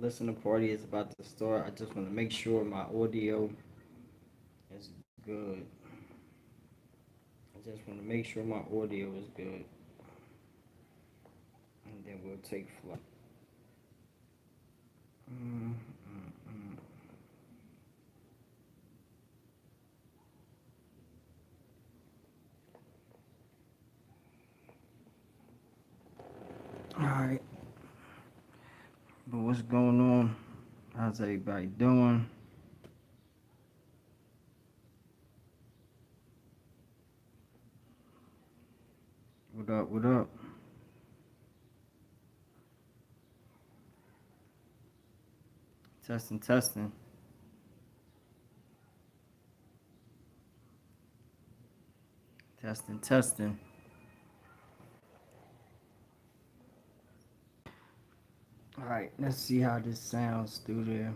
listening party is about to start. I just want to make sure my audio is good. I just want to make sure my audio is good, and then we'll take flight. Mm, mm, mm. All right, but what's going on? How's everybody doing? What up? What up? Testing, testing. Testing, testing. All right, let's see how this sounds through there.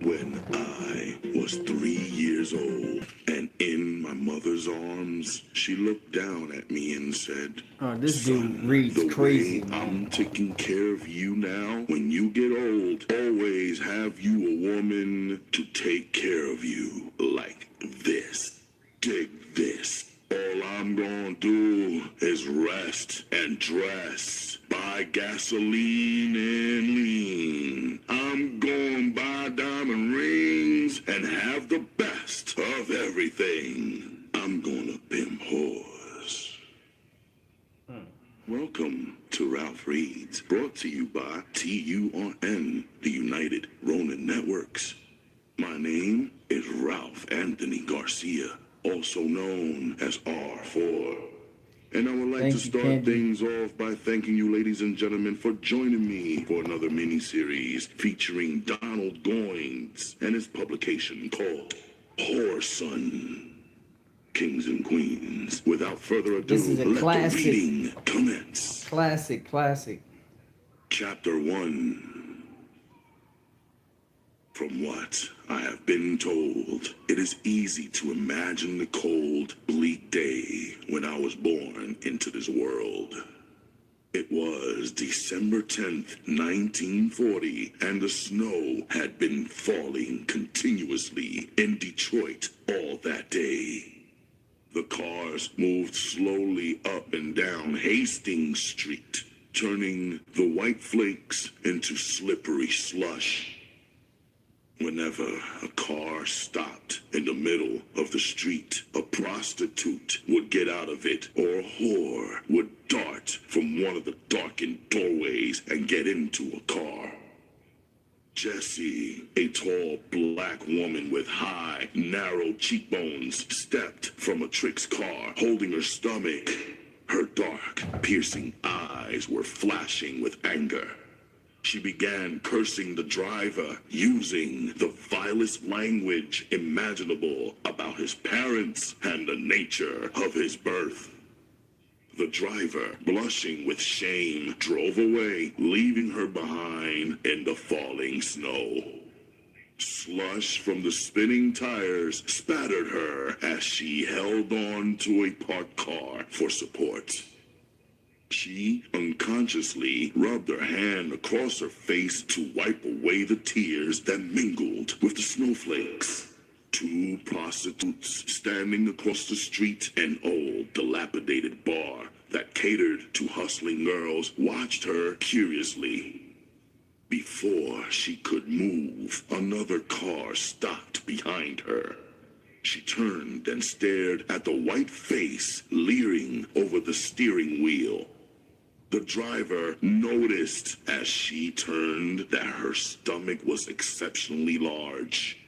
When I was 3 years old and in my mother's arms, she looked down at me and said, This dude "Son, reads the crazy, way man. I'm taking care of you now, when you get old, always have you a woman to take care of you like this. Dig this. All I'm gonna do is rest and dress, buy gasoline and lean. I'm gonna buy diamond rings and have the best of everything. I'm gonna pimp whores." Welcome to Ralph Reads, brought to you by TURN, the United Ronin Networks. My name is Ralph Anthony Garcia, also known as R4. And I would like Thank to you, start Candy. things off by thanking you, ladies and gentlemen, for joining me for another mini-series featuring Donald Goines and his publication called Whoreson. Kings and Queens. Without further ado, This is a let classic. the reading commence. Classic. Chapter 1. From what I have been told, it is easy to imagine the cold, bleak day when I was born into this world. It was December 10th, 1940, and the snow had been falling continuously in Detroit all that day. The cars moved slowly up and down Hastings Street, turning the white flakes into slippery slush. Whenever a car stopped in the middle of the street, a prostitute would get out of it, or a whore would dart from one of the darkened doorways and get into a car. Jessie, a tall black woman with high, narrow cheekbones, stepped from a Trix car, holding her stomach. Her dark, piercing eyes were flashing with anger. She began cursing the driver, using the vilest language imaginable about his parents and the nature of his birth. The driver, blushing with shame, drove away, leaving her behind in the falling snow. Slush from the spinning tires spattered her as she held on to a parked car for support. She unconsciously rubbed her hand across her face to wipe away the tears that mingled with the snowflakes. Two prostitutes standing across the street, an old, dilapidated bar that catered to hustling girls, watched her curiously. Before she could move, another car stopped behind her. She turned and stared at the white face leering over the steering wheel. The driver noticed as she turned that her stomach was exceptionally large.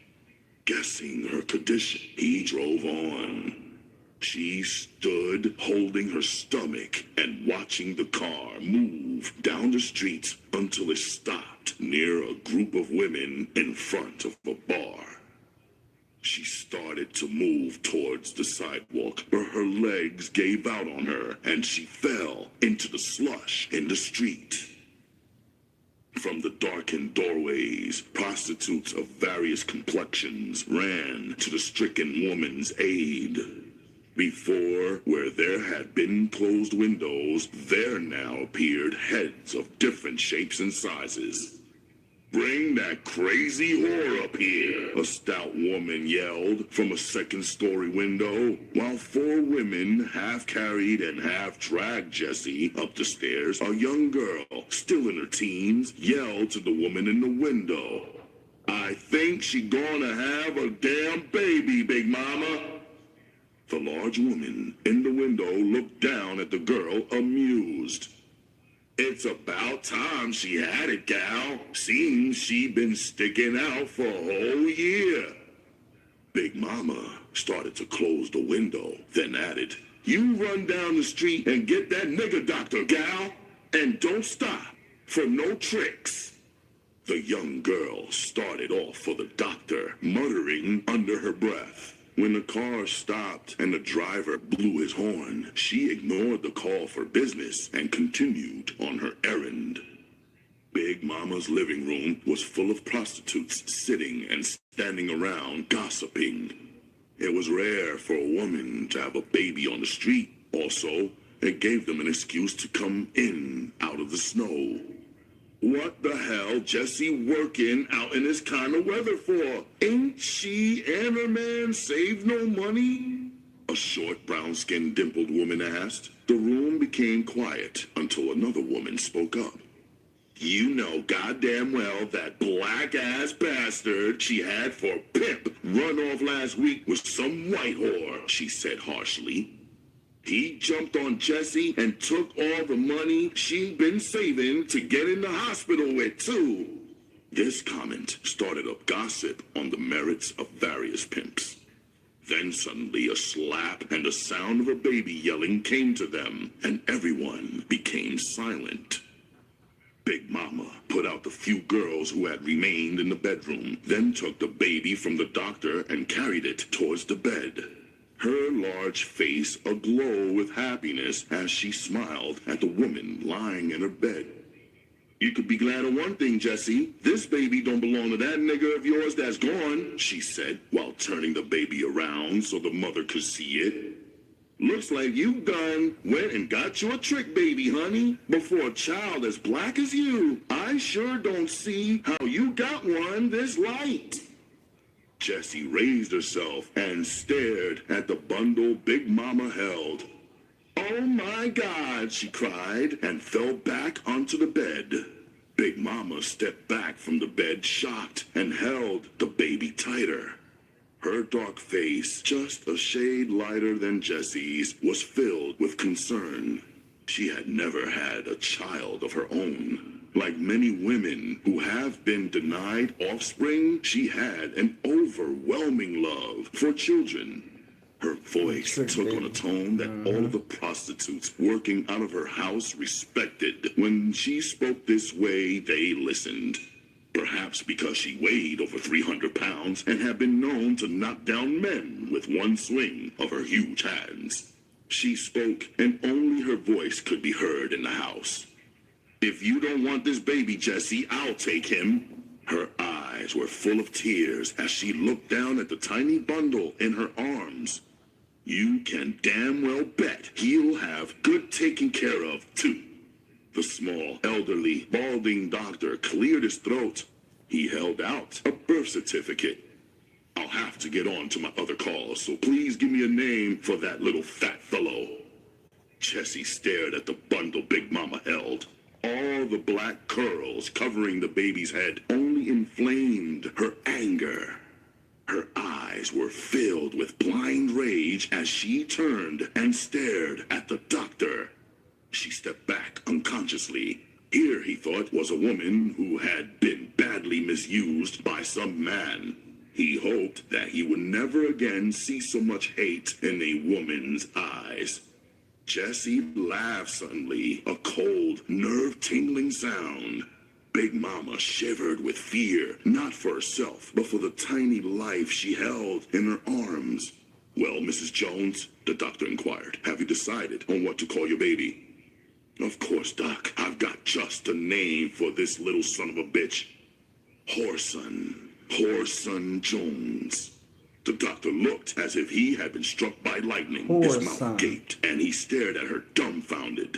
Guessing her condition, he drove on. She stood holding her stomach and watching the car move down the street until it stopped near a group of women in front of a bar. She started to move towards the sidewalk, but her legs gave out on her and she fell into the slush in the street. From the darkened doorways, prostitutes of various complexions ran to the stricken woman's aid. Before, where there had been closed windows, there now appeared heads of different shapes and sizes. "Bring that crazy whore up here," a stout woman yelled from a second-story window, while four women half carried and half dragged Jessie up the stairs. A young girl, still in her teens, yelled to the woman in the window, "I think she gonna have a damn baby, Big Mama." The large woman in the window looked down at the girl, amused. "It's about time she had it, gal. Seems she been sticking out for a whole year." Big Mama started to close the window, then added, "You run down the street and get that nigger doctor, gal, and don't stop for no tricks." The young girl started off for the doctor, muttering under her breath. When the car stopped and the driver blew his horn, she ignored the call for business and continued on her errand. Big Mama's living room was full of prostitutes sitting and standing around gossiping. It was rare for a woman to have a baby on the street. Also, it gave them an excuse to come in out of the snow. "What the hell Jessie working out in this kind of weather for? Ain't she and her man saved no money?" a short, brown-skinned, dimpled woman asked. The room became quiet until another woman spoke up. "You know goddamn well that black-ass bastard she had for pimp run off last week with some white whore," she said harshly. "He jumped on Jessie and took all the money she'd been saving to get in the hospital with, too." This comment started up gossip on the merits of various pimps. Then suddenly a slap and the sound of a baby yelling came to them, and everyone became silent. Big Mama put out the few girls who had remained in the bedroom, then took the baby from the doctor and carried it towards the bed. Her large face aglow with happiness as she smiled at the woman lying in her bed. "You could be glad of one thing, Jessie. This baby don't belong to that nigga of yours that's gone," she said, while turning the baby around so the mother could see it. "Looks like you done went and got you a trick baby, honey. But for a child as black as you, I sure don't see how you got one this light." Jessie raised herself and stared at the bundle Big Mama held. "Oh my God," she cried, and fell back onto the bed. Big Mama stepped back from the bed, shocked, and held the baby tighter. Her dark face, just a shade lighter than Jessie's, was filled with concern. She had never had a child of her own. Like many women who have been denied offspring, she had an overwhelming love for children. Her voice took on a tone that all the prostitutes working out of her house respected. When she spoke this way, they listened. Perhaps because she weighed over 300 pounds and had been known to knock down men with one swing of her huge hands. She spoke, and only her voice could be heard in the house. "If you don't want this baby, Jessie, I'll take him." Her eyes were full of tears as she looked down at the tiny bundle in her arms. You can damn well bet he'll have good taken care of, too. The small, elderly, balding doctor cleared his throat. He held out a birth certificate. I'll have to get on to my other calls, so please give me a name for that little fat fellow. Jessie stared at the bundle Big Mama held. All the black curls covering the baby's head only inflamed her anger. Her eyes were filled with blind rage as she turned and stared at the doctor. She stepped back unconsciously. Here, he thought, was a woman who had been badly misused by some man. He hoped that he would never again see so much hate in a woman's eyes. Jessie laughed suddenly, a cold, nerve-tingling sound. Big Mama shivered with fear, not for herself, but for the tiny life she held in her arms. Well, Mrs. Jones, the doctor inquired, have you decided on what to call your baby? Of course, Doc. I've got just a name for this little son of a bitch. Whoreson Jones. The doctor looked as if he had been struck by lightning. His mouth gaped, and he stared at her dumbfounded.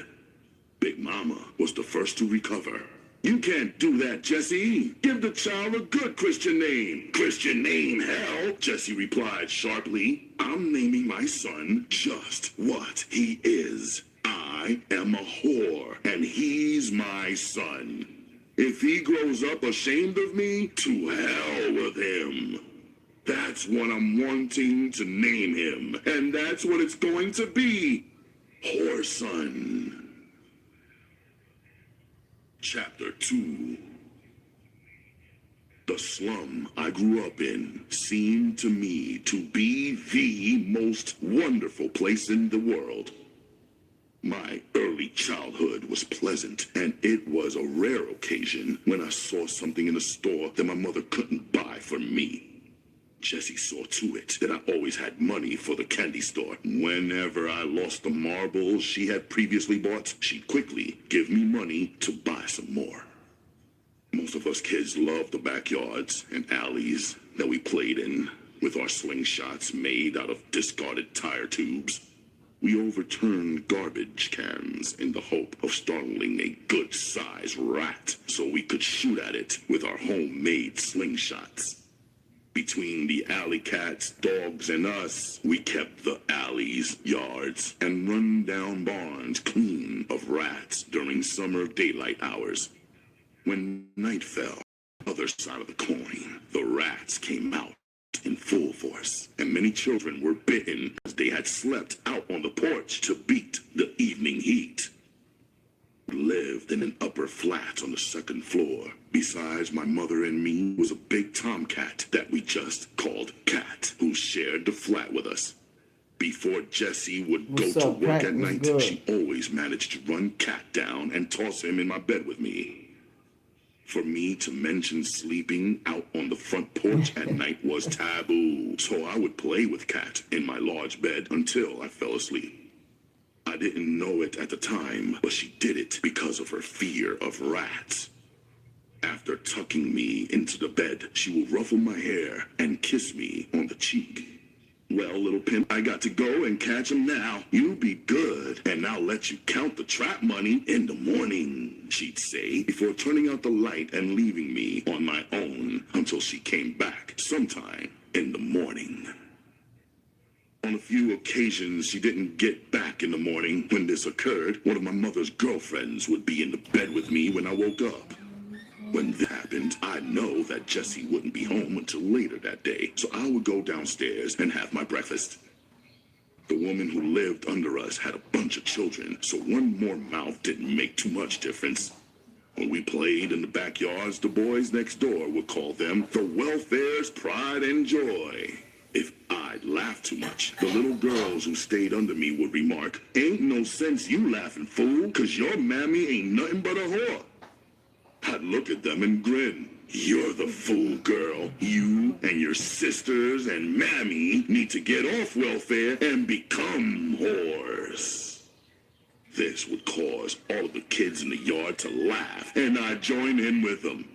Big Mama was the first to recover. You can't do that, Jessie. Give the child a good Christian name. Christian name, hell, Jessie replied sharply. I'm naming my son just what he is. I am a whore, and he's my son. If he grows up ashamed of me, to hell with him. That's what I'm wanting to name him, and that's what it's going to be. Whoreson. Chapter 2. The slum I grew up in seemed to me to be the most wonderful place in the world. My early childhood was pleasant, and it was a rare occasion when I saw something in a store that my mother couldn't buy for me. Jessie saw to it that I always had money for the candy store. Whenever I lost the marbles she had previously bought, she'd quickly give me money to buy some more. Most of us kids loved the backyards and alleys that we played in, with our slingshots made out of discarded tire tubes. We overturned garbage cans in the hope of startling a good-sized rat so we could shoot at it with our homemade slingshots. Between the alley cats, dogs, and us, we kept the alleys, yards, and run-down barns clean of rats during summer daylight hours. When night fell, other side of the coin, the rats came out in full force, and many children were bitten as they had slept out on the porch to beat the evening heat. We lived in an upper flat on the second floor. Besides my mother and me was a big tomcat that we just called Cat, who shared the flat with us. Before Jessie would go to work at night, she always managed to run Cat down and toss him in my bed with me. For me to mention sleeping out on the front porch at night was taboo, so I would play with Cat in my large bed until I fell asleep. I didn't know it at the time, but she did it because of her fear of rats. After tucking me into the bed, she would ruffle my hair and kiss me on the cheek. Well, little pimp, I got to go and catch him now. You be good, and I'll let you count the trap money in the morning, she'd say, before turning out the light and leaving me on my own until she came back sometime in the morning. On a few occasions, she didn't get back in the morning. When this occurred, one of my mother's girlfriends would be in the bed with me when I woke up. When that happened, I'd know that Jessie wouldn't be home until later that day, so I would go downstairs and have my breakfast. The woman who lived under us had a bunch of children, so one more mouth didn't make too much difference. When we played in the backyards, the boys next door would call them the welfare's pride and joy. If I'd laughed too much, the little girls who stayed under me would remark, "Ain't no sense you laughing, fool, 'cause your mammy ain't nothing but a whore." I'd look at them and grin. "You're the fool, girl. You and your sisters and mammy need to get off welfare and become whores." This would cause all of the kids in the yard to laugh, and I'd join in with them.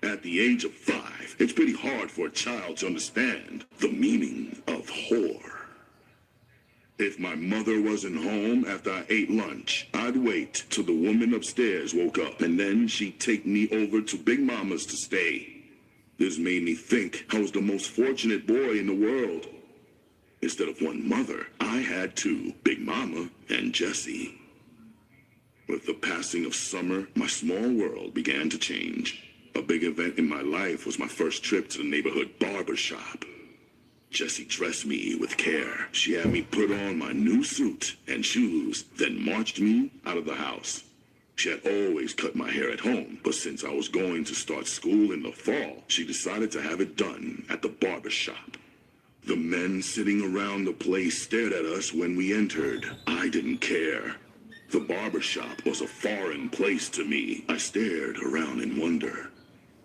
At the age of 5, it's pretty hard for a child to understand the meaning of whore. If my mother wasn't home after I ate lunch, I'd wait till the woman upstairs woke up, and then she'd take me over to Big Mama's to stay. This made me think I was the most fortunate boy in the world. Instead of one mother, I had two, Big Mama and Jessie. With the passing of summer, my small world began to change. A big event in my life was my first trip to the neighborhood barber shop. Jessie dressed me with care. She had me put on my new suit and shoes, then marched me out of the house. She had always cut my hair at home, but since I was going to start school in the fall, she decided to have it done at the barber shop. The men sitting around the place stared at us when we entered. I didn't care. The barber shop was a foreign place to me. I stared around in wonder.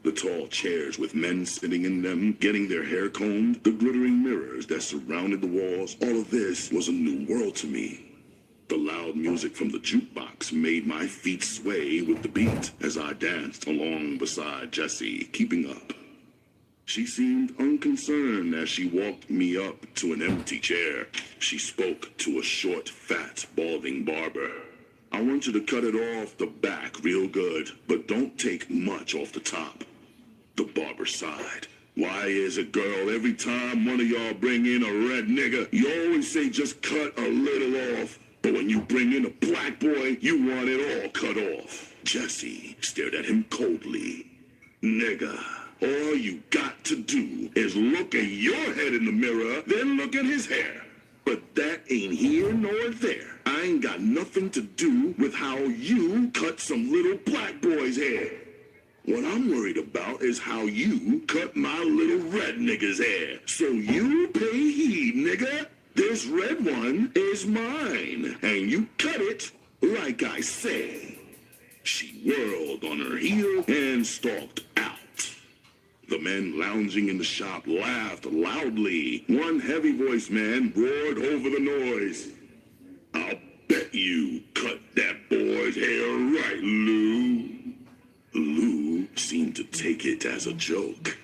The tall chairs with men sitting in them, getting their hair combed, the glittering mirrors that surrounded the walls, all of this was a new world to me. The loud music from the jukebox made my feet sway with the beat as I danced along beside Jessie, keeping up. She seemed unconcerned as she walked me up to an empty chair. She spoke to a short, fat, balding barber. I want you to cut it off the back real good, but don't take much off the top. The barber sighed. Why is it, girl, every time one of y'all bring in a red nigga, you always say just cut a little off, but when you bring in a black boy, you want it all cut off? Jessie stared at him coldly. Nigga, all you got to do is look at your head in the mirror, then look at his hair. But that ain't here nor there. I ain't got nothing to do with how you cut some little black boy's hair. What I'm worried about is how you cut my little red nigga's hair. So you pay heed, nigga. This red one is mine, and you cut it like I say. She whirled on her heel and stalked out. The men lounging in the shop laughed loudly. One heavy-voiced man roared over the noise. I'll bet you cut that boy's hair right, Lou. Lou seemed to take it as a joke.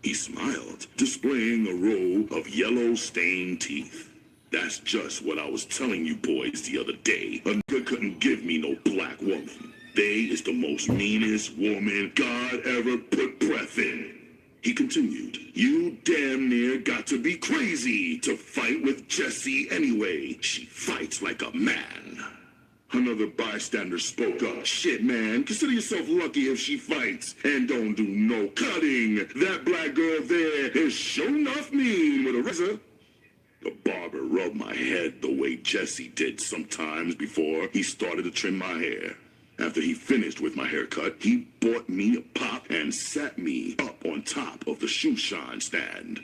He smiled, displaying a row of yellow-stained teeth. That's just what I was telling you boys the other day. A nigga couldn't give me no black woman. They is the most meanest woman God ever put breath in. He continued, you damn near got to be crazy to fight with Jessie anyway. She fights like a man. Another bystander spoke up. Shit, man, consider yourself lucky if she fights. And don't do no cutting. That black girl there is sure enough mean with a razor. The barber rubbed my head the way Jessie did sometimes before he started to trim my hair. After he finished with my haircut, he bought me a pop and sat me up on top of the shoe shine stand.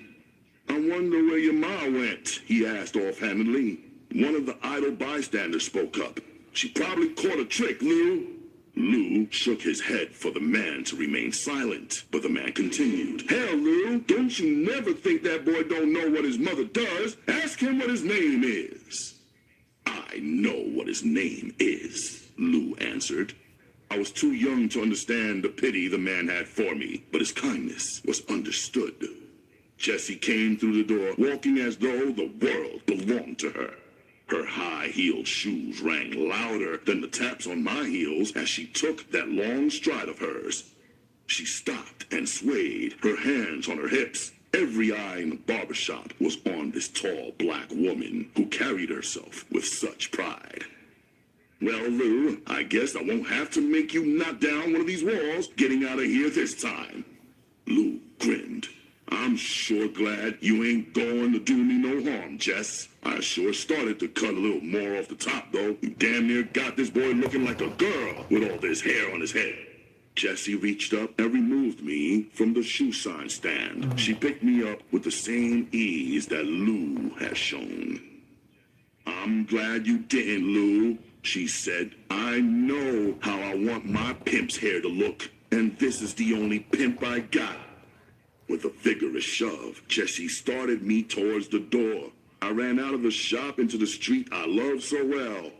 I wonder where your ma went, he asked offhandedly. One of the idle bystanders spoke up. She probably caught a trick, Lou. Lou shook his head for the man to remain silent, but the man continued. Hell, Lou, don't you never think that boy don't know what his mother does. Ask him what his name is. I know what his name is, Lou answered. I was too young to understand the pity the man had for me, but his kindness was understood. Jessie came through the door, walking as though the world belonged to her. Her high-heeled shoes rang louder than the taps on my heels as she took that long stride of hers. She stopped and swayed, her hands on her hips. Every eye in the barbershop was on this tall black woman who carried herself with such pride. Well, Lou, I guess I won't have to make you knock down one of these walls getting out of here this time. Lou grinned. I'm sure glad you ain't going to do me no harm, Jess. I sure started to cut a little more off the top, though. You damn near got this boy looking like a girl with all this hair on his head. Jessie reached up and removed me from the shoe sign stand. She picked me up with the same ease that Lou had shown. I'm glad you didn't, Lou, she said. I know how I want my pimp's hair to look, and this is the only pimp I got. With a vigorous shove, Jessie started me towards the door. I ran out of the shop into the street I loved so well.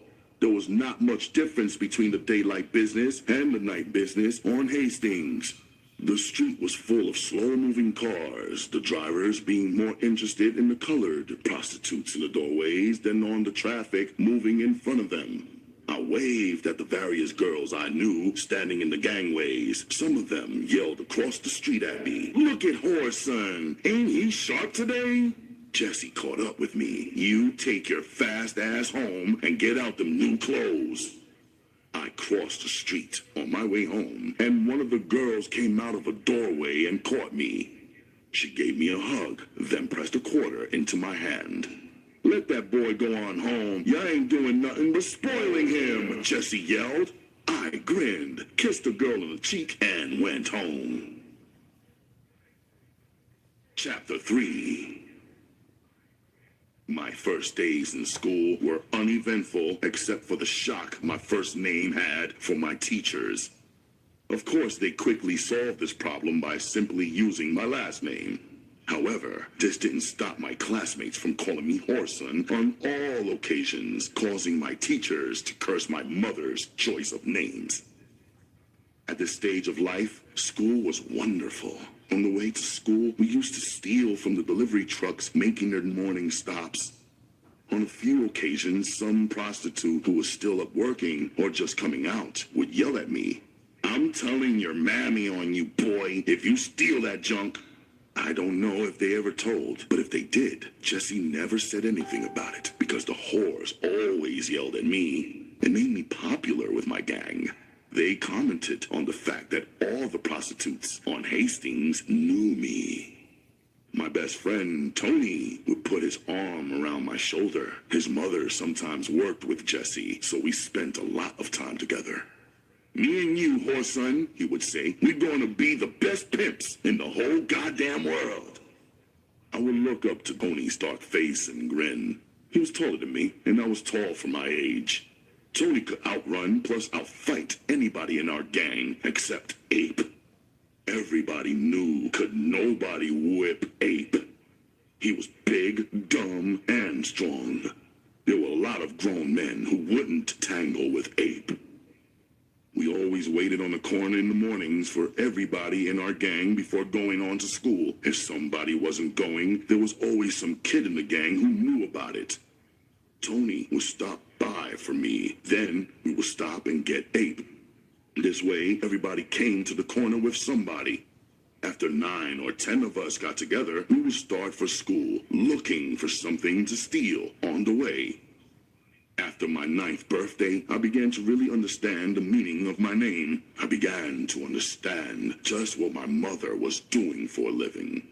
There was not much difference between the daylight business and the night business on Hastings. The street was full of slow-moving cars, the drivers being more interested in the colored prostitutes in the doorways than on the traffic moving in front of them. I waved at the various girls I knew standing in the gangways. Some of them yelled across the street at me, "Look at Horson! Ain't he sharp today?" Jesse caught up with me. "You take your fast ass home and get out them new clothes." I crossed the street on my way home, and one of the girls came out of a doorway and caught me. She gave me a hug, then pressed a quarter into my hand. "Let that boy go on home. Y'all ain't doing nothing but spoiling him," Jesse yelled. I grinned, kissed the girl on the cheek, and went home. Chapter 3. My first days in school were uneventful except for the shock my first name had for my teachers. Of course, they quickly solved this problem by simply using my last name. However, this didn't stop my classmates from calling me Horson on all occasions, causing my teachers to curse my mother's choice of names. At this stage of life, school was wonderful. On the way to school, we used to steal from the delivery trucks making their morning stops. On a few occasions, some prostitute who was still up working or just coming out would yell at me, "I'm telling your mammy on you, boy, if you steal that junk." I don't know if they ever told, but if they did, Jesse never said anything about it because the whores always yelled at me. It made me popular with my gang. They commented on the fact that all the prostitutes on Hastings knew me. My best friend, Tony, would put his arm around my shoulder. His mother sometimes worked with Jesse, so we spent a lot of time together. "Me and you, Horson," he would say, "we're going to be the best pimps in the whole goddamn world." I would look up to Tony's dark face and grin. He was taller than me, and I was tall for my age. Tony could outrun plus outfight anybody in our gang except Ape. Everybody knew could nobody whip Ape. He was big, dumb, and strong. There were a lot of grown men who wouldn't tangle with Ape. We always waited on the corner in the mornings for everybody in our gang before going on to school. If somebody wasn't going, there was always some kid in the gang who knew about it. Tony would stop by for me. Then we would stop and get Ape. This way, everybody came to the corner with somebody. After 9 or 10 of us got together, we would start for school, looking for something to steal on the way. After my 9th birthday, I began to really understand the meaning of my name. I began to understand just what my mother was doing for a living.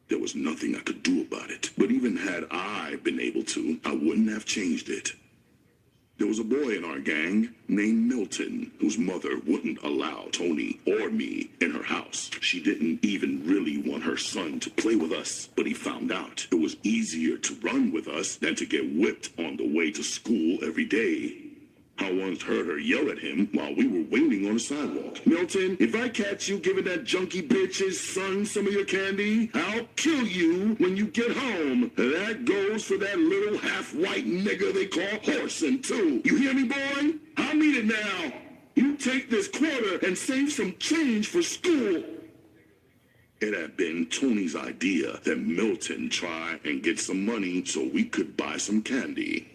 There was nothing I could do about it, but even had I been able to, I wouldn't have changed it. There was a boy in our gang named Milton, whose mother wouldn't allow Tony or me in her house. She didn't even really want her son to play with us, but he found out it was easier to run with us than to get whipped on the way to school every day. I once heard her yell at him while we were waiting on the sidewalk. "Milton, if I catch you giving that junkie bitch's son some of your candy, I'll kill you when you get home." That goes for that little half-white nigger they call Horson, too. You hear me, boy? I mean it now. You take this quarter and save some change for school. It had been Tony's idea that Milton try and get some money so we could buy some candy.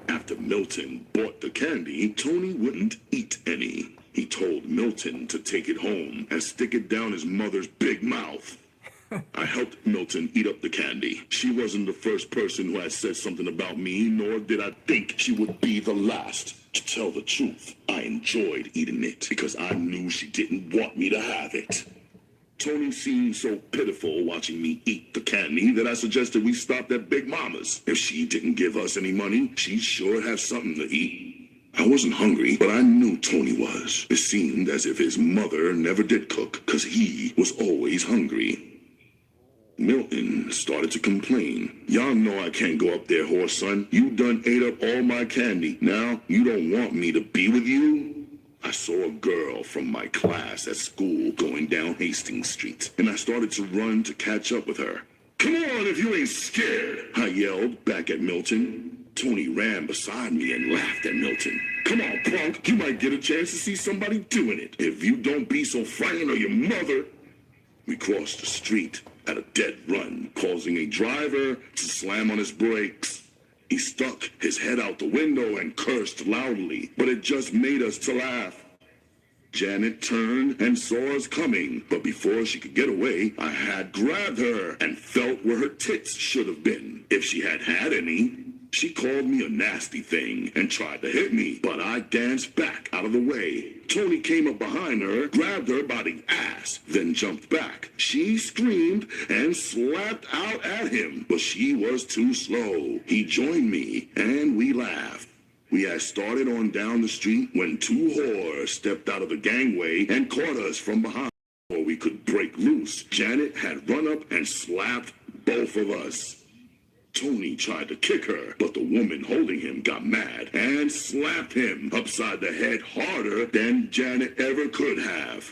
After Milton bought the candy, Tony wouldn't eat any. He told Milton to take it home and stick it down his mother's big mouth. I helped Milton eat up the candy. She wasn't the first person who had said something about me, nor did I think she would be the last. To tell the truth, I enjoyed eating it because I knew she didn't want me to have it. Tony seemed so pitiful watching me eat the candy that I suggested we stop at Big Mama's. If she didn't give us any money, she'd sure have something to eat. I wasn't hungry, but I knew Tony was. It seemed as if his mother never did cook, 'cause he was always hungry. Milton started to complain. "Y'all know I can't go up there, Horson. You done ate up all my candy. Now you don't want me to be with you?" I saw a girl from my class at school going down Hastings Street, and I started to run to catch up with her. "Come on if you ain't scared," I yelled back at Milton. Tony ran beside me and laughed at Milton. Come on, punk, you might get a chance to see somebody doing it. If you don't be so frightened of your mother. We crossed the street at a dead run, causing a driver to slam on his brakes. He stuck his head out the window and cursed loudly, but it just made us to laugh. Janet turned and saw us coming, but before she could get away, I had grabbed her and felt where her tits should have been, if she had had any. She called me a nasty thing and tried to hit me, but I danced back out of the way. Tony came up behind her, grabbed her by the ass, then jumped back. She screamed and slapped out at him, but she was too slow. He joined me, and we laughed. We had started on down the street when two whores stepped out of the gangway and caught us from behind. Before we could break loose, Janet had run up and slapped both of us. Tony tried to kick her, but the woman holding him got mad and slapped him upside the head harder than Janet ever could have.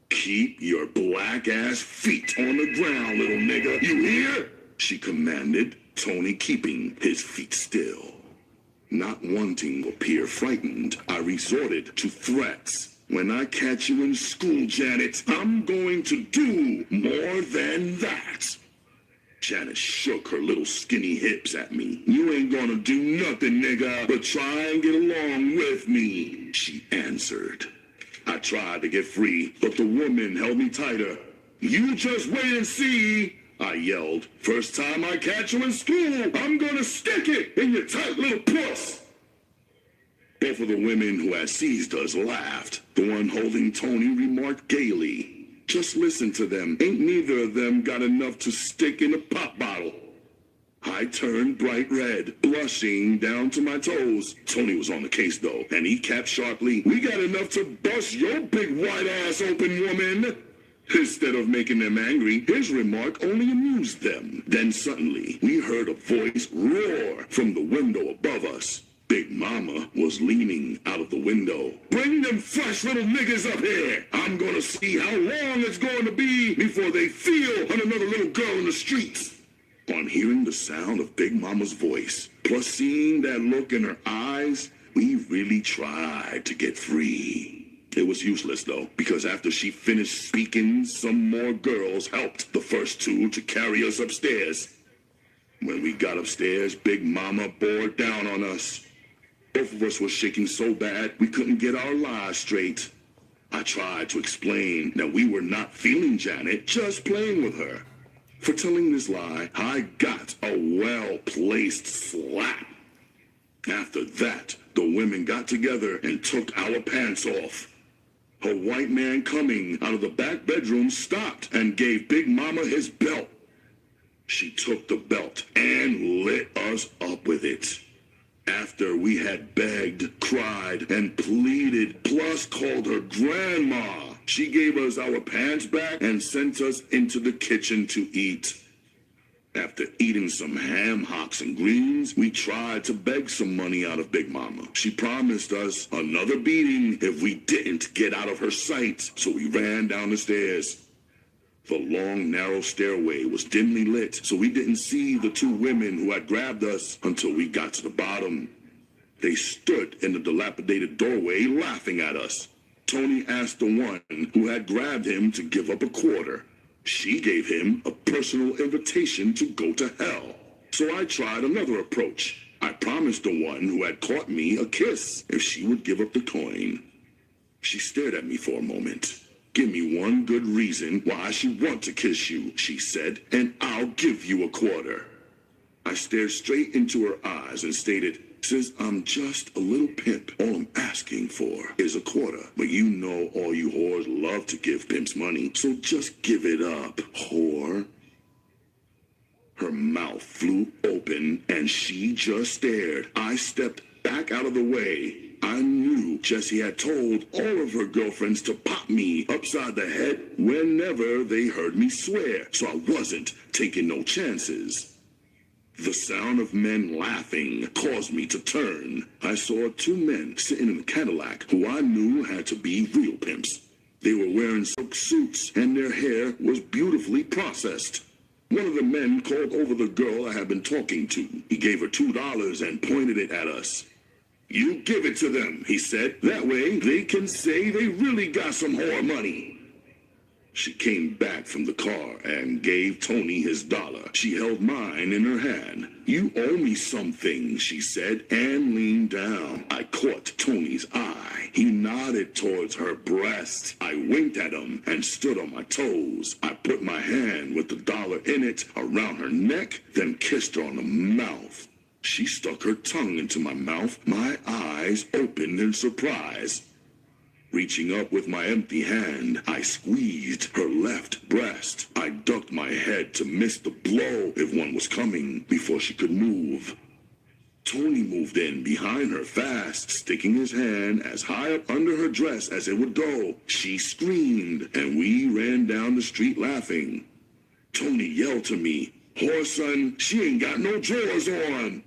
Keep your black ass feet on the ground, little nigga. You hear? She commanded, Tony keeping his feet still. Not wanting to appear frightened, I resorted to threats. When I catch you in school, Janet, I'm going to do more than that. Janet shook her little skinny hips at me. You ain't gonna do nothing, nigga, but try and get along with me, she answered. I tried to get free, but the woman held me tighter. You just wait and see, I yelled. First time I catch you in school, I'm gonna stick it in your tight little puss. Both of the women who had seized us laughed. The one holding Tony remarked gaily, just listen to them. Ain't neither of them got enough to stick in a pop bottle. I turned bright red, blushing down to my toes. Tony was on the case, though, and he capped sharply, we got enough to bust your big white ass open, woman. Instead of making them angry, his remark only amused them. Then suddenly, we heard a voice roar from the window above us. Big Mama was leaning out of the window. Bring them fresh little niggas up here. I'm gonna see how long it's going to be before they feel on another little girl in the streets. On hearing the sound of Big Mama's voice, plus seeing that look in her eyes, we really tried to get free. It was useless, though, because after she finished speaking, some more girls helped the first two to carry us upstairs. When we got upstairs, Big Mama bore down on us. Both of us were shaking so bad we couldn't get our lies straight. I tried to explain that we were not feeling Janet, just playing with her. For telling this lie, I got a well-placed slap. After that, the women got together and took our pants off. A white man coming out of the back bedroom stopped and gave Big Mama his belt. She took the belt and lit us up with it. After we had begged, cried, and pleaded, plus called her grandma, she gave us our pants back and sent us into the kitchen to eat. After eating some ham hocks and greens, we tried to beg some money out of Big Mama. She promised us another beating if we didn't get out of her sight, so we ran down the stairs. The long, narrow stairway was dimly lit, so we didn't see the two women who had grabbed us until we got to the bottom. They stood in the dilapidated doorway laughing at us. Tony asked the one who had grabbed him to give up a quarter. She gave him a personal invitation to go to hell. So I tried another approach. I promised the one who had caught me a kiss if she would give up the coin. She stared at me for a moment. Give me one good reason why I should want to kiss you, she said, and I'll give you a quarter. I stared straight into her eyes and stated, since I'm just a little pimp, all I'm asking for is a quarter. But you know all you whores love to give pimps money, so just give it up, whore. Her mouth flew open and she just stared. I stepped back out of the way. I knew Jessie had told all of her girlfriends to pop me upside the head whenever they heard me swear, so I wasn't taking no chances. The sound of men laughing caused me to turn. I saw two men sitting in a Cadillac who I knew had to be real pimps. They were wearing silk suits and their hair was beautifully processed. One of the men called over the girl I had been talking to. He gave her $2 and pointed it at us. "You give it to them," he said. "That way they can say they really got some whore money." She came back from the car and gave Tony his dollar. She held mine in her hand. "You owe me something," she said, and leaned down. I caught Tony's eye. He nodded towards her breast. I winked at him and stood on my toes. I put my hand with the dollar in it around her neck, then kissed her on the mouth. She stuck her tongue into my mouth. My eyes opened in surprise. Reaching up with my empty hand, I squeezed her left breast. I ducked my head to miss the blow if one was coming before she could move. Tony moved in behind her fast, sticking his hand as high up under her dress as it would go. She screamed, and we ran down the street laughing. Tony yelled to me, "Whore, son, she ain't got no drawers on."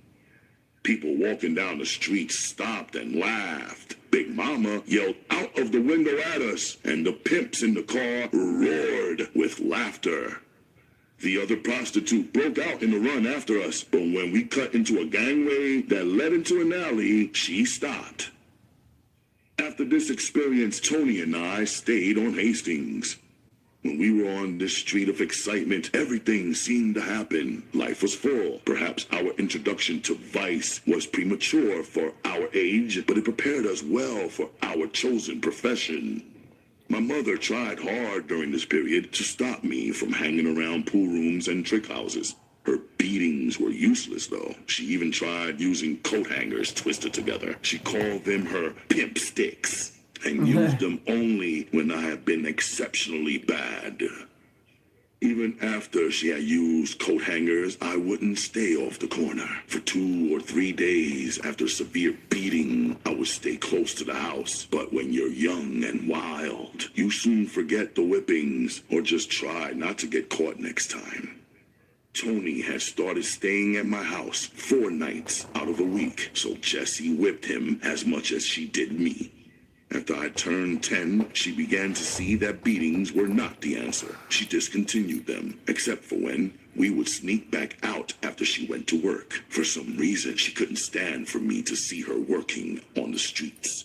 People walking down the street stopped and laughed. Big Mama yelled out of the window at us, and the pimps in the car roared with laughter. The other prostitute broke out in a run after us, but when we cut into a gangway that led into an alley, she stopped. After this experience, Tony and I stayed on Hastings. When we were on this street of excitement, everything seemed to happen. Life was full. Perhaps our introduction to vice was premature for our age, but it prepared us well for our chosen profession. My mother tried hard during this period to stop me from hanging around pool rooms and trick houses. Her beatings were useless, though. She even tried using coat hangers twisted together. She called them her pimp sticks, and used them only when I had been exceptionally bad. Even after she had used coat hangers, I wouldn't stay off the corner. For 2 or 3 days after severe beating, I would stay close to the house. But when you're young and wild, you soon forget the whippings or just try not to get caught next time. Tony had started staying at my house 4 nights out of a week, so Jessie whipped him as much as she did me. After I turned 10, she began to see that beatings were not the answer. She discontinued them, except for when we would sneak back out after she went to work. For some reason, she couldn't stand for me to see her working on the streets.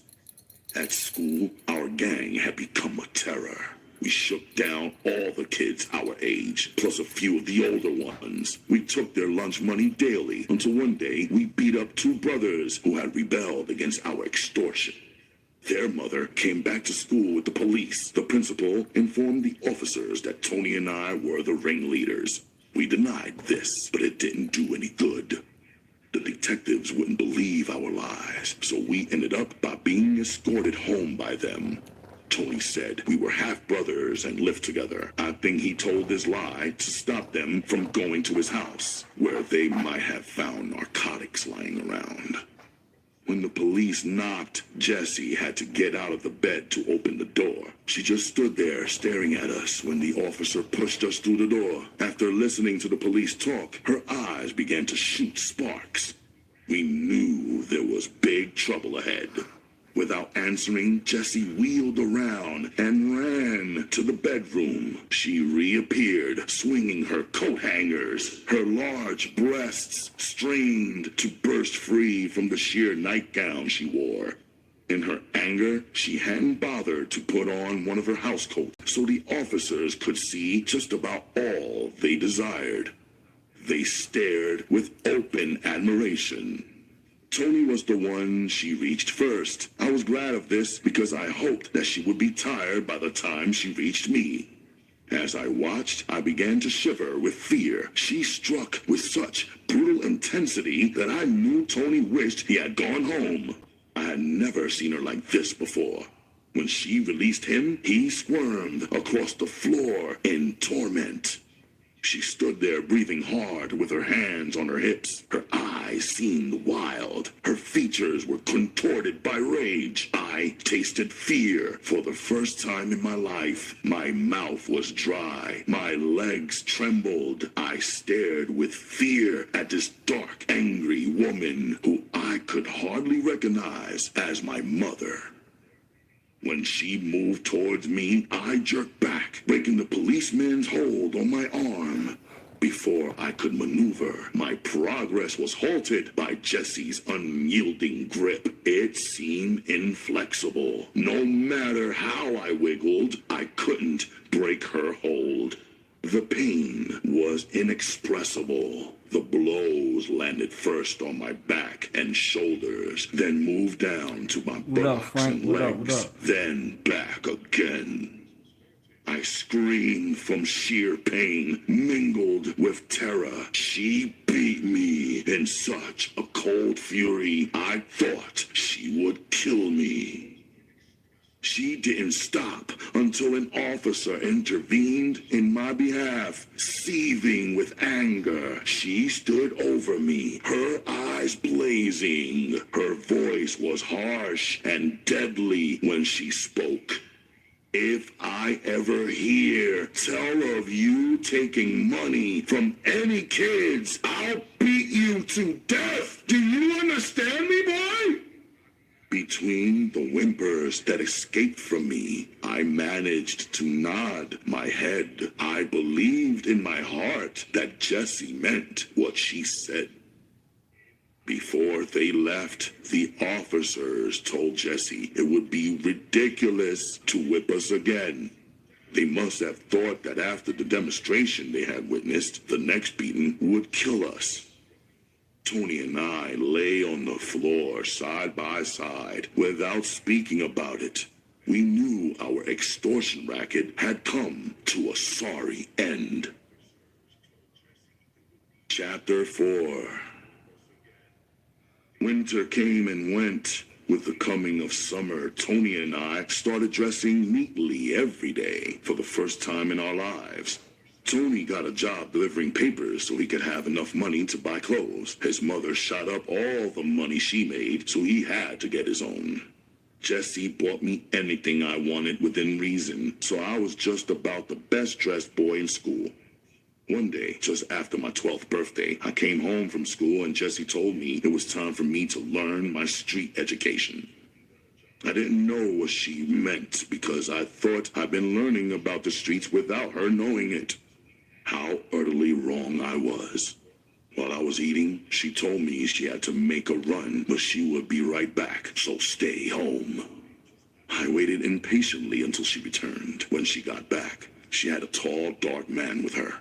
At school, our gang had become a terror. We shook down all the kids our age, plus a few of the older ones. We took their lunch money daily until one day we beat up 2 brothers who had rebelled against our extortion. Their mother came back to school with the police. The principal informed the officers that Tony and I were the ringleaders. We denied this, but it didn't do any good. The detectives wouldn't believe our lies, so we ended up by being escorted home by them. Tony said we were half-brothers and lived together. I think he told this lie to stop them from going to his house, where they might have found narcotics lying around. When the police knocked, Jessie had to get out of the bed to open the door. She just stood there staring at us when the officer pushed us through the door. After listening to the police talk, her eyes began to shoot sparks. We knew there was big trouble ahead. Without answering, Jessie wheeled around and ran to the bedroom. She reappeared, swinging her coat hangers. Her large breasts strained to burst free from the sheer nightgown she wore. In her anger, she hadn't bothered to put on one of her housecoats, so the officers could see just about all they desired. They stared with open admiration. Tony was the one she reached first. I was glad of this because I hoped that she would be tired by the time she reached me. As I watched, I began to shiver with fear. She struck with such brutal intensity that I knew Tony wished he had gone home. I had never seen her like this before. When she released him, he squirmed across the floor in torment. She stood there breathing hard with her hands on her hips. Her eyes seemed wild. Her features were contorted by rage. I tasted fear for the first time in my life. My mouth was dry. My legs trembled. I stared with fear at this dark, angry woman who I could hardly recognize as my mother. When she moved towards me, I jerked back, breaking the policeman's hold on my arm. Before I could maneuver, my progress was halted by Jesse's unyielding grip. It seemed inflexible. No matter how I wiggled, I couldn't break her hold. The pain was inexpressible. The blows landed first on my back and shoulders, then moved down to my buttocks and legs, then back again. I screamed from sheer pain, mingled with terror. She beat me in such a cold fury, I thought she would kill me. She didn't stop until an officer intervened in my behalf. Seething with anger, she stood over me, her eyes blazing. Her voice was harsh and deadly when she spoke. If I ever hear tell of you taking money from any kids, I'll beat you to death. Do you understand me, boy? Between the whimpers that escaped from me, I managed to nod my head. I believed in my heart that Jessie meant what she said. Before they left, the officers told Jessie it would be ridiculous to whip us again. They must have thought that after the demonstration they had witnessed, the next beating would kill us. Tony and I lay on the floor side by side without speaking about it. We knew our extortion racket had come to a sorry end. Chapter 4. Winter came and went. With the coming of summer, Tony and I started dressing neatly every day for the first time in our lives. Tony got a job delivering papers so he could have enough money to buy clothes. His mother shot up all the money she made, so he had to get his own. Jessie bought me anything I wanted within reason, so I was just about the best-dressed boy in school. One day, just after my 12th birthday, I came home from school and Jessie told me it was time for me to learn my street education. I didn't know what she meant because I thought I'd been learning about the streets without her knowing it. How utterly wrong I was. While I was eating, she told me she had to make a run, but she would be right back, so stay home. I waited impatiently until she returned. When she got back, she had a tall, dark man with her.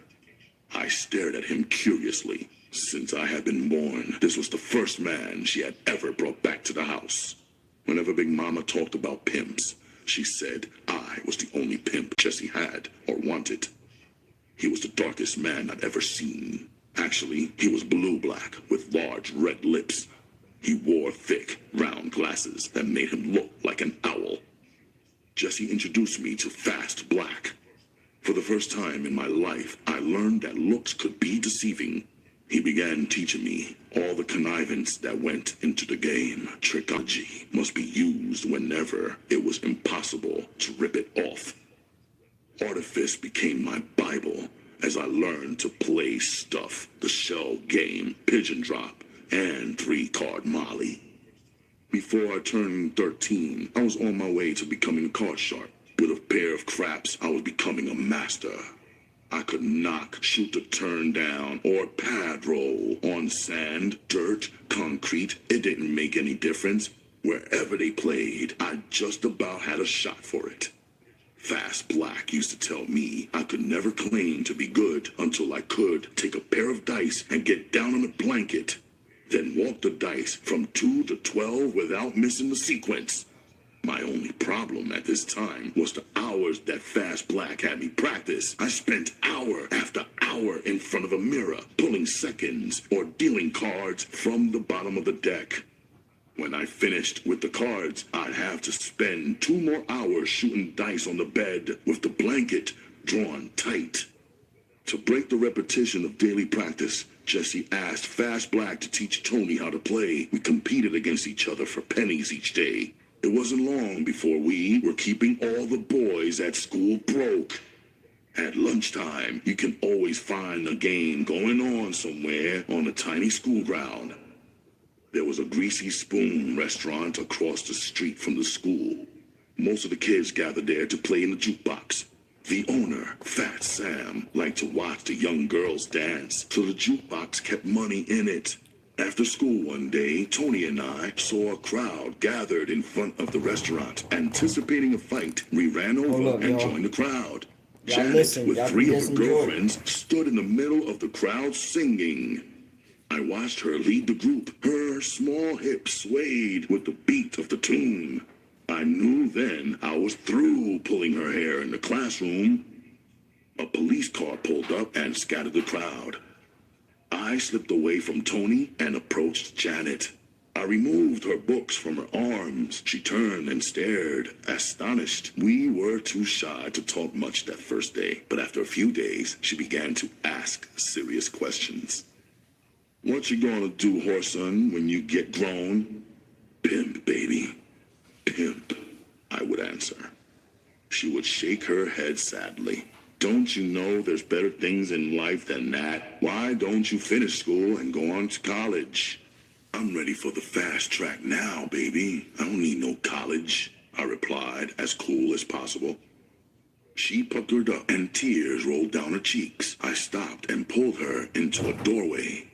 I stared at him curiously. Since I had been born, this was the first man she had ever brought back to the house. Whenever Big Mama talked about pimps, she said I was the only pimp Jessie had or wanted. He was the darkest man I'd ever seen. Actually, he was blue-black with large red lips. He wore thick, round glasses that made him look like an owl. Jessie introduced me to Fast Black. For the first time in my life, I learned that looks could be deceiving. He began teaching me all the connivance that went into the game. Trickology must be used whenever it was impossible to rip it off. Artifice became my Bible as I learned to play stuff, the shell game, pigeon drop, and 3-card Molly. Before I turned 13, I was on my way to becoming a card sharp. With a pair of craps, I was becoming a master. I could knock, shoot a turn down, or pad roll on sand, dirt, concrete. It didn't make any difference. Wherever they played, I just about had a shot for it. Fast Black used to tell me I could never claim to be good until I could take a pair of dice and get down on a blanket, then walk the dice from 2 to 12 without missing the sequence. My only problem at this time was the hours that Fast Black had me practice. I spent hour after hour in front of a mirror, pulling seconds or dealing cards from the bottom of the deck. When I finished with the cards, I'd have to spend 2 more hours shooting dice on the bed with the blanket drawn tight. To break the repetition of daily practice, Jessie asked Fast Black to teach Tony how to play. We competed against each other for pennies each day. It wasn't long before we were keeping all the boys at school broke. At lunchtime, you can always find a game going on somewhere on a tiny school ground. There was a Greasy Spoon restaurant across the street from the school. Most of the kids gathered there to play in the jukebox. The owner, Fat Sam, liked to watch the young girls dance, so the jukebox kept money in it. After school one day, Tony and I saw a crowd gathered in front of the restaurant. Anticipating a fight, we ran over and joined the crowd. Janet, with three of her girlfriends, stood in the middle of the crowd singing. I watched her lead the group. Her small hips swayed with the beat of the tune. I knew then I was through pulling her hair in the classroom. A police car pulled up and scattered the crowd. I slipped away from Tony and approached Janet. I removed her books from her arms. She turned and stared, astonished. We were too shy to talk much that first day, but after a few days, she began to ask serious questions. What you gonna do, whoreson, when you get grown? Pimp, baby. Pimp, I would answer. She would shake her head sadly. Don't you know there's better things in life than that? Why don't you finish school and go on to college? I'm ready for the fast track now, baby. I don't need no college, I replied, as cool as possible. She puckered up and tears rolled down her cheeks. I stopped and pulled her into a doorway.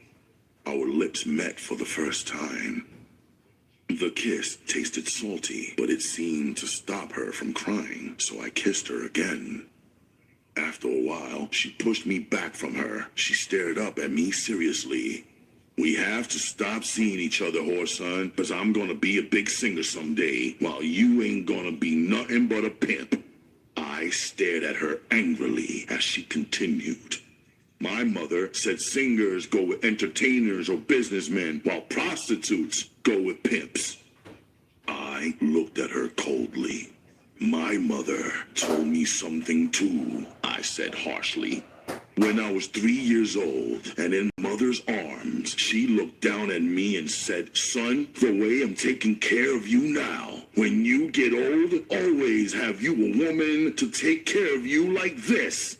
Our lips met for the first time. The kiss tasted salty, but it seemed to stop her from crying, so I kissed her again. After a while, she pushed me back from her. She stared up at me seriously. We have to stop seeing each other, whoreson, because I'm gonna be a big singer someday, while you ain't gonna be nothing but a pimp. I stared at her angrily as she continued. My mother said singers go with entertainers or businessmen, while prostitutes go with pimps. I looked at her coldly. My mother told me something too, I said harshly. When I was 3 years old and in mother's arms, she looked down at me and said, son, the way I'm taking care of you now, when you get old, always have you a woman to take care of you like this.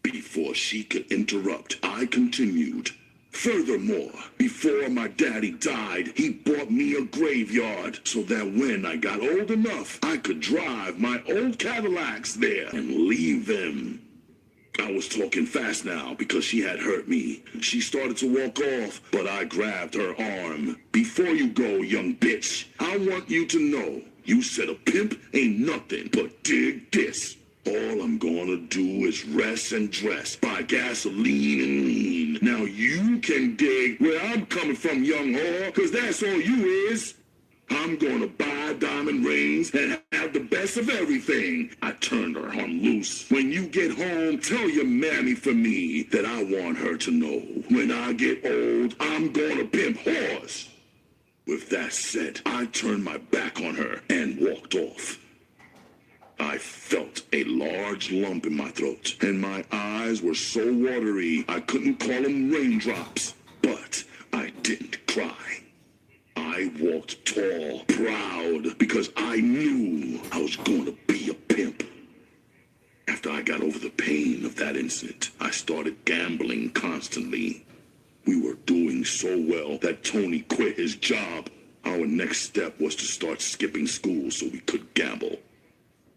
Before she could interrupt, I continued. Furthermore, before my daddy died, he bought me a graveyard so that when I got old enough, I could drive my old Cadillacs there and leave them. I was talking fast now because she had hurt me. She started to walk off, but I grabbed her arm. Before you go, young bitch, I want you to know, you said a pimp ain't nothing but dig this. All I'm gonna do is rest and dress, buy gasoline and lean. Now you can dig where I'm coming from, young whore, cause that's all you is. I'm gonna buy diamond rings and have the best of everything. I turned her on loose. When you get home, tell your mammy for me that I want her to know. When I get old, I'm gonna pimp whores. With that said, I turned my back on her and walked off. I felt a large lump in my throat, and my eyes were so watery I couldn't call them raindrops. But I didn't cry. I walked tall, proud, because I knew I was going to be a pimp. After I got over the pain of that incident, I started gambling constantly. We were doing so well that Tony quit his job. Our next step was to start skipping school so we could gamble.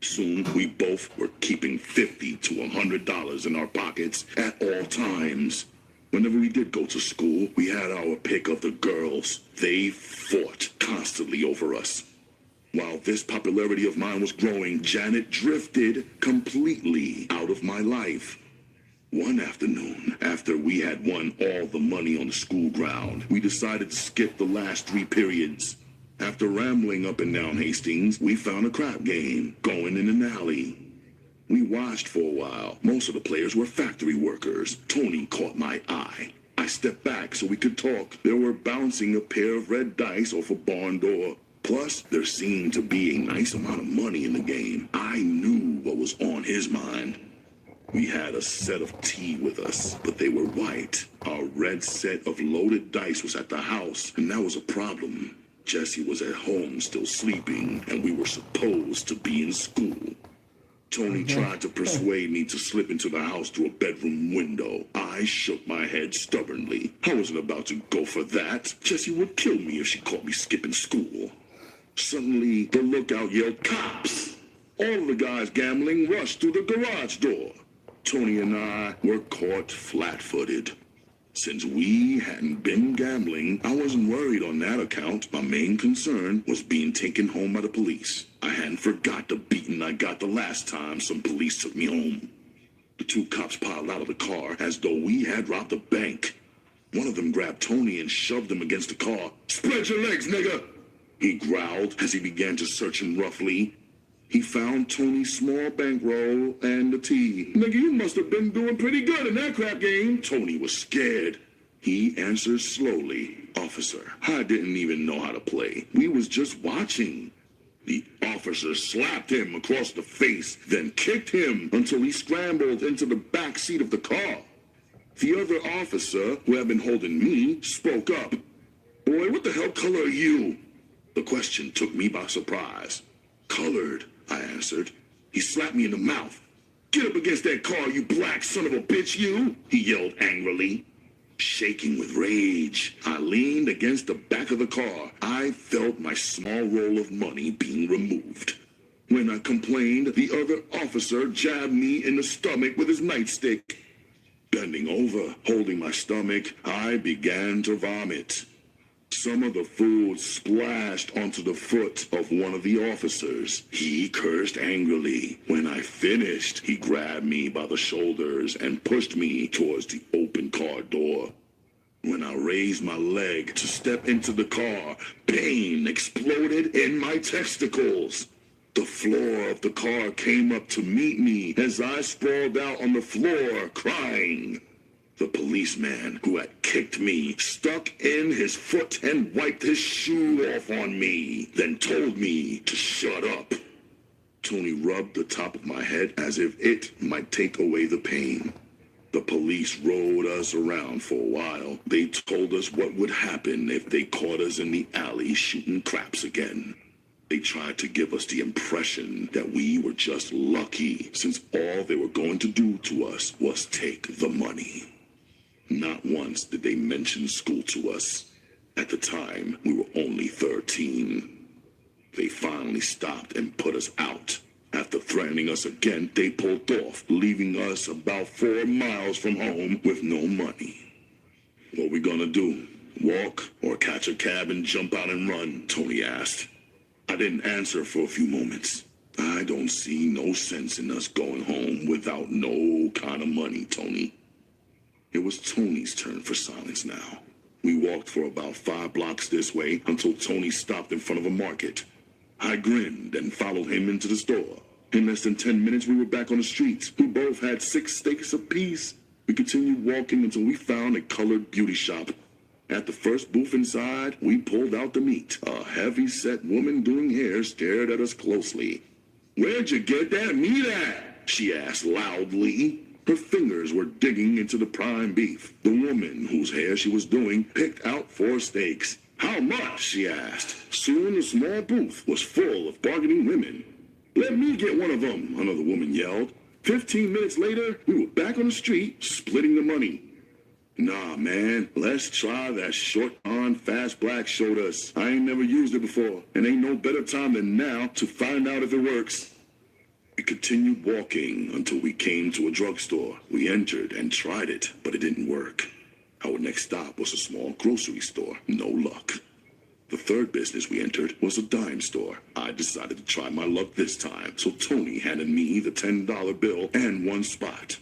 Soon, we both were keeping $50 to $100 in our pockets at all times. Whenever we did go to school, we had our pick of the girls. They fought constantly over us. While this popularity of mine was growing, Janet drifted completely out of my life. One afternoon, after we had won all the money on the school ground, we decided to skip the last 3 periods. After rambling up and down Hastings, we found a crap game going in an alley. We watched for a while. Most of the players were factory workers. Tony caught my eye. I stepped back so we could talk. They were bouncing a pair of red dice off a barn door. Plus, there seemed to be a nice amount of money in the game. I knew what was on his mind. We had a set of tea with us, but they were white. Our red set of loaded dice was at the house, and that was a problem. Jesse was at home still sleeping, and we were supposed to be in school. Tony tried to persuade me to slip into the house through a bedroom window. I shook my head stubbornly. I wasn't about to go for that. Jessie would kill me if she caught me skipping school. Suddenly, the lookout yelled, "Cops!" All of the guys gambling rushed through the garage door. Tony and I were caught flat-footed. Since we hadn't been gambling, I wasn't worried on that account. My main concern was being taken home by the police. I hadn't forgot the beating I got the last time some police took me home. The two cops piled out of the car as though we had robbed a bank. One of them grabbed Tony and shoved him against the car. "Spread your legs, nigga!" he growled as he began to search him roughly. He found Tony's small bankroll and the tea. "Nigga, you must have been doing pretty good in that crap game." Tony was scared. He answered slowly, "Officer, I didn't even know how to play. We was just watching." The officer slapped him across the face, then kicked him until he scrambled into the back seat of the car. The other officer, who had been holding me, spoke up. "Boy, what the hell color are you?" The question took me by surprise. "Colored," I answered. He slapped me in the mouth. "Get up against that car, you black son of a bitch, you!" he yelled angrily. Shaking with rage, I leaned against the back of the car. I felt my small roll of money being removed. When I complained, the other officer jabbed me in the stomach with his nightstick. Bending over, holding my stomach, I began to vomit. Some of the food splashed onto the foot of one of the officers. He cursed angrily. When I finished, he grabbed me by the shoulders and pushed me towards the open car door. When I raised my leg to step into the car, pain exploded in my testicles. The floor of the car came up to meet me as I sprawled out on the floor, crying. The policeman who had kicked me stuck in his foot and wiped his shoe off on me, then told me to shut up. Tony rubbed the top of my head as if it might take away the pain. The police rode us around for a while. They told us what would happen if they caught us in the alley shooting craps again. They tried to give us the impression that we were just lucky, since all they were going to do to us was take the money. Not once did they mention school to us. At the time, we were only 13. They finally stopped and put us out. After threatening us again, they pulled off, leaving us about 4 miles from home with no money. "What we gonna do? Walk or catch a cab and jump out and run?" Tony asked. I didn't answer for a few moments. "I don't see no sense in us going home without no kind of money, Tony." It was Tony's turn for silence now. We walked for about 5 blocks this way until Tony stopped in front of a market. I grinned and followed him into the store. In less than 10 minutes, we were back on the streets. We both had 6 steaks apiece. We continued walking until we found a colored beauty shop. At the first booth inside, we pulled out the meat. A heavy-set woman doing hair stared at us closely. "Where'd you get that meat at?" she asked loudly. Her fingers were digging into the prime beef. The woman whose hair she was doing picked out 4 steaks. "How much?" she asked. Soon the small booth was full of bargaining women. "Let me get one of them," another woman yelled. 15 minutes later, we were back on the street, splitting the money. "Nah, man, let's try that short on Fast Black showed us. I ain't never used it before, and ain't no better time than now to find out if it works." We continued walking until we came to a drugstore. We entered and tried it, but it didn't work. Our next stop was a small grocery store. No luck. The third business we entered was a dime store. I decided to try my luck this time, so Tony handed me the $10 bill and 1 spot.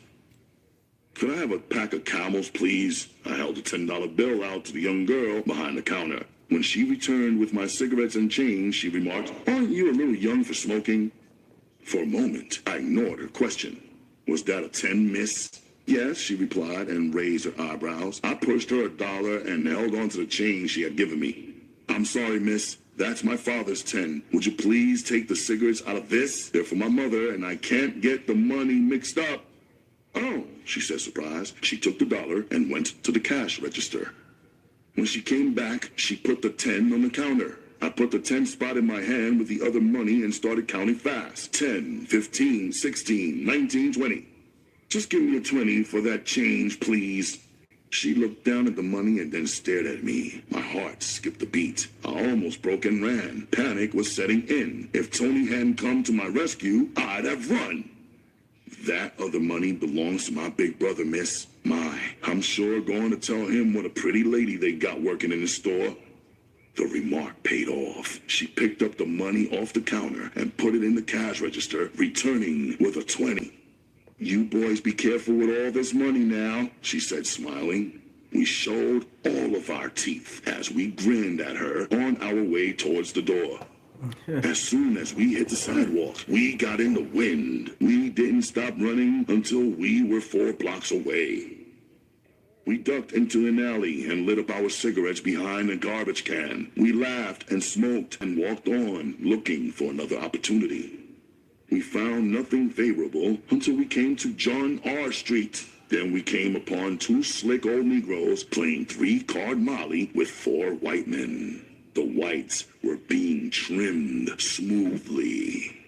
"Could I have a pack of Camels, please?" I held the $10 bill out to the young girl behind the counter. When she returned with my cigarettes and change, she remarked, "Aren't you a little young for smoking?" For a moment, I ignored her question. "Was that a 10, miss?" "Yes," she replied and raised her eyebrows. I pushed her $1 and held on to the change she had given me. "I'm sorry, miss. That's my father's 10. Would you please take the cigarettes out of this? They're for my mother, and I can't get the money mixed up." "Oh," she said, surprised. She took the $1 and went to the cash register. When she came back, she put the 10 on the counter. I put the 10 spot in my hand with the other money and started counting fast. 10, 15, 16, 19, 20. "Just give me a 20 for that change, please." She looked down at the money and then stared at me. My heart skipped a beat. I almost broke and ran. Panic was setting in. If Tony hadn't come to my rescue, I'd have run. That other money belongs to my big brother, miss. I'm sure going to tell him what a pretty lady they got working in the store. The remark paid off. She picked up the money off the counter and put it in the cash register, returning with a 20. You boys be careful with all this money now, she said, smiling. We showed all of our teeth as we grinned at her on our way towards the door. As soon as we hit the sidewalk, we got in the wind. We didn't stop running until we were 4 blocks away. We ducked into an alley and lit up our cigarettes behind a garbage can. We laughed and smoked and walked on, looking for another opportunity. We found nothing favorable until we came to John R. Street. Then we came upon 2 slick old Negroes playing 3-card Molly with 4 white men. The whites were being trimmed smoothly.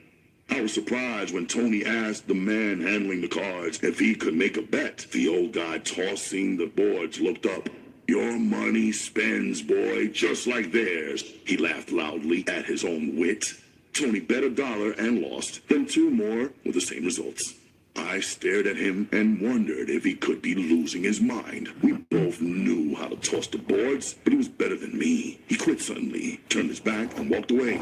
I was surprised when Tony asked the man handling the cards if he could make a bet. The old guy tossing the boards looked up. Your money spends, boy, just like theirs. He laughed loudly at his own wit. Tony bet $1 and lost, then 2 more with the same results. I stared at him and wondered if he could be losing his mind. We both knew how to toss the boards, but he was better than me. He quit suddenly, turned his back, and walked away.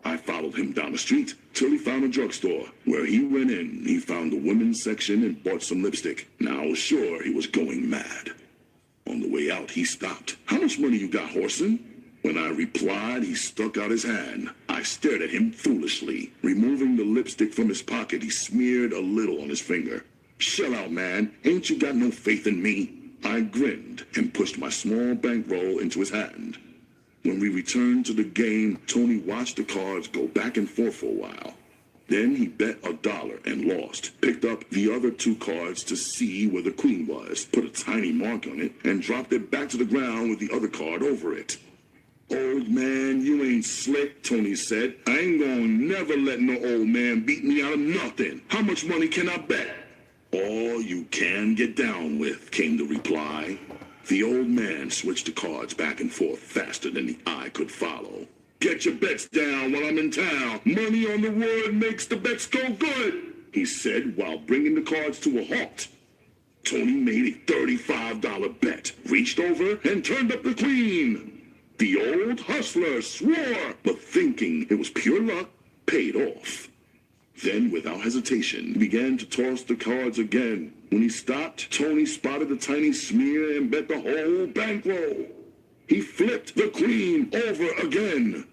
I followed him down the street till he found a drugstore. Where he went in, he found the women's section and bought some lipstick. Now I was sure he was going mad. On the way out, he stopped. How much money you got, Horson? When I replied, he stuck out his hand. I stared at him foolishly. Removing the lipstick from his pocket, he smeared a little on his finger. Shell out, man. Ain't you got no faith in me? I grinned and pushed my small bankroll into his hand. When we returned to the game, Tony watched the cards go back and forth for a while. Then he bet $1 and lost, picked up the other 2 cards to see where the queen was, put a tiny mark on it, and dropped it back to the ground with the other card over it. Old man, you ain't slick, Tony said. I ain't gonna never let no old man beat me out of nothing. How much money can I bet? All you can get down with, came the reply. The old man switched the cards back and forth faster than the eye could follow. Get your bets down while I'm in town. Money on the word makes the bets go good, he said while bringing the cards to a halt. Tony made a $35 bet, reached over and turned up the queen. The old hustler swore, but thinking it was pure luck, paid off. Then, without hesitation, he began to toss the cards again. When he stopped, Tony spotted a tiny smear and bet the whole bankroll. He flipped the queen over again.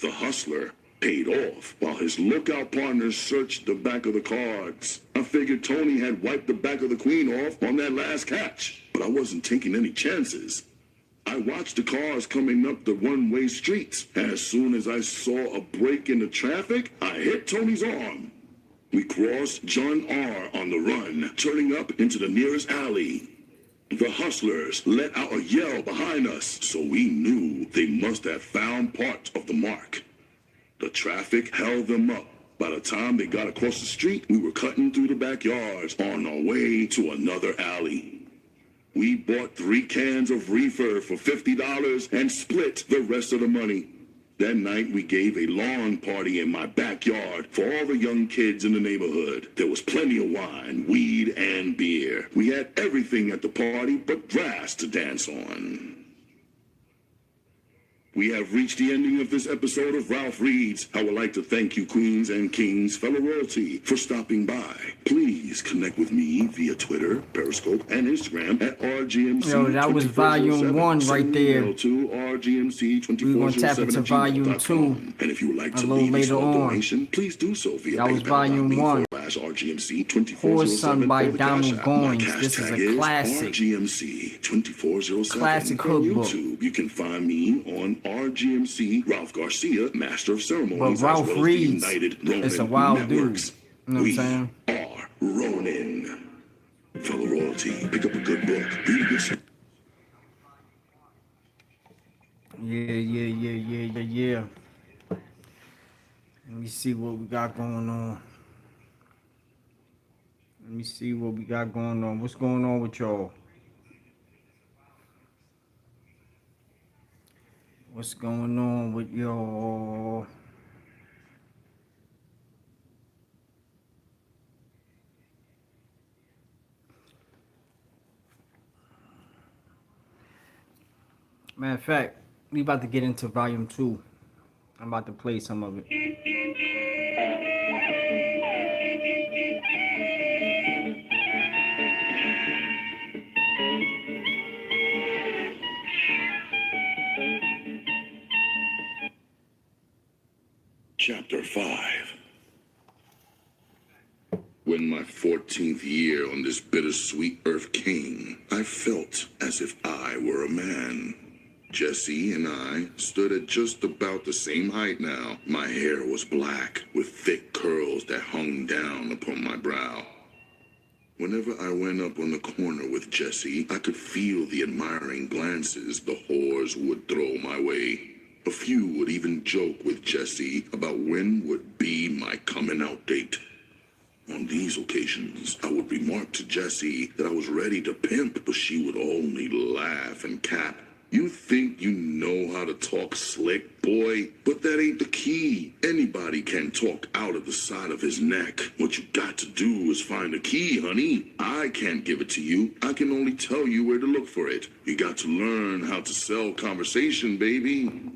The hustler paid off while his lookout partners searched the back of the cards. I figured Tony had wiped the back of the queen off on that last catch, but I wasn't taking any chances. I watched the cars coming up the one-way streets. As soon as I saw a break in the traffic, I hit Tony's arm. We crossed John R. on the run, turning up into the nearest alley. The hustlers let out a yell behind us, so we knew they must have found part of the mark. The traffic held them up. By the time they got across the street, we were cutting through the backyards on our way to another alley. We bought 3 cans of reefer for $50 and split the rest of the money. That night, we gave a lawn party in my backyard for all the young kids in the neighborhood. There was plenty of wine, weed, and beer. We had everything at the party but grass to dance on. We have reached the ending of this episode of Ralph Reads. I would like to thank you, queens and kings, fellow royalty, for stopping by. Please connect with me via Twitter, Periscope, and Instagram at RGMC. Yo, that was volume 1 right there. To RGMC We're going to tap into volume 2 and if you would like to a little leave a later small on. donation, please do so via That was volume 1. Horse Sung by Donald Goins. This is a classic. RGMC 2407. Classic On cookbook. YouTube, you can find me on RGMC Ralph Garcia, Master of Ceremonies, But Ralph as well as the Reads United Ronin is a wild Networks. dude. You know what I'm We saying? are Ronin. Fellow royalty, pick up a good book, read a good. Yeah. Let me see what we got going on. What's going on with y'all? What's going on with y'all? Matter of fact, we about to get into volume 2. I'm about to play some of it. Chapter 5. When my 14th year on this bittersweet earth came, I felt as if I were a man. Jesse and I stood at just about the same height now. My hair was black, with thick curls that hung down upon my brow. Whenever I went up on the corner with Jesse, I could feel the admiring glances the whores would throw my way. A few would even joke with Jesse about when would be my coming out date. On these occasions, I would remark to Jessie that I was ready to pimp, but she would only laugh and cap. You think you know how to talk slick, boy? But that ain't the key. Anybody can talk out of the side of his neck. What you got to do is find the key, honey. I can't give it to you. I can only tell you where to look for it. You got to learn how to sell conversation, baby.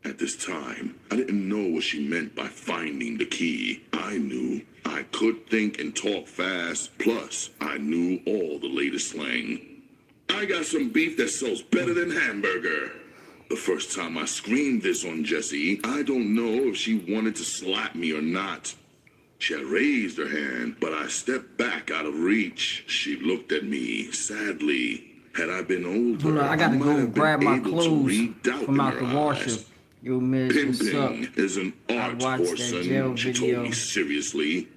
At this time, I didn't know what she meant by finding the key. I knew I could think and talk fast, plus I knew all the latest slang. I got some beef that sells better than hamburger. The first time I screamed this on Jessie, I don't know if she wanted to slap me or not. She had raised her hand, but I stepped back out of reach. She looked at me sadly. Had I been older, I gotta go grab my clothes from out the washer. Eyes. Yo, Miz, what's up? Pimping is an art, Orson, she told me seriously.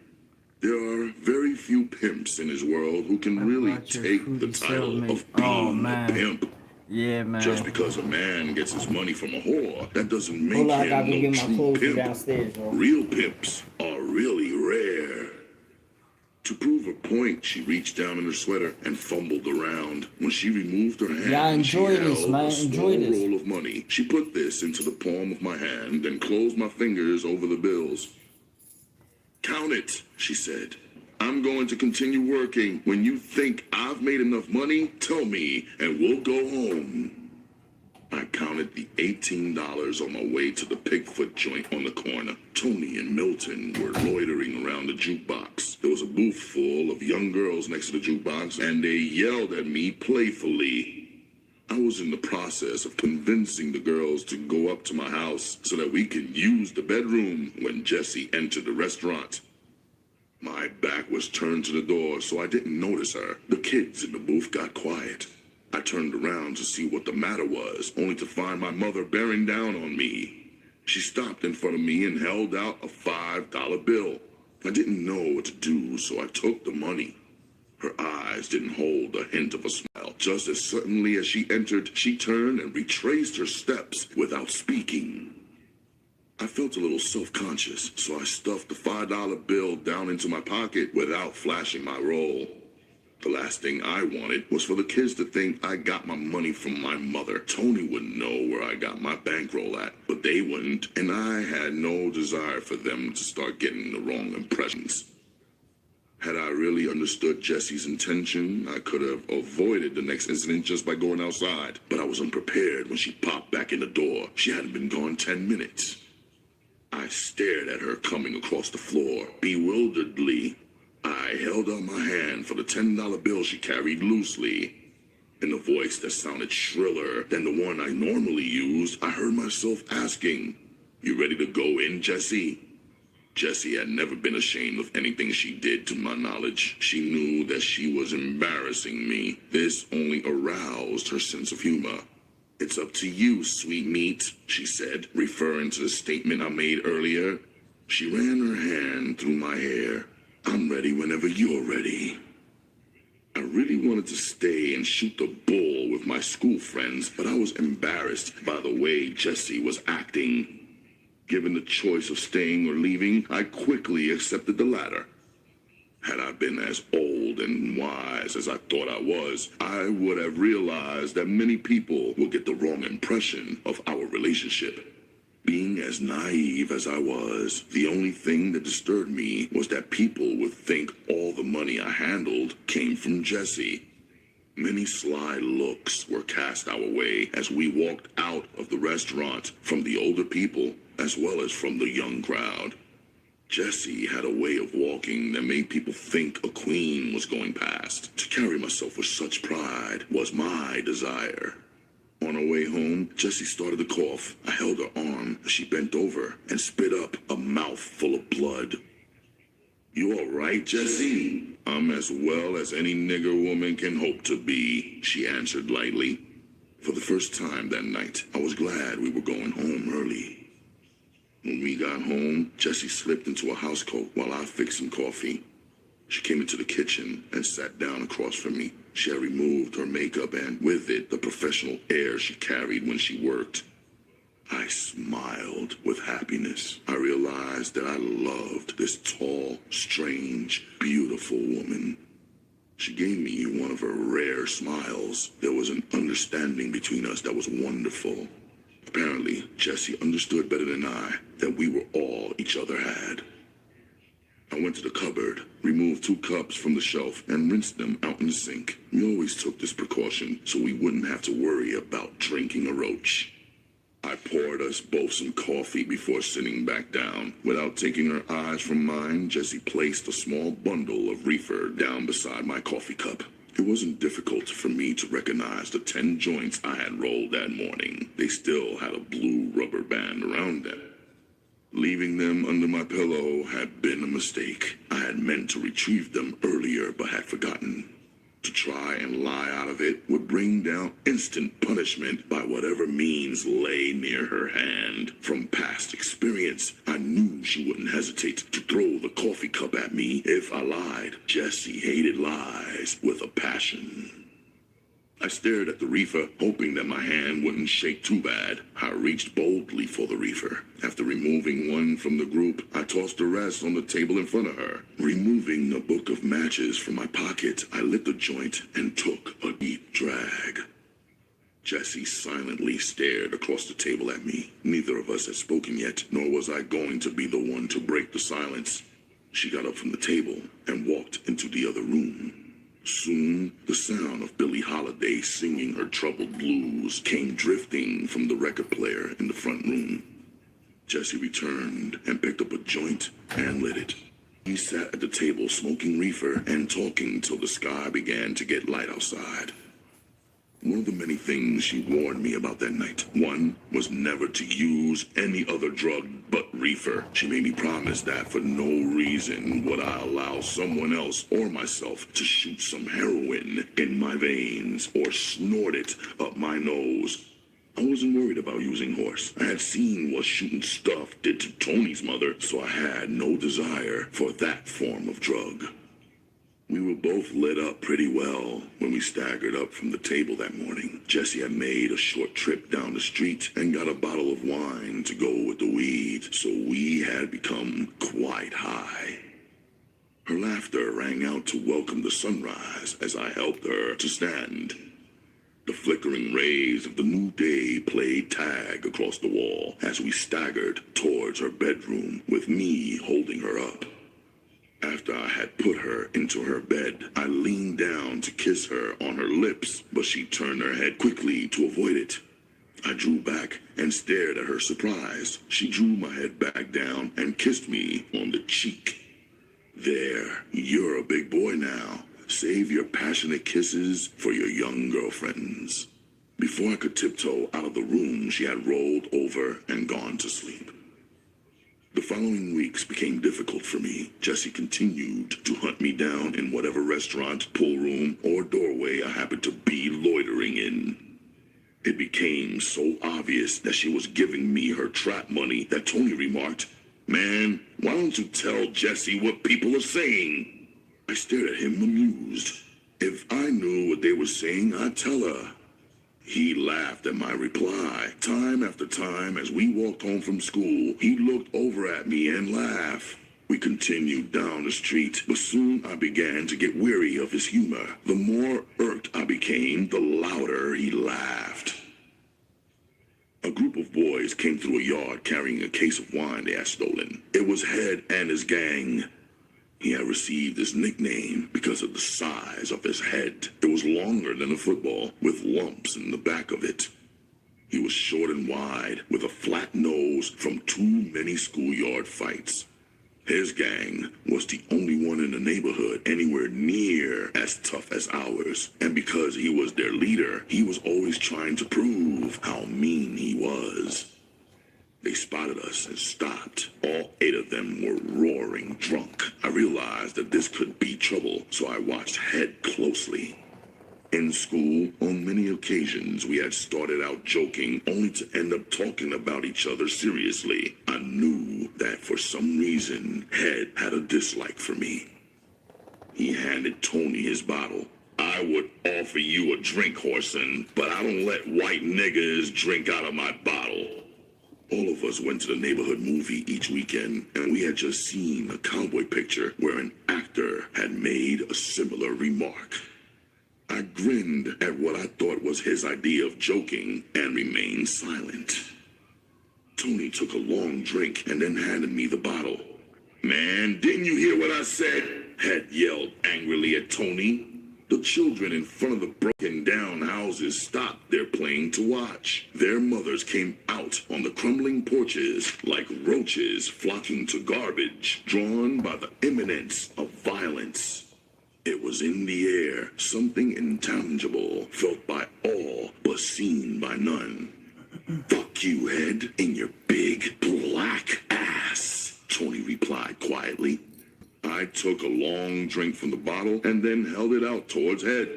There are very few pimps in this world who can really take the title of being a pimp. Yeah, man. Just because a man gets his money from a whore, that doesn't make him no true pimp. Downstairs, Real pimps are really rare. To prove her point, she reached down in her sweater and fumbled around. When she removed her hand, yeah, enjoy this, man. A small roll of money. She put this into the palm of my hand and closed my fingers over the bills. Count it, she said. I'm going to continue working. When you think I've made enough money, tell me, and we'll go home. I counted the $18 on my way to the Pigfoot joint on the corner. Tony and Milton were loitering around the jukebox. There was a booth full of young girls next to the jukebox, and they yelled at me playfully. I was in the process of convincing the girls to go up to my house so that we could use the bedroom when Jessie entered the restaurant. My back was turned to the door, so I didn't notice her. The kids in the booth got quiet. I turned around to see what the matter was, only to find my mother bearing down on me. She stopped in front of me and held out a $5 bill. I didn't know what to do, so I took the money. Her eyes didn't hold a hint of a smile. Just as suddenly as she entered, she turned and retraced her steps without speaking. I felt a little self-conscious, so I stuffed the $5 bill down into my pocket without flashing my roll. The last thing I wanted was for the kids to think I got my money from my mother. Tony wouldn't know where I got my bankroll at, but they wouldn't, and I had no desire for them to start getting the wrong impressions. Had I really understood Jessie's intention, I could have avoided the next incident just by going outside. But I was unprepared when she popped back in the door. She hadn't been gone 10 minutes. I stared at her coming across the floor, bewilderedly. I held out my hand for the $10 bill she carried loosely. In a voice that sounded shriller than the one I normally used, I heard myself asking, "You ready to go in, Jessie?" Jessie had never been ashamed of anything she did to my knowledge. She knew that she was embarrassing me. This only aroused her sense of humor. "It's up to you, sweet meat," she said, referring to the statement I made earlier. She ran her hand through my hair. "I'm ready whenever you're ready." I really wanted to stay and shoot the bull with my school friends, but I was embarrassed by the way Jessie was acting. Given the choice of staying or leaving, I quickly accepted the latter. Had I been as old old and wise as I thought I was, I would have realized that many people will get the wrong impression of our relationship. Being as naive as I was, the only thing that disturbed me was that people would think all the money I handled came from Jesse. Many sly looks were cast our way as we walked out of the restaurant from the older people as well as from the young crowd. Jesse had a way of walking that made people think a queen was going past. To carry myself with such pride was my desire. On our way home, Jessie started to cough. I held her arm as she bent over and spit up a mouthful of blood. "You all right, Jessie?" "I'm as well as any nigger woman can hope to be," she answered lightly. For the first time that night, I was glad we were going home early. When we got home, Jessie slipped into a housecoat while I fixed some coffee. She came into the kitchen and sat down across from me. She had removed her makeup and, with it, the professional air she carried when she worked. I smiled with happiness. I realized that I loved this tall, strange, beautiful woman. She gave me one of her rare smiles. There was an understanding between us that was wonderful. Apparently, Jessie understood better than I that we were all each other had. I went to the cupboard, removed 2 cups from the shelf, and rinsed them out in the sink. We always took this precaution so we wouldn't have to worry about drinking a roach. I poured us both some coffee before sitting back down. Without taking her eyes from mine, Jessie placed a small bundle of reefer down beside my coffee cup. It wasn't difficult for me to recognize the 10 joints I had rolled that morning. They still had a blue rubber band around them. Leaving them under my pillow had been a mistake. I had meant to retrieve them earlier but had forgotten. To try and lie out of it would bring down instant punishment by whatever means lay near her hand. From past experience, I knew she wouldn't hesitate to throw the coffee cup at me if I lied. Jessie hated lies with a passion. I stared at the reefer, hoping that my hand wouldn't shake too bad. I reached boldly for the reefer. After removing one from the group, I tossed the rest on the table in front of her. Removing a book of matches from my pocket, I lit the joint and took a deep drag. Jessie silently stared across the table at me. Neither of us had spoken yet, nor was I going to be the one to break the silence. She got up from the table and walked into the other room. Soon, the sound of Billie Holiday singing her troubled blues came drifting from the record player in the front room. Jessie returned and picked up a joint and lit it. We sat at the table smoking reefer and talking till the sky began to get light outside. One of the many things she warned me about that night, one was never to use any other drug but reefer. She made me promise that for no reason would I allow someone else or myself to shoot some heroin in my veins or snort it up my nose. I wasn't worried about using horse. I had seen what shooting stuff did to Tony's mother, so I had no desire for that form of drug. We were both lit up pretty well when we staggered up from the table that morning. Jessie had made a short trip down the street and got a bottle of wine to go with the weed, so we had become quite high. Her laughter rang out to welcome the sunrise as I helped her to stand. The flickering rays of the new day played tag across the wall as we staggered towards her bedroom with me holding her up. After I had put her into her bed, I leaned down to kiss her on her lips, but she turned her head quickly to avoid it. I drew back and stared at her surprised. She drew my head back down and kissed me on the cheek. "There, you're a big boy now. Save your passionate kisses for your young girlfriends." Before I could tiptoe out of the room, she had rolled over and gone to sleep. The following weeks became difficult for me. Jessie continued to hunt me down in whatever restaurant, pool room, or doorway I happened to be loitering in. It became so obvious that she was giving me her trap money that Tony remarked, "Man, why don't you tell Jessie what people are saying?" I stared at him amused. If I knew what they were saying, I'd tell her. He laughed at my reply. Time after time, as we walked home from school, he looked over at me and laughed. We continued down the street, but soon I began to get weary of his humor. The more irked I became, the louder he laughed. A group of boys came through a yard carrying a case of wine they had stolen. It was Head and his gang. He had received his nickname because of the size of his head. It was longer than a football, with lumps in the back of it. He was short and wide, with a flat nose from too many schoolyard fights. His gang was the only one in the neighborhood anywhere near as tough as ours. And because he was their leader, he was always trying to prove how mean he was. They spotted us and stopped. All 8 of them were roaring drunk. I realized that this could be trouble, so I watched Head closely. In school, on many occasions, we had started out joking, only to end up talking about each other seriously. I knew that for some reason, Head had a dislike for me. He handed Tony his bottle. I would offer you a drink, Horson, but I don't let white niggas drink out of my bottle. All of us went to the neighborhood movie each weekend, and we had just seen a cowboy picture where an actor had made a similar remark. I grinned at what I thought was his idea of joking and remained silent. Tony took a long drink and then handed me the bottle. Man, didn't you hear what I said? Head yelled angrily at Tony. The children in front of the broken down houses stopped their playing to watch. Their mothers came out on the crumbling porches like roaches flocking to garbage, drawn by the imminence of violence. It was in the air, something intangible, felt by all, but seen by none. Fuck you, Head, in your big black ass, Tony replied quietly. I took a long drink from the bottle and then held it out towards Head.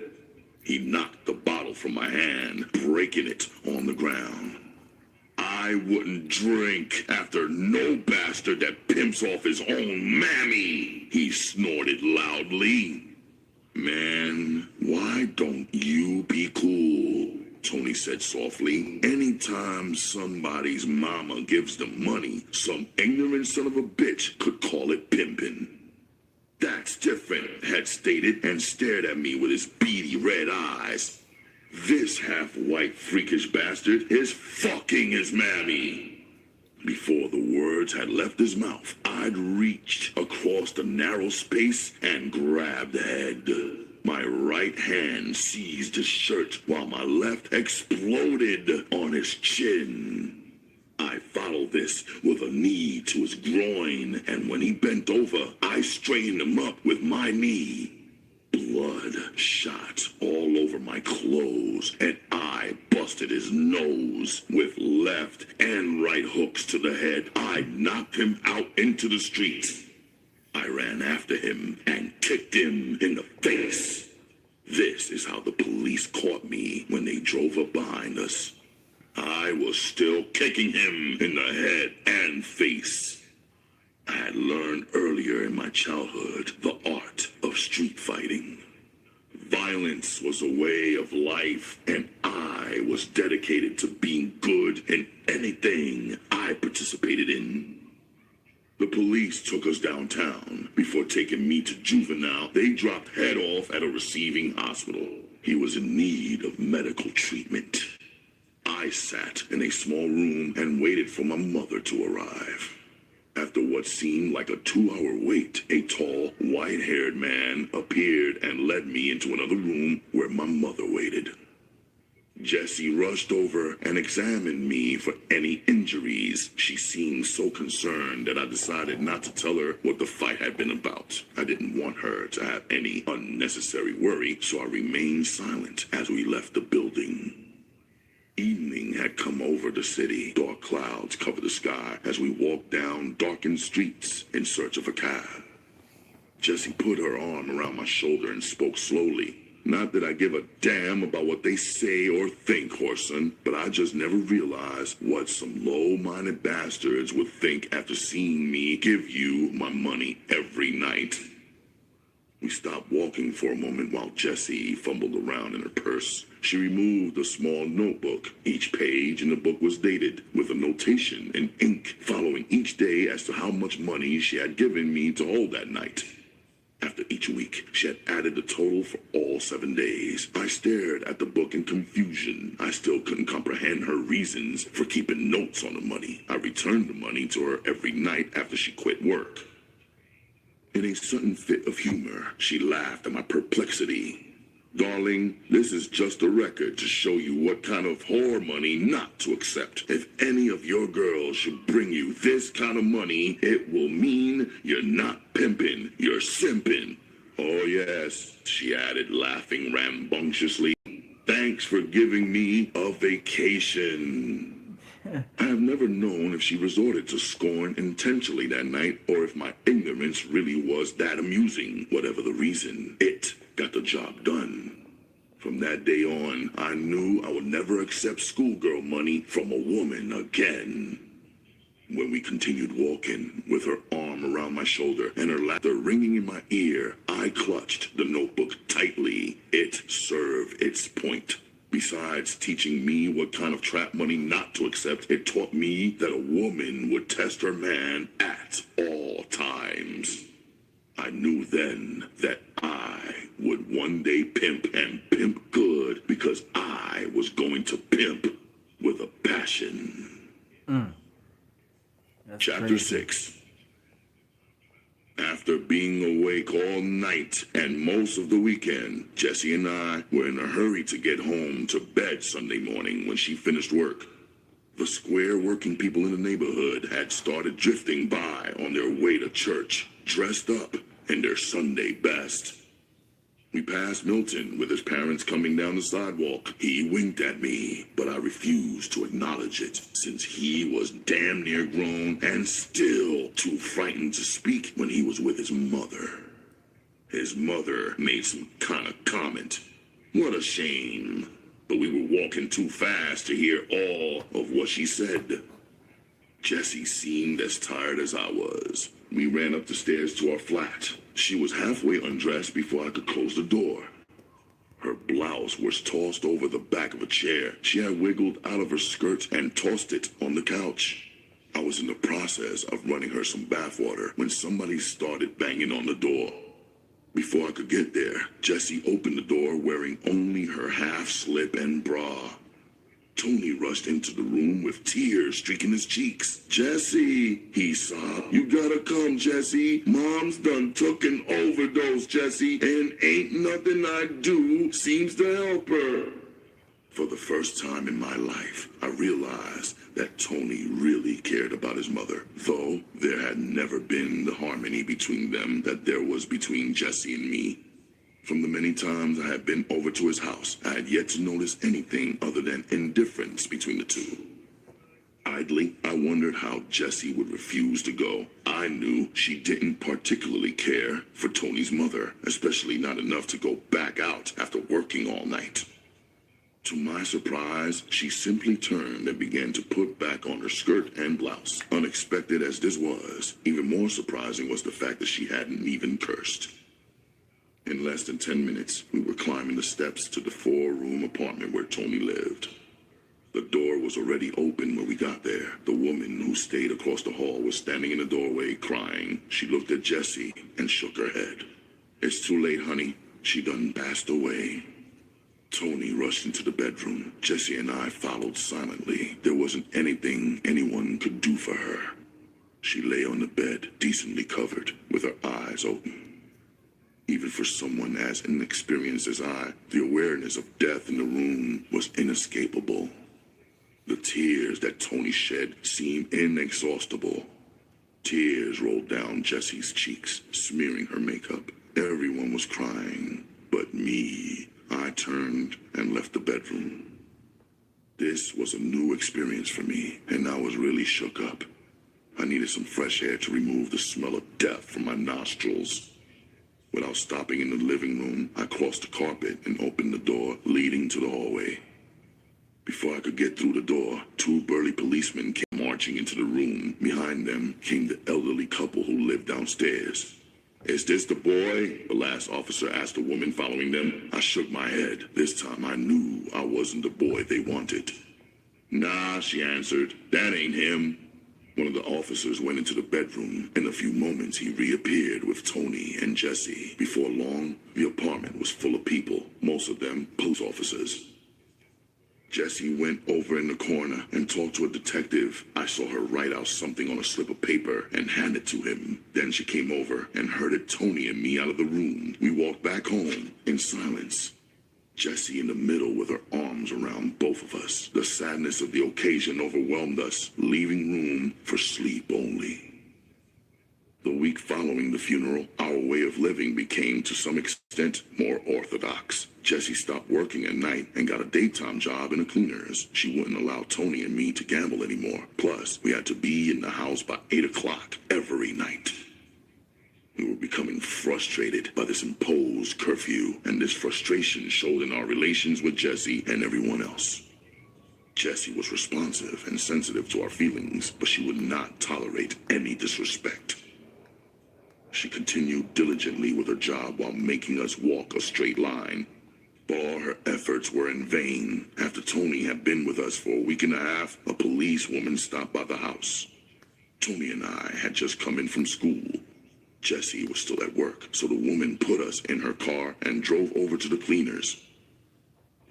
He knocked the bottle from my hand, breaking it on the ground. I wouldn't drink after no bastard that pimps off his own mammy, he snorted loudly. Man, why don't you be cool? Tony said softly. Anytime somebody's mama gives them money, some ignorant son of a bitch could call it pimping. That's different, Head stated, and stared at me with his beady red eyes. This half-white freakish bastard is fucking his mammy. Before the words had left his mouth, I'd reached across the narrow space and grabbed Head. My right hand seized his shirt while my left exploded on his chin. I followed this with a knee to his groin, and when he bent over, I straightened him up with my knee. Blood shot all over my clothes, and I busted his nose. With left and right hooks to the head, I knocked him out into the street. I ran after him and kicked him in the face. This is how the police caught me when they drove up behind us. I was still kicking him in the head and face. I had learned earlier in my childhood the art of street fighting. Violence was a way of life, and I was dedicated to being good in anything I participated in. The police took us downtown. Before taking me to juvenile, they dropped Head off at a receiving hospital. He was in need of medical treatment. I sat in a small room and waited for my mother to arrive. After what seemed like a 2-hour wait, a tall, white-haired man appeared and led me into another room where my mother waited. Jessie rushed over and examined me for any injuries. She seemed so concerned that I decided not to tell her what the fight had been about. I didn't want her to have any unnecessary worry, so I remained silent as we left the building. Evening had come over the city. Dark clouds covered the sky as we walked down darkened streets in search of a cab. Jessie put her arm around my shoulder and spoke slowly. Not that I give a damn about what they say or think, Horson, but I just never realized what some low-minded bastards would think after seeing me give you my money every night. We stopped walking for a moment while Jessie fumbled around in her purse. She removed a small notebook. Each page in the book was dated, with a notation in ink following each day as to how much money she had given me to hold that night. After each week, she had added the total for all 7 days. I stared at the book in confusion. I still couldn't comprehend her reasons for keeping notes on the money. I returned the money to her every night after she quit work. In a sudden fit of humor, she laughed at my perplexity. Darling, this is just a record to show you what kind of whore money not to accept. If any of your girls should bring you this kind of money, it will mean you're not pimping, you're simping. Oh yes, she added, laughing rambunctiously. Thanks for giving me a vacation. I have never known if she resorted to scorn intentionally that night or if my ignorance really was that amusing. Whatever the reason, it got the job done. From that day on, I knew I would never accept schoolgirl money from a woman again. When we continued walking, with her arm around my shoulder and her laughter ringing in my ear, I clutched the notebook tightly. It served its point. Besides teaching me what kind of trap money not to accept, it taught me that a woman would test her man at all times. I knew then that I would one day pimp and pimp good because I was going to pimp with a passion. Chapter crazy. 6. After being awake all night and most of the weekend, Jessie and I were in a hurry to get home to bed Sunday morning when she finished work. The square working people in the neighborhood had started drifting by on their way to church, dressed up in their Sunday best. We passed Milton with his parents coming down the sidewalk. He winked at me, but I refused to acknowledge it since he was damn near grown and still too frightened to speak when he was with his mother. His mother made some kind of comment. What a shame. But we were walking too fast to hear all of what she said. Jessie seemed as tired as I was. We ran up the stairs to our flat. She was halfway undressed before I could close the door. Her blouse was tossed over the back of a chair. She had wiggled out of her skirt and tossed it on the couch. I was in the process of running her some bath water when somebody started banging on the door. Before I could get there, Jessie opened the door wearing only her half-slip and bra. Tony rushed into the room with tears streaking his cheeks. Jessie, he sobbed. You gotta come, Jessie. Mom's done took an overdose, Jessie, and ain't nothing I do seems to help her. For the first time in my life, I realized that Tony really cared about his mother, though there had never been the harmony between them that there was between Jessie and me. From the many times I had been over to his house, I had yet to notice anything other than indifference between the two. Idly, I wondered how Jessie would refuse to go. I knew she didn't particularly care for Tony's mother, especially not enough to go back out after working all night. To my surprise, she simply turned and began to put back on her skirt and blouse. Unexpected as this was, even more surprising was the fact that she hadn't even cursed. In less than 10 minutes, we were climbing the steps to the 4-room apartment where Tony lived. The door was already open when we got there. The woman who stayed across the hall was standing in the doorway crying. She looked at Jessie and shook her head. It's too late, honey. She done passed away. Tony rushed into the bedroom. Jessie and I followed silently. There wasn't anything anyone could do for her. She lay on the bed, decently covered, with her eyes open. Even for someone as inexperienced as I, the awareness of death in the room was inescapable. The tears that Tony shed seemed inexhaustible. Tears rolled down Jessie's cheeks, smearing her makeup. Everyone was crying, but me. I turned and left the bedroom. This was a new experience for me, and I was really shook up. I needed some fresh air to remove the smell of death from my nostrils. Without stopping in the living room, I crossed the carpet and opened the door leading to the hallway. Before I could get through the door, 2 burly policemen came marching into the room. Behind them came the elderly couple who lived downstairs. "Is this the boy?" the last officer asked a woman following them. I shook my head. This time I knew I wasn't the boy they wanted. "Nah," she answered. "That ain't him." One of the officers went into the bedroom. In a few moments, he reappeared with Tony and Jesse. Before long, the apartment was full of people, most of them police officers. Jesse went over in the corner and talked to a detective. I saw her write out something on a slip of paper and hand it to him. Then she came over and herded Tony and me out of the room. We walked back home in silence. Jesse in the middle with her arms around both of us. The sadness of the occasion overwhelmed us, leaving room for sleep only. The week following the funeral, our way of living became to some extent more orthodox. Jesse stopped working at night and got a daytime job in the cleaners. She wouldn't allow Tony and me to gamble anymore. Plus, we had to be in the house by 8 o'clock every night. We were becoming frustrated by this imposed curfew, and this frustration showed in our relations with Jesse and everyone else. Jesse was responsive and sensitive to our feelings, but she would not tolerate any disrespect. She continued diligently with her job while making us walk a straight line. But all her efforts were in vain. After Tony had been with us for a week and a half, a policewoman stopped by the house. Tony and I had just come in from school. Jesse was still at work, so the woman put us in her car and drove over to the cleaners.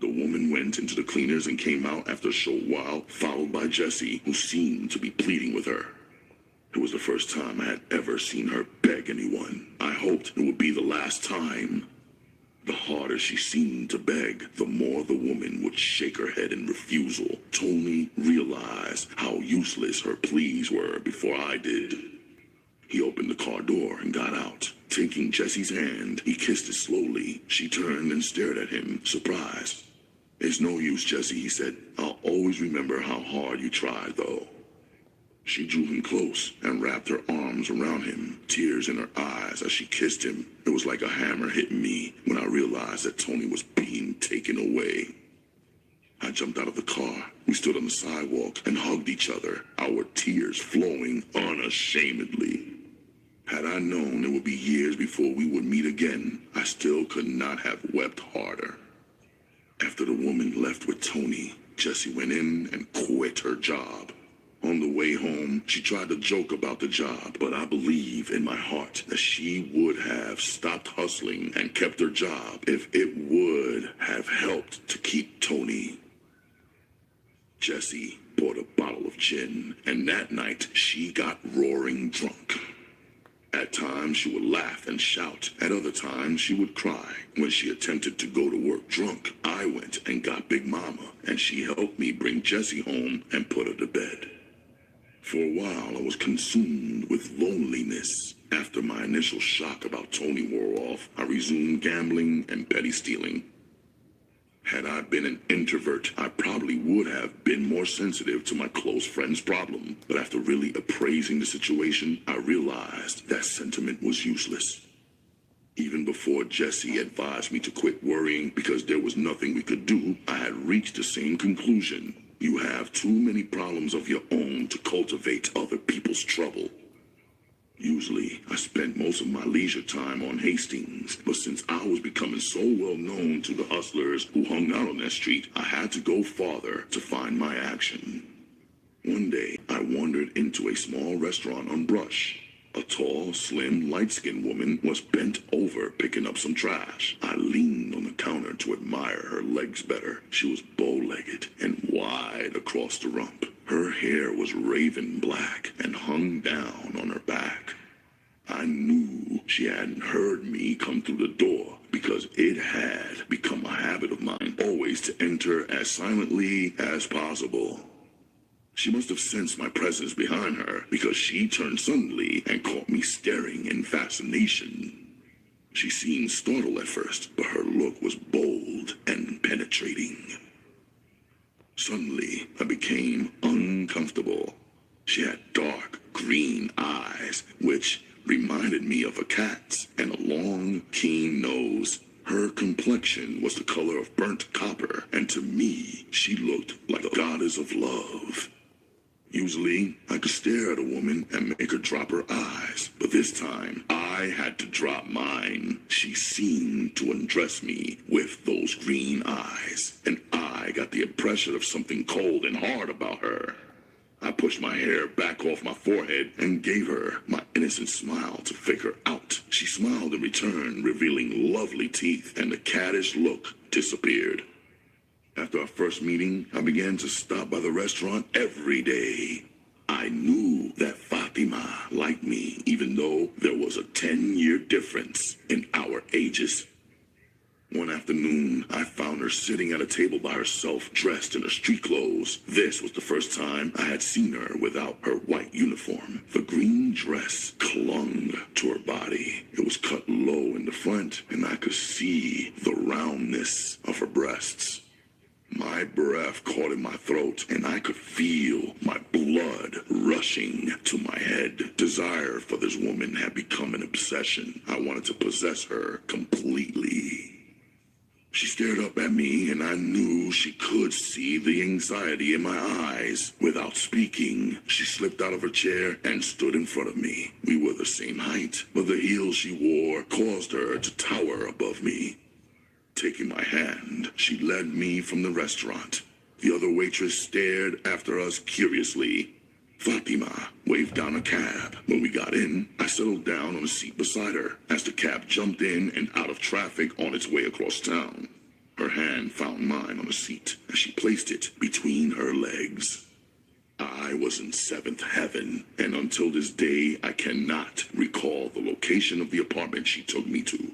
The woman went into the cleaners and came out after a short while, followed by Jesse, who seemed to be pleading with her. It was the first time I had ever seen her beg anyone. I hoped it would be the last time. The harder she seemed to beg, the more the woman would shake her head in refusal. Tony realized how useless her pleas were before I did. He opened the car door and got out. Taking Jesse's hand, he kissed it slowly. She turned and stared at him, surprised. "It's no use, Jesse," he said. "I'll always remember how hard you tried, though." She drew him close and wrapped her arms around him, tears in her eyes as she kissed him. It was like a hammer hitting me when I realized that Tony was being taken away. I jumped out of the car. We stood on the sidewalk and hugged each other, our tears flowing unashamedly. Had I known it would be years before we would meet again, I still could not have wept harder. After the woman left with Tony, Jessie went in and quit her job. On the way home, she tried to joke about the job, but I believe in my heart that she would have stopped hustling and kept her job if it would have helped to keep Tony. Jessie bought a bottle of gin, and that night she got roaring drunk. At times she would laugh and shout. At other times she would cry. When she attempted to go to work drunk, I went and got Big Mama, and she helped me bring Jessie home and put her to bed. For a while I was consumed with loneliness. After my initial shock about Tony wore off, I resumed gambling and petty stealing. Had I been an introvert, I probably would have been more sensitive to my close friend's problem. But after really appraising the situation, I realized that sentiment was useless. Even before Jessie advised me to quit worrying because there was nothing we could do, I had reached the same conclusion. You have too many problems of your own to cultivate other people's trouble. Usually, I spent most of my leisure time on Hastings, but since I was becoming so well known to the hustlers who hung out on that street, I had to go farther to find my action. One day, I wandered into a small restaurant on Brush. A tall, slim, light-skinned woman was bent over picking up some trash. I leaned on the counter to admire her legs better. She was bow-legged and wide across the rump. Her hair was raven black and hung down on her back. I knew she hadn't heard me come through the door because it had become a habit of mine always to enter as silently as possible. She must have sensed my presence behind her because she turned suddenly and caught me staring in fascination. She seemed startled at first, but her look was bold and penetrating. Suddenly, I became uncomfortable. She had dark green eyes, which reminded me of a cat's, and a long, keen nose. Her complexion was the color of burnt copper, and to me, she looked like a goddess of love. Usually, I could stare at a woman and make her drop her eyes, but this time, I I had to drop mine. She seemed to undress me with those green eyes, and I got the impression of something cold and hard about her. I pushed my hair back off my forehead and gave her my innocent smile to fake her out. She smiled in return, revealing lovely teeth, and the caddish look disappeared. After our first meeting, I began to stop by the restaurant every day. I knew that Fatima liked me, even though there was a 10-year difference in our ages. One afternoon, I found her sitting at a table by herself, dressed in her street clothes. This was the first time I had seen her without her white uniform. The green dress clung to her body. It was cut low in the front, and I could see the roundness of her breasts. My breath caught in my throat, and I could feel my blood rushing to my head. Desire for this woman had become an obsession. I wanted to possess her completely. She stared up at me, and I knew she could see the anxiety in my eyes. Without speaking, she slipped out of her chair and stood in front of me. We were the same height, but the heels she wore caused her to tower above me. Taking my hand, she led me from the restaurant. The other waitress stared after us curiously. Fatima waved down a cab. When we got in, I settled down on a seat beside her as the cab jumped in and out of traffic on its way across town. Her hand found mine on the seat as she placed it between her legs. I was in seventh heaven, and until this day, I cannot recall the location of the apartment she took me to.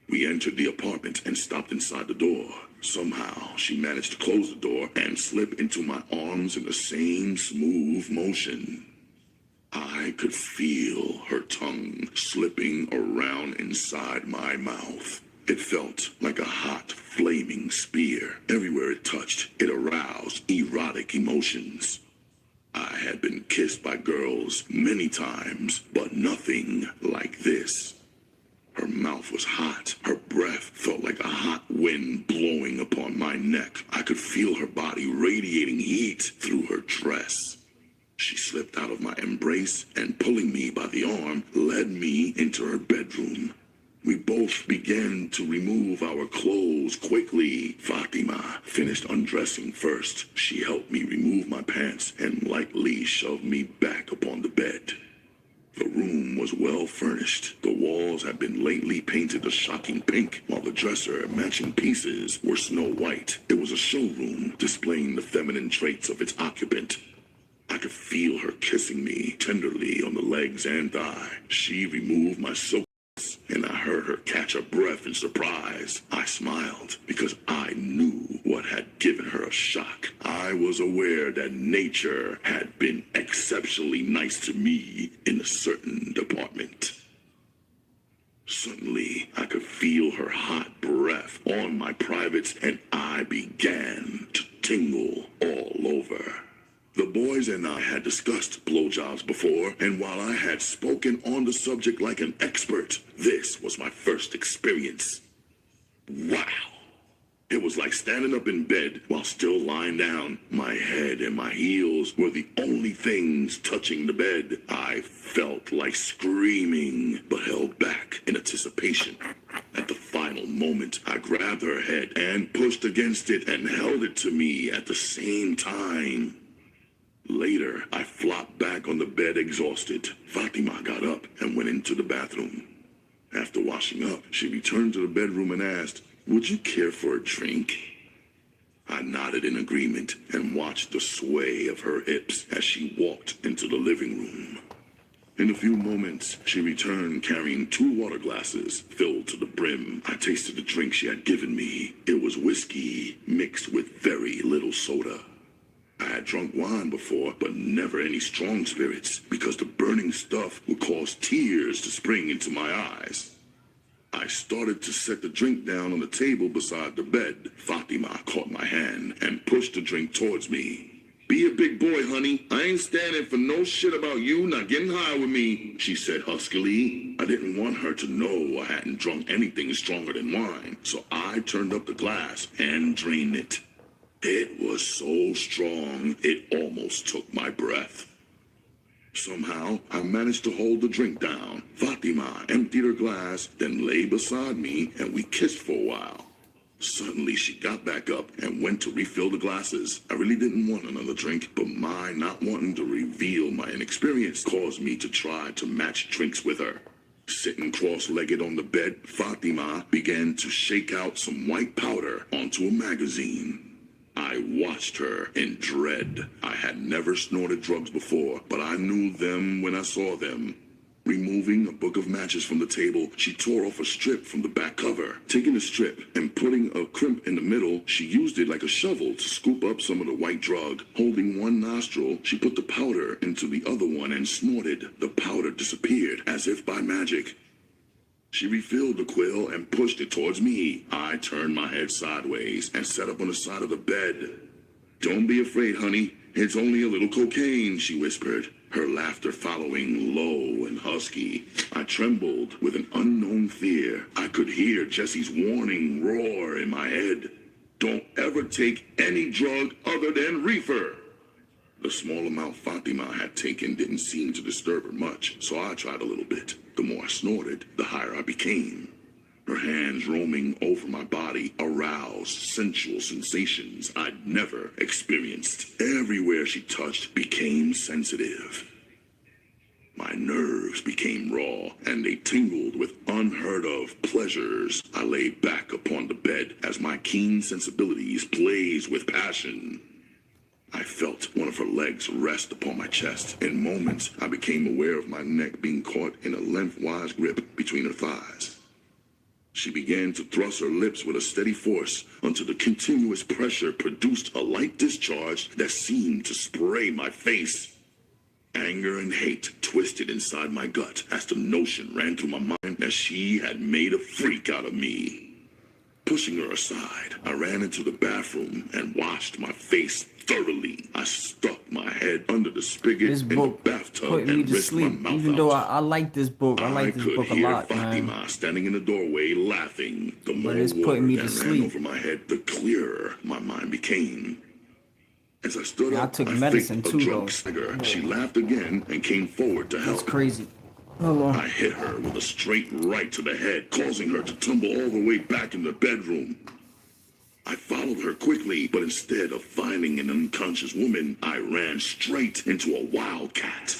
We entered the apartment and stopped inside the door. Somehow, she managed to close the door and slip into my arms in the same smooth motion. I could feel her tongue slipping around inside my mouth. It felt like a hot, flaming spear. Everywhere it touched, it aroused erotic emotions. I had been kissed by girls many times, but nothing like this. Her mouth was hot. Her breath felt like a hot wind blowing upon my neck. I could feel her body radiating heat through her dress. She slipped out of my embrace and, pulling me by the arm, led me into her bedroom. We both began to remove our clothes quickly. Fatima finished undressing first. She helped me remove my pants and lightly shoved me back upon the bed. The room was well furnished. The walls had been lately painted a shocking pink, while the dresser and matching pieces were snow white. It was a showroom displaying the feminine traits of its occupant. I could feel her kissing me tenderly on the legs and thigh. She removed my silk, and I heard her catch her breath in surprise. I smiled because I knew what had given her a shock. I was aware that nature had been exceptionally nice to me in a certain department. Suddenly, I could feel her hot breath on my privates, and I began to tingle all over. The boys and I had discussed blowjobs before, and while I had spoken on the subject like an expert, this was my first experience. Wow! It was like standing up in bed while still lying down. My head and my heels were the only things touching the bed. I felt like screaming, but held back in anticipation. At the final moment, I grabbed her head and pushed against it and held it to me at the same time. Later, I flopped back on the bed exhausted. Fatima got up and went into the bathroom. After washing up, she returned to the bedroom and asked, "Would you care for a drink?" I nodded in agreement and watched the sway of her hips as she walked into the living room. In a few moments, she returned carrying 2 water glasses filled to the brim. I tasted the drink she had given me. It was whiskey mixed with very little soda. I had drunk wine before, but never any strong spirits, because the burning stuff would cause tears to spring into my eyes. I started to set the drink down on the table beside the bed. Fatima caught my hand and pushed the drink towards me. "Be a big boy, honey. I ain't standing for no shit about you not getting high with me," she said huskily. I didn't want her to know I hadn't drunk anything stronger than wine, so I turned up the glass and drained it. It was so strong, it almost took my breath. Somehow, I managed to hold the drink down. Fatima emptied her glass, then lay beside me, and we kissed for a while. Suddenly, she got back up and went to refill the glasses. I really didn't want another drink, but my not wanting to reveal my inexperience caused me to try to match drinks with her. Sitting cross-legged on the bed, Fatima began to shake out some white powder onto a magazine. I watched her in dread. I had never snorted drugs before, but I knew them when I saw them. Removing a book of matches from the table, she tore off a strip from the back cover. Taking the strip and putting a crimp in the middle, she used it like a shovel to scoop up some of the white drug. Holding one nostril, she put the powder into the other one and snorted. The powder disappeared as if by magic. She refilled the quill and pushed it towards me. I turned my head sideways and sat up on the side of the bed. "Don't be afraid, honey. It's only a little cocaine," she whispered, her laughter following, low and husky. I trembled with an unknown fear. I could hear Jesse's warning roar in my head. "Don't ever take any drug other than reefer." The small amount Fatima had taken didn't seem to disturb her much, so I tried a little bit. The more I snorted, the higher I became. Her hands roaming over my body aroused sensual sensations I'd never experienced. Everywhere she touched became sensitive. My nerves became raw, and they tingled with unheard of pleasures. I lay back upon the bed as my keen sensibilities blazed with passion. I felt one of her legs rest upon my chest. In moments, I became aware of my neck being caught in a lengthwise grip between her thighs. She began to thrust her lips with a steady force until the continuous pressure produced a light discharge that seemed to spray my face. Anger and hate twisted inside my gut as the notion ran through my mind that she had made a freak out of me. Pushing her aside, I ran into the bathroom and washed my face thoroughly. I stuck my head under the spigot in the bathtub and risked my mouth even out. though I like this book. I like this book a lot, could hear Fatima man. standing in the doorway laughing. The more it's water putting me that to ran sleep. over my head, the clearer my mind became. As I stood I up, took I medicine faked a too, drunk though. stagger. She laughed again and came forward to help. That's crazy. Hold on. I hit her with a straight right to the head, causing her to tumble all the way back in the bedroom. I followed her quickly, but instead of finding an unconscious woman, I ran straight into a wildcat.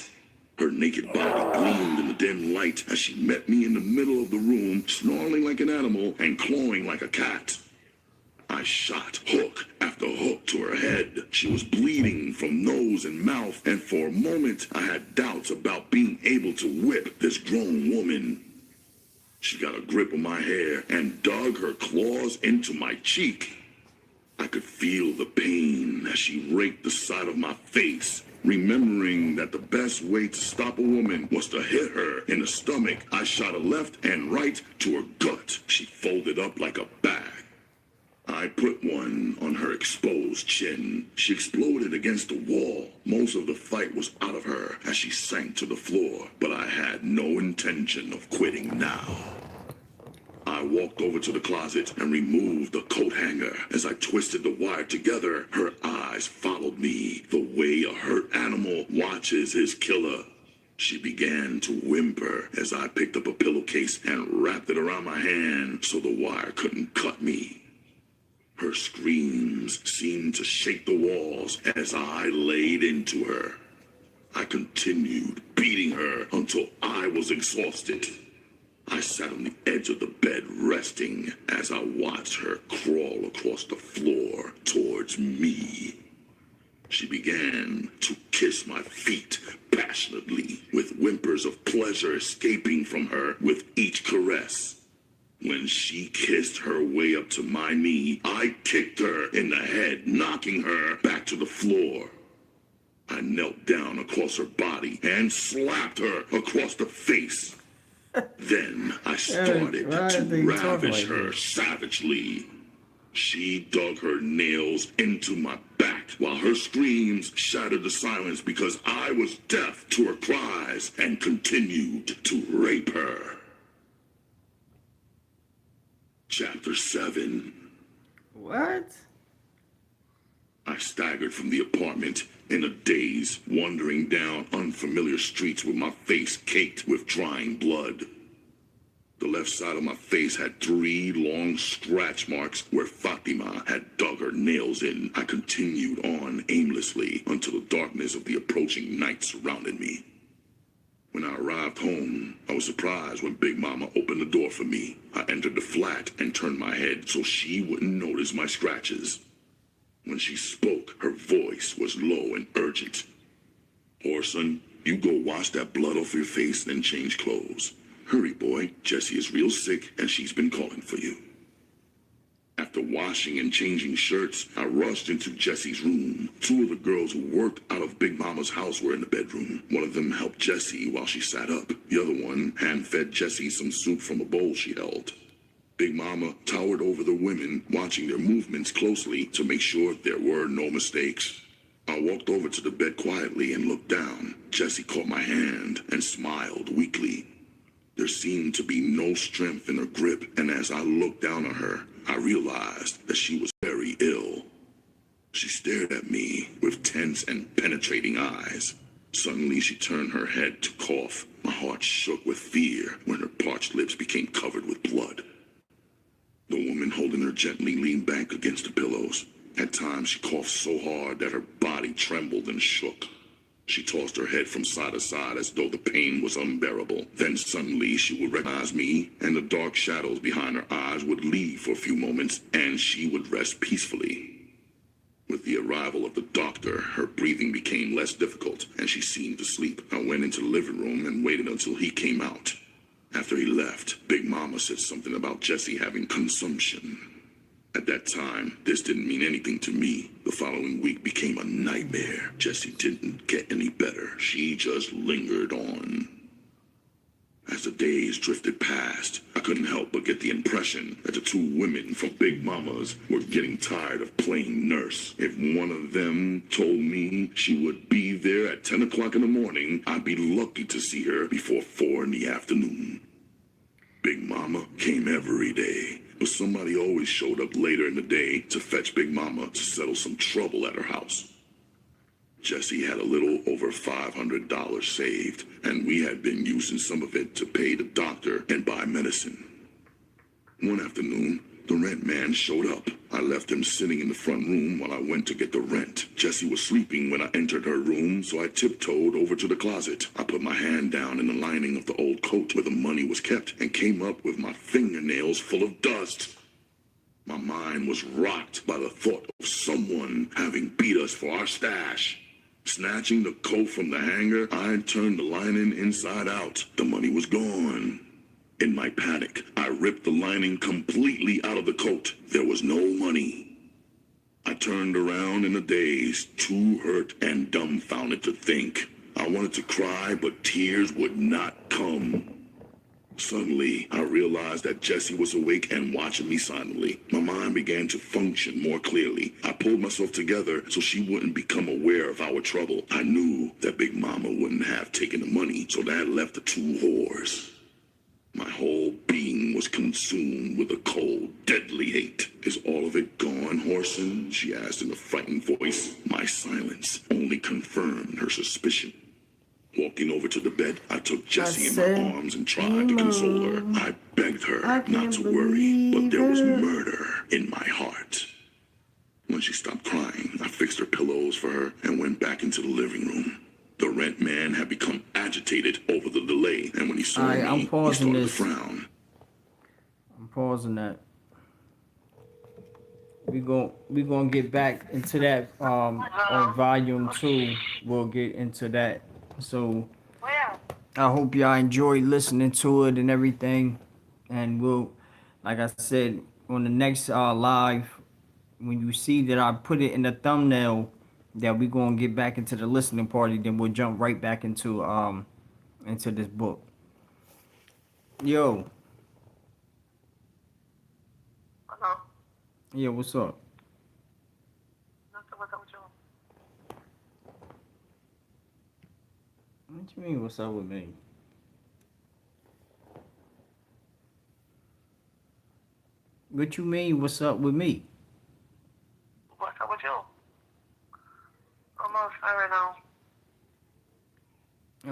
Her naked body gleamed in the dim light as she met me in the middle of the room, snarling like an animal and clawing like a cat. I shot hook after hook to her head. She was bleeding from nose and mouth, and for a moment I had doubts about being able to whip this grown woman. She got a grip of my hair and dug her claws into my cheek. I could feel the pain as she raked the side of my face. Remembering that the best way to stop a woman was to hit her in the stomach, I shot a left and right to her gut. She folded up like a bag. I put one on her exposed chin. She exploded against the wall. Most of the fight was out of her as she sank to the floor, but I had no intention of quitting now. I walked over to the closet and removed the coat hanger. As I twisted the wire together, her eyes followed me the way a hurt animal watches his killer. She began to whimper as I picked up a pillowcase and wrapped it around my hand so the wire couldn't cut me. Her screams seemed to shake the walls as I laid into her. I continued beating her until I was exhausted. I sat on the edge of the bed resting as I watched her crawl across the floor towards me. She began to kiss my feet passionately, with whimpers of pleasure escaping from her with each caress. When she kissed her way up to my knee, I kicked her in the head, knocking her back to the floor. I knelt down across her body and slapped her across the face. Then I started to ravish her savagely. She dug her nails into my back while her screams shattered the silence because I was deaf to her cries and continued to rape her. Chapter 7. What? I staggered from the apartment in a daze, wandering down unfamiliar streets with my face caked with drying blood. The left side of my face had 3 long scratch marks where Fatima had dug her nails in. I continued on aimlessly until the darkness of the approaching night surrounded me. When I arrived home, I was surprised when Big Mama opened the door for me. I entered the flat and turned my head so she wouldn't notice my scratches. When she spoke, her voice was low and urgent. "Orson, you go wash that blood off your face and change clothes. Hurry, boy. Jessie is real sick and she's been calling for you." After washing and changing shirts, I rushed into Jessie's room. 2 of the girls who worked out of Big Mama's house were in the bedroom. One of them helped Jessie while she sat up. The other one hand-fed Jessie some soup from a bowl she held. Big Mama towered over the women, watching their movements closely to make sure there were no mistakes. I walked over to the bed quietly and looked down. Jessie caught my hand and smiled weakly. There seemed to be no strength in her grip, and as I looked down on her, I realized that she was very ill. She stared at me with tense and penetrating eyes. Suddenly, she turned her head to cough. My heart shook with fear when her parched lips became covered with blood. The woman holding her gently leaned back against the pillows. At times, she coughed so hard that her body trembled and shook. She tossed her head from side to side as though the pain was unbearable. Then suddenly she would recognize me, and the dark shadows behind her eyes would leave for a few moments, and she would rest peacefully. With the arrival of the doctor, her breathing became less difficult, and she seemed to sleep. I went into the living room and waited until he came out. After he left, Big Mama said something about Jessie having consumption. At that time, this didn't mean anything to me. The following week became a nightmare. Jessie didn't get any better. She just lingered on. As the days drifted past, I couldn't help but get the impression that the 2 women from Big Mama's were getting tired of playing nurse. If one of them told me she would be there at 10 o'clock in the morning, I'd be lucky to see her before 4 in the afternoon. Big Mama came every day, but somebody always showed up later in the day to fetch Big Mama to settle some trouble at her house. Jessie had a little over $500 saved, and we had been using some of it to pay the doctor and buy medicine. One afternoon, the rent man showed up. I left him sitting in the front room while I went to get the rent. Jessie was sleeping when I entered her room, so I tiptoed over to the closet. I put my hand down in the lining of the old coat where the money was kept and came up with my fingernails full of dust. My mind was rocked by the thought of someone having beat us for our stash. Snatching the coat from the hanger, I turned the lining inside out. The money was gone. In my panic, I ripped the lining completely out of the coat. There was no money. I turned around in a daze, too hurt and dumbfounded to think. I wanted to cry, but tears would not come. Suddenly, I realized that Jessie was awake and watching me silently. My mind began to function more clearly. I pulled myself together so she wouldn't become aware of our trouble. I knew that Big Mama wouldn't have taken the money, so that left the 2 whores. My whole being was consumed with a cold, deadly hate. "Is all of it gone, Horson?" she asked in a frightened voice. My silence only confirmed her suspicion. Walking over to the bed, I took Jessie in my arms and tried to console her. I begged her not to worry, but there was murder in my heart. When she stopped crying, I fixed her pillows for her and went back into the living room. The rent man had become agitated over the delay, and when he saw me, he started to frown. I'm pausing that. We gonna get back into that on volume 2. We'll get into that. So I hope y'all enjoy listening to it and everything. And we'll, like I said, on the next live, when you see that I put it in the thumbnail that we gonna get back into the listening party, then we'll jump right back into this book. Yo. Hello. Yeah, what's up? What's up with you? What you mean, what's up with me? What you mean, what's up with me? What's up with you? I'm not right now.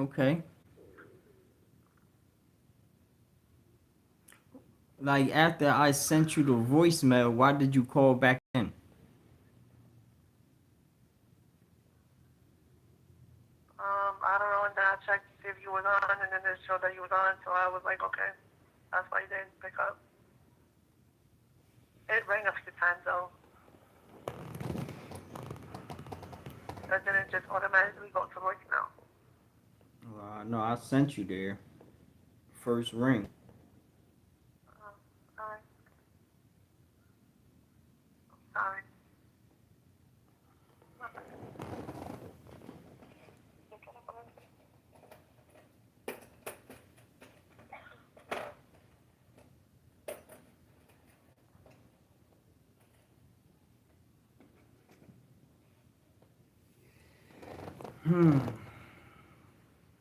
Okay. Like after I sent you the voicemail, why did you call back in? I don't know, and then I checked to see if you was on, and then it showed that you was on, so I was like, okay. That's why you didn't pick up. It rang a few times, though. It didn't just automatically go to voicemail. No, I sent you there. First ring. Alright. Sorry.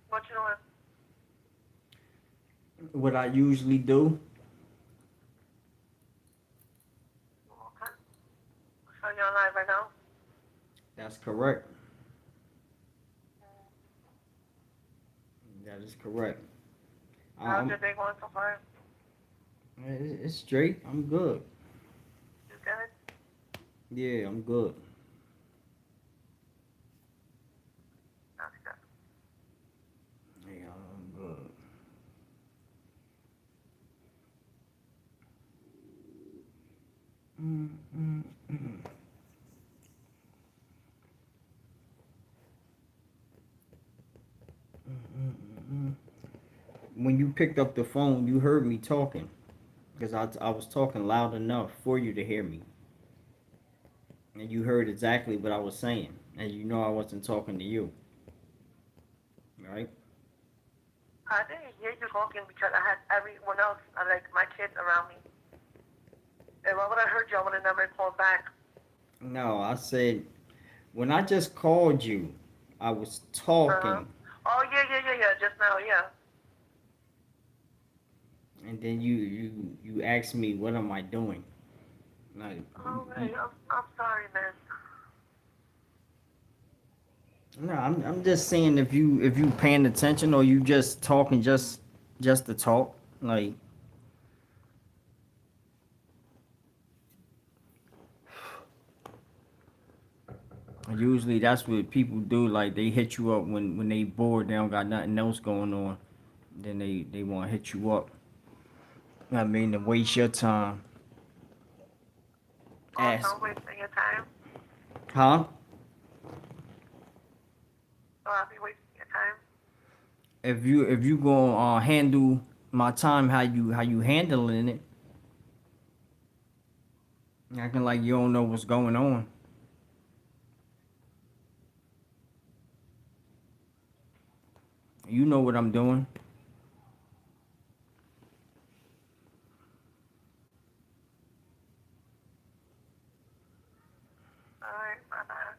What you doing? What I usually do. Okay. So you're on live right now? That's correct. That is correct. How's your day going so far? It's straight. I'm good. You good? Yeah, I'm good. That's good. Yeah, I'm good. When you picked up the phone, you heard me talking. Because I was talking loud enough for you to hear me. And you heard exactly what I was saying. And you know I wasn't talking to you. Right? I didn't hear you talking because I had everyone else, like my kids around me. If I would have heard you, I would have never called back. No, I said, when I just called you, I was talking. Oh, yeah. Just now, yeah. And then you asked me, what am I doing? Like, Oh, hey, I'm sorry, man. no, I'm just saying if you paying attention or you just talking just to talk, like usually that's what people do. Like they hit you up when they bored, they don't got nothing else going on, then they want to hit you up. I mean, to waste your time. Oh, Ask, don't wasting your time. huh? So I'll be wasting your time. If you gonna handle my time how you handling it, acting like you don't know what's going on. You know what I'm doing. All right, bye-bye.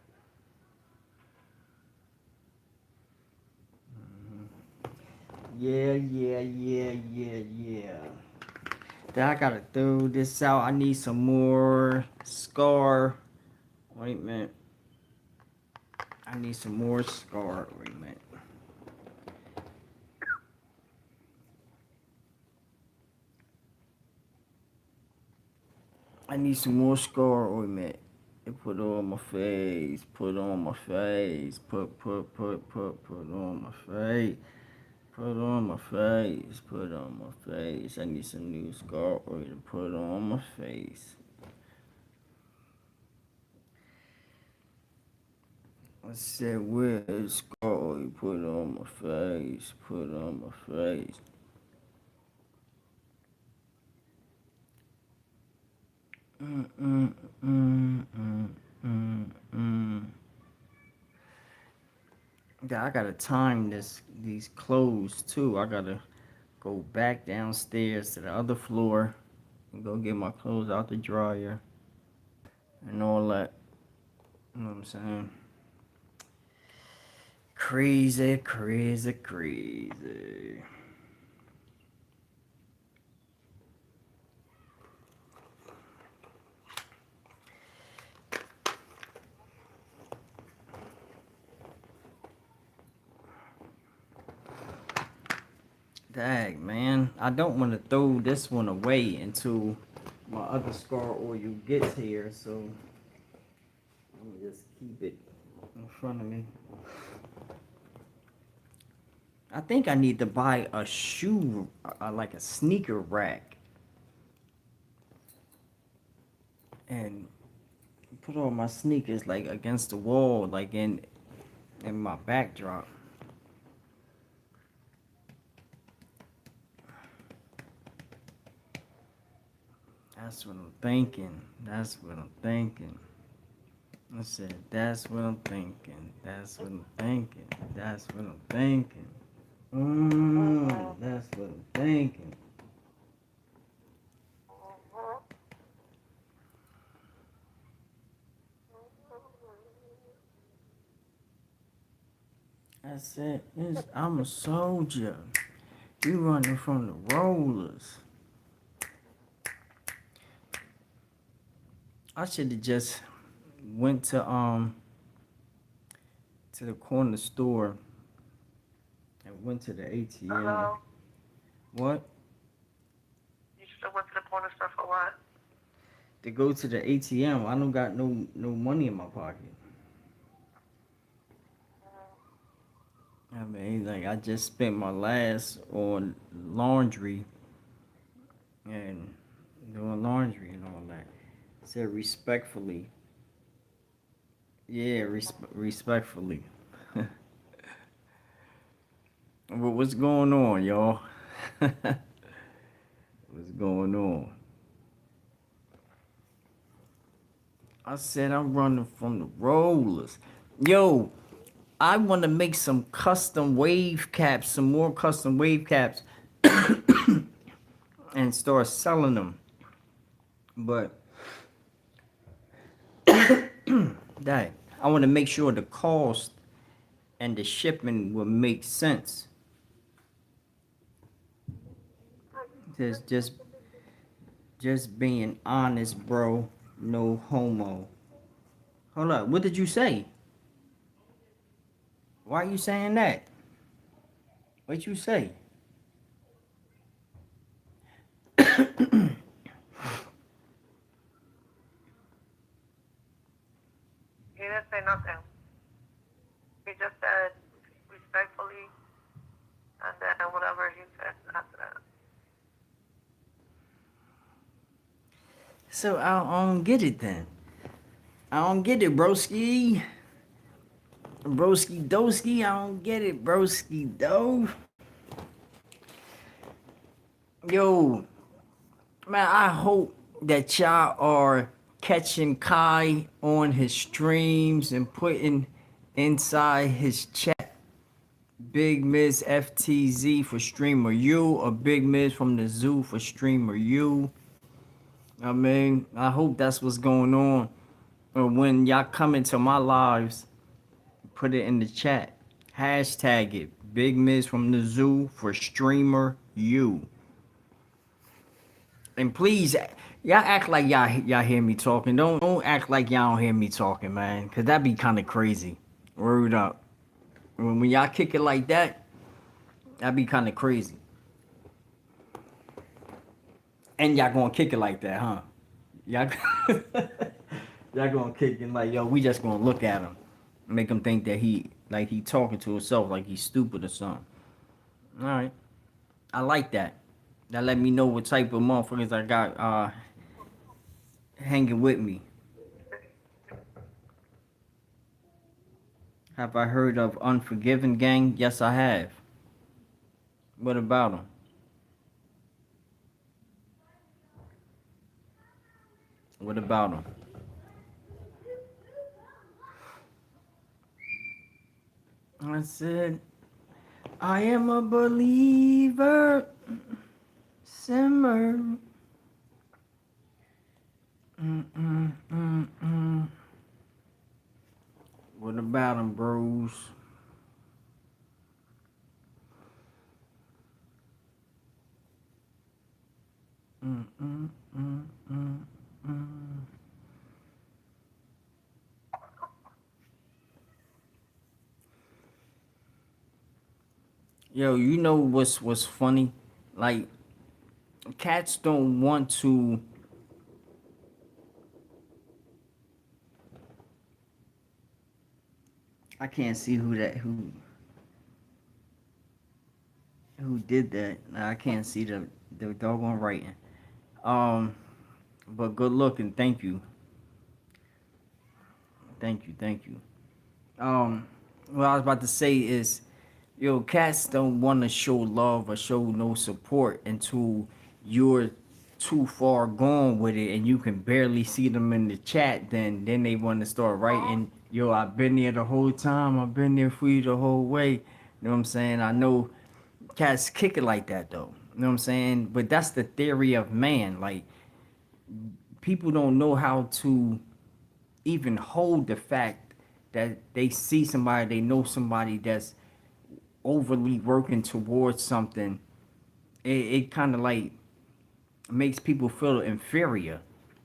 Yeah. Then I gotta throw this out. I need some more scar. Wait a minute. I need some more scar. Wait a minute. I need some more scar. Wait a minute. Put it on my face. Put on my face. Put on my face. Put on my face. Put on my face. I need some new scar oil to put on my face. I said, where's scar oil? Put on my face. Put on my face. Mm, mm, mm, mm, mm. Yeah, I gotta time these clothes too. I gotta go back downstairs to the other floor and go get my clothes out the dryer and all that. You know what I'm saying? Crazy. Dang, man. I don't want to throw this one away until my other scar oil gets here, so I'm gonna just keep it in front of me. I think I need to buy a shoe, like a sneaker rack, and put all my sneakers like against the wall, like in my backdrop. That's what I'm thinking. That's what I'm thinking. I said, that's what I'm thinking. That's what I'm thinking. That's what I'm thinking. That's what I'm thinking. I said, I'm a soldier. You running from the rollers. I should have just went to the corner store and went to the ATM. Hello? What? You still went to the corner store for what? To go to the ATM. I don't got no money in my pocket. I mean, like, I just spent my last on laundry and doing laundry and all that. Said respectfully. Yeah, respectfully. What's going on, y'all? What's going on? I said I'm running from the rollers. Yo, I want to make some custom wave caps, some more custom wave caps, and start selling them. But that I want to make sure the cost and the shipping will make sense. Just being honest, bro. No homo. Hold up. What did you say? Why are you saying that? What you say? He didn't say nothing. He just said respectfully, and then whatever he said after that. So I don't get it then. I don't get it, broski. Broski doski, I don't get it, broski do. Yo, man, I hope that y'all are catching Kai on his streams and putting inside his chat Big Miz ftz for streamer you, or Big Miz from the zoo for streamer you. I mean, I hope that's what's going on. Or when y'all come into my lives, put it in the chat. Hashtag it. Big Miz from the zoo for streamer you. And please, y'all act like y'all hear me talking. Don't act like y'all don't hear me talking, man. Cause that'd be kind of crazy. Word up. When y'all kick it like that, that'd be kind of crazy. And y'all gonna kick it like that, huh? Y'all, y'all gonna kick it like, yo, we just gonna look at him, make him think that he talking to himself, like he's stupid or something. All right, I like that. That let me know what type of motherfuckers I got hanging with me. Have I heard of Unforgiven Gang? Yes, I have. What about them? What about them? I said, I am a believer. Simmer. What about them, bros? Yo, you know what's funny? Like cats don't want to. I can't see who did that. Nah, I can't see the doggone writing. Um, but good looking. Thank you. Um, what I was about to say is, yo, cats don't want to show love or show no support until you're too far gone with it and you can barely see them in the chat. Then they want to start writing, yo, I've been there the whole time. I've been there for you the whole way. You know what I'm saying? I know cats kick it like that though. You know what I'm saying? But that's the theory of man. Like people don't know how to even hold the fact that they see somebody, they know somebody that's overly working towards something. It kind of like makes people feel inferior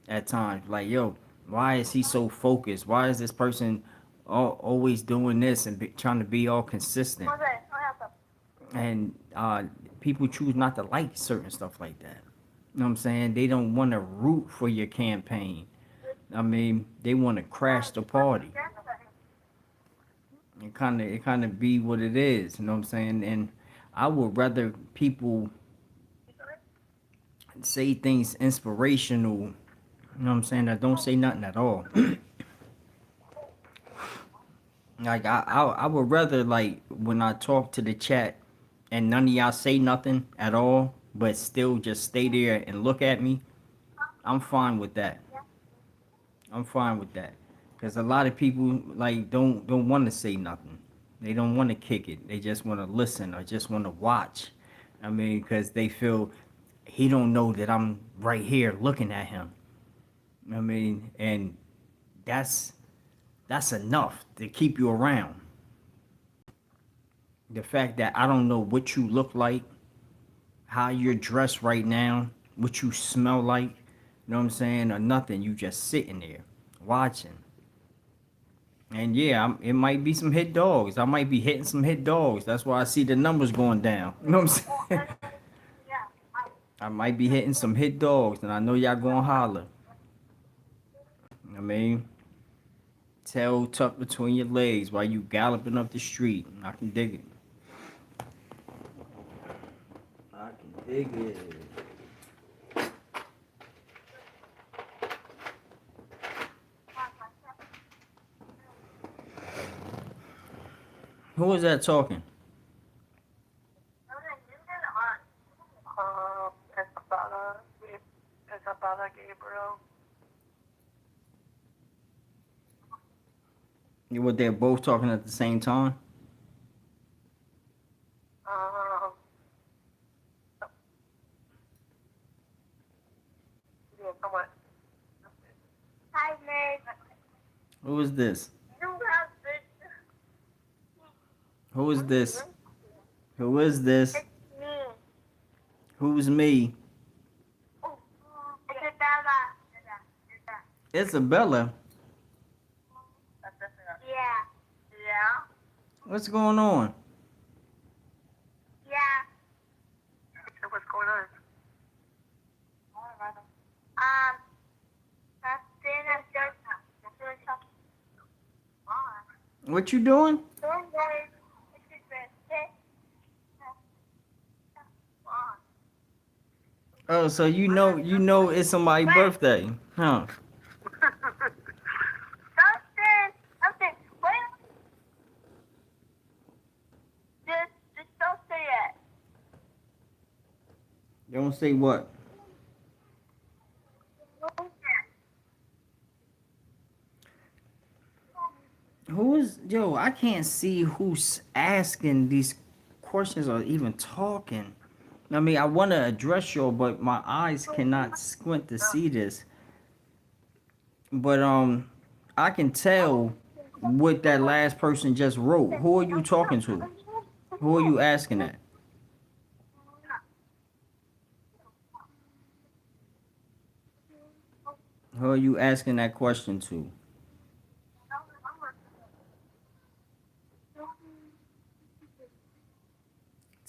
at times. Like, yo, why is he so focused? Why is this person always doing this and trying to be all consistent? And people choose not to like certain stuff like that. You know what I'm saying? They don't want to root for your campaign. I mean, they want to crash the party. It kind of be what it is. You know what I'm saying? And I would rather people say things inspirational. You know what I'm saying? That don't say nothing at all. Like I would rather like when I talk to the chat and none of y'all say nothing at all, but still just stay there and look at me. I'm fine with that. I'm fine with that. Cause a lot of people like don't want to say nothing. They don't want to kick it. They just want to listen or just want to watch. I mean, cause they feel he don't know that I'm right here looking at him. I mean, and that's that's enough to keep you around. The fact that I don't know what you look like, how you're dressed right now, what you smell like, you know what I'm saying, or nothing. You just sitting there watching. And yeah, it might be some hit dogs. I might be hitting some hit dogs. That's why I see the numbers going down. You know what I'm saying? I might be hitting some hit dogs, and I know y'all going to holler. I mean, tail tucked between your legs while you galloping up the street. I can dig it. I can dig it. Who was that talking? Isabella, Isabella Gabriel. Were they both talking at the same time? Um, yeah, come on. Hi, Meg. Who is this? You have this. Who is this? Who is this? It's me. Who's me? Isabella. Isabella. Yeah. Yeah. What's going on? Yeah. So what's going on? What you doing? Oh, so you know it's somebody's birthday, huh? Something. Wait. Just don't say it. Don't say what? Who is yo? I can't see who's asking these questions or even talking. I mean, I want to address y'all, but my eyes cannot squint to see this. But I can tell what that last person just wrote. Who are you talking to? Who are you asking that? Who are you asking that question to?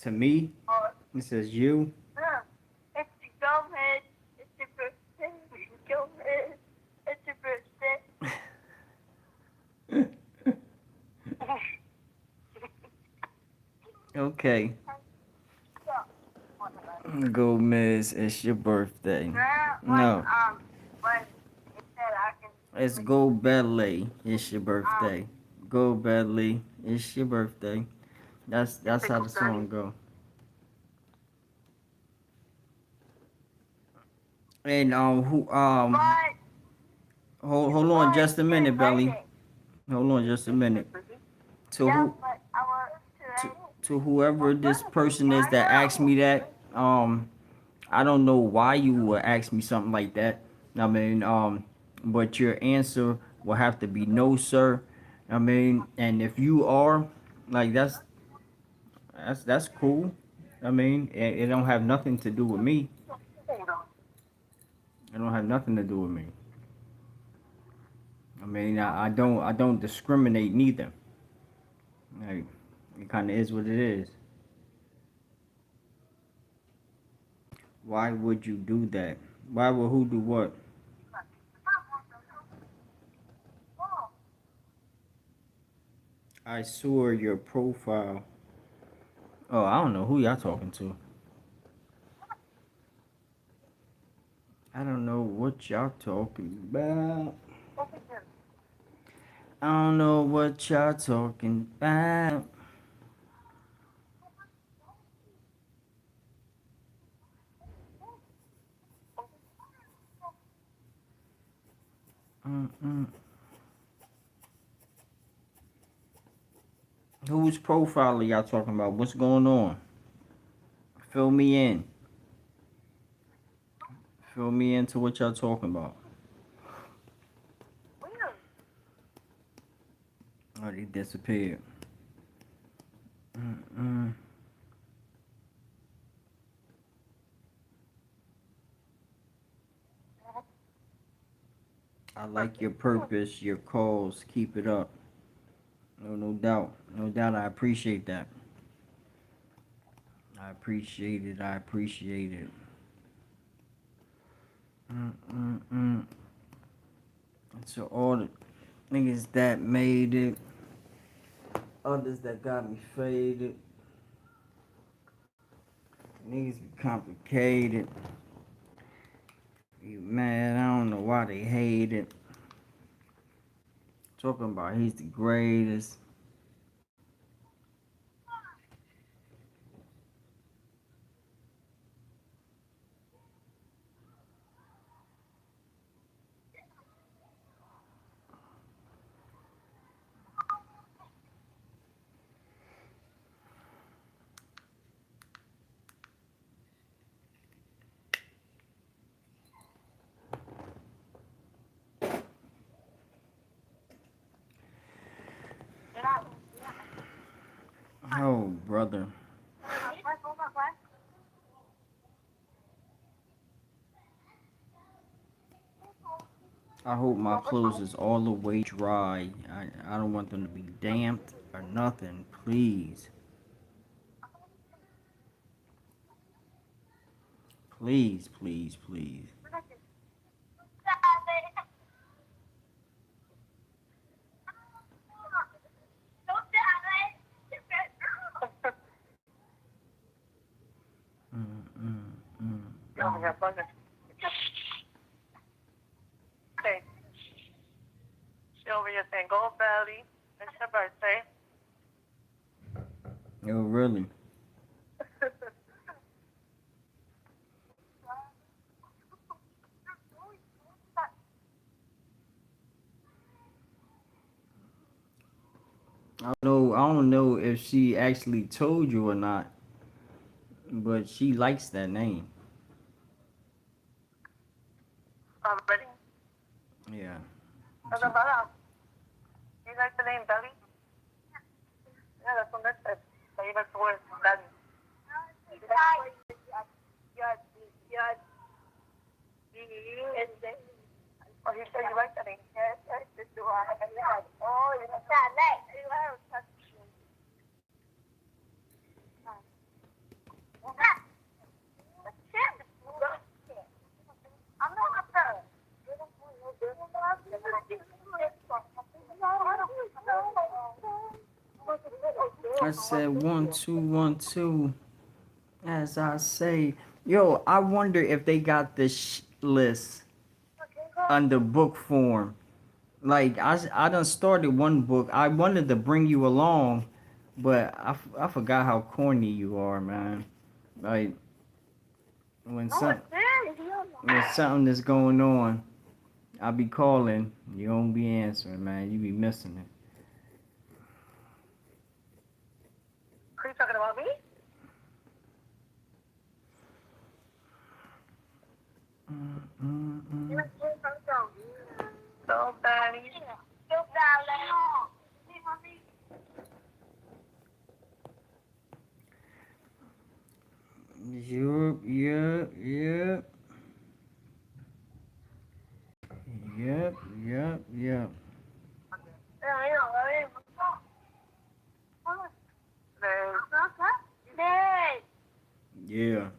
To me, Oh, it says you. yeah. It's go, Miz. It's your birthday. Go, Miz. It's your birthday. Okay. Go, Miss. It's your birthday. No, When it said I can. it's Go Belly. It's your birthday. Go Belly. It's your birthday. That's how the song go. And who But hold on just a minute, Belly. Hold on just a minute. To yeah, who but I want to, to. to whoever this person is that asked me that, I don't know why you would ask me something like that. I mean, but your answer will have to be no, sir. I mean, and if you are, like, that's cool. I mean, it don't have nothing to do with me. It don't have nothing to do with me. I mean, I don't discriminate neither. Like, it kind of is what it is. Why would you do that? Why would who do what? I saw your profile. Oh, I don't know who y'all talking to. I don't know what y'all talking about. I don't know what y'all talking about. Mm-mm. Whose profile are y'all talking about? What's going on? Fill me in. Fill me into what y'all talking about. Oh, they disappeared. Mm-mm. I like your purpose, your cause. Keep it up. No doubt. No doubt. I appreciate that. I appreciate it. I appreciate it. Mm-mm-mm. So all the niggas that made it, others that got me faded, niggas be complicated. You mad? I don't know why they hate it. Talking about he's the greatest. Oh, brother. I hope my clothes is all the way dry. I don't want them to be damped or nothing. Please. Please, please, please. Mm, mm, mm, mm. Okay. Sylvia saying, go belly. It's your birthday. Oh, really? I don't know if she actually told you or not, but she likes that name. Ready? Yeah. Isabella, you like the name Belly? Yeah, that's what that said. So you like the word Belly. Oh, you said you like the name? Yes, yes, this do I. Oh, you like that. I said 1 2 1 2. As I say, yo, I wonder if they got this list under book form. Like I done started one book. I wanted to bring you along, but I forgot how corny you are, man. Like when some when something is going on, I be calling, you don't be answering, man. You be missing it. Are you talking about me? So bad. Yup, yup, yup. Yep, yep, yep. Yeah.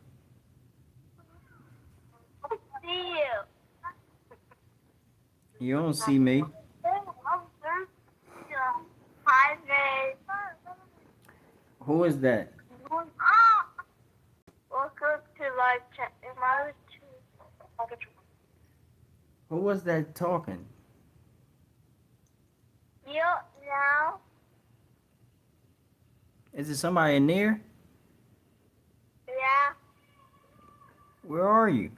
You don't see me. Who is that? Welcome to live chat. Who was that talking? You now? Is it somebody in there? Yeah. Where are you?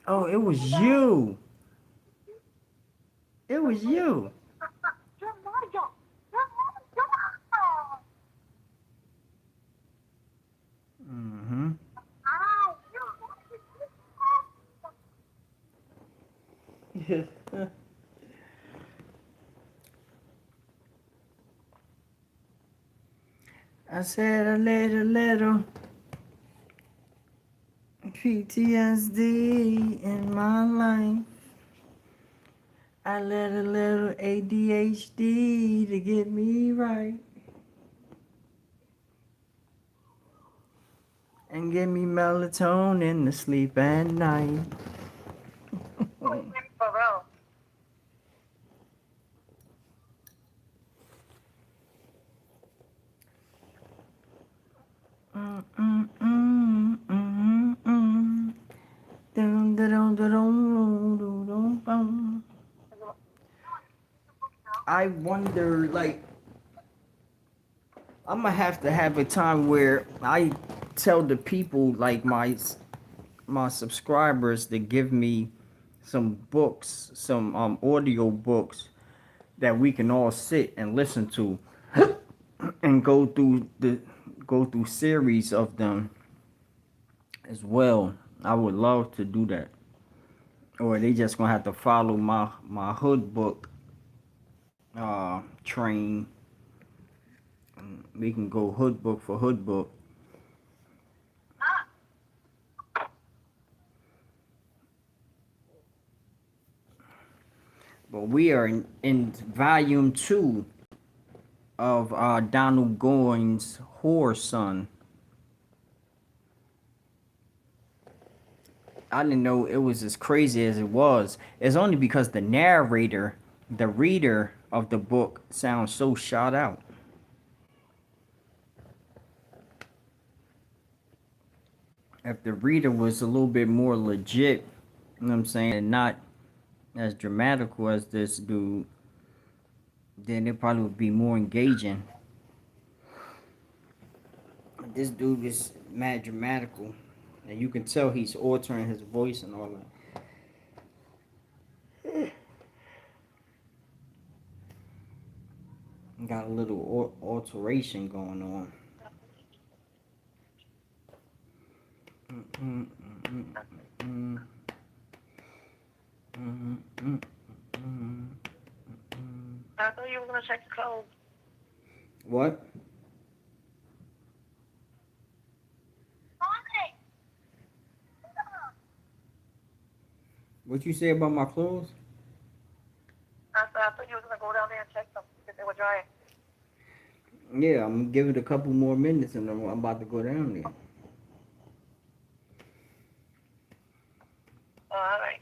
Oh, it was you. It was you. Mm-hmm. I said a little PTSD in my life. I let a little ADHD to get me right. And give me melatonin to sleep at night. For real. I wonder, like, I'm gonna have to have a time where I tell the people, like my subscribers, to give me some books, some audio books that we can all sit and listen to, and go through series of them as well. I would love to do that. Or they just gonna have to follow my hood book train. We can go hood book for hood book. But we are in volume 2 of Donald Goines' Whore Son. I didn't know it was as crazy as it was. It's only because the narrator, the reader of the book, sounds so shot out. If the reader was a little bit more legit, you know what I'm saying, and not as dramatical as this dude, then it probably would be more engaging. This dude is mad dramatical, and you can tell he's altering his voice and all that. Got a little alteration going on. I thought you were gonna check the clothes. What? What you say about my clothes? I thought you were gonna go down there and check them if they were drying. Yeah, I'm gonna give it a couple more minutes and I'm about to go down there. Oh, all right.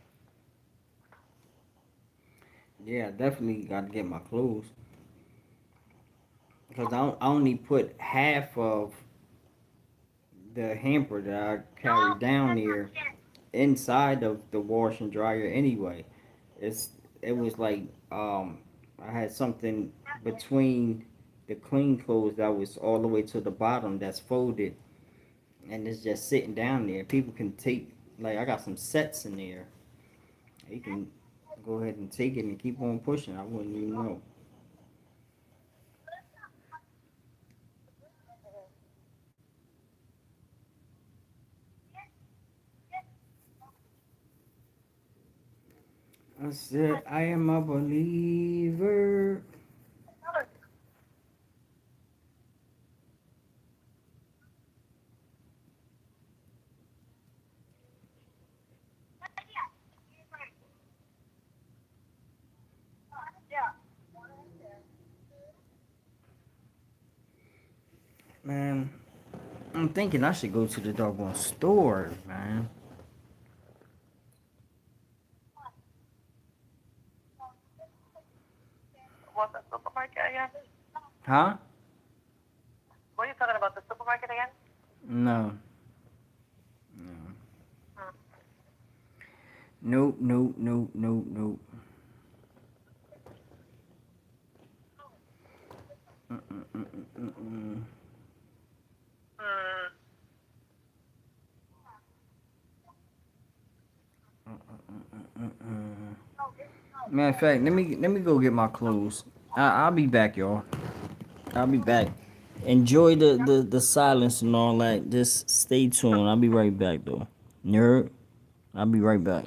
Yeah, I definitely got to get my clothes. Because I only put half of the hamper that I carry down there inside of the wash and dryer anyway. It's it was like I had something between the clean clothes that was all the way to the bottom that's folded and it's just sitting down there. People can take like I got some sets in there. You can go ahead and take it and keep on pushing. I wouldn't even know. I said I am a believer. Man, I'm thinking I should go to the doggone store, man. What's the supermarket again? Huh? What are you talking about? The supermarket again? No. No. Hmm. Nope, nope, nope, nope, nope. Mm-mm-mm-mm-mm. Hmm. Mm-mm. Matter of fact, let me go get my clothes. I'll be back, y'all. I'll be back. Enjoy the silence and all that. Just stay tuned. I'll be right back though. Nerd. I'll be right back.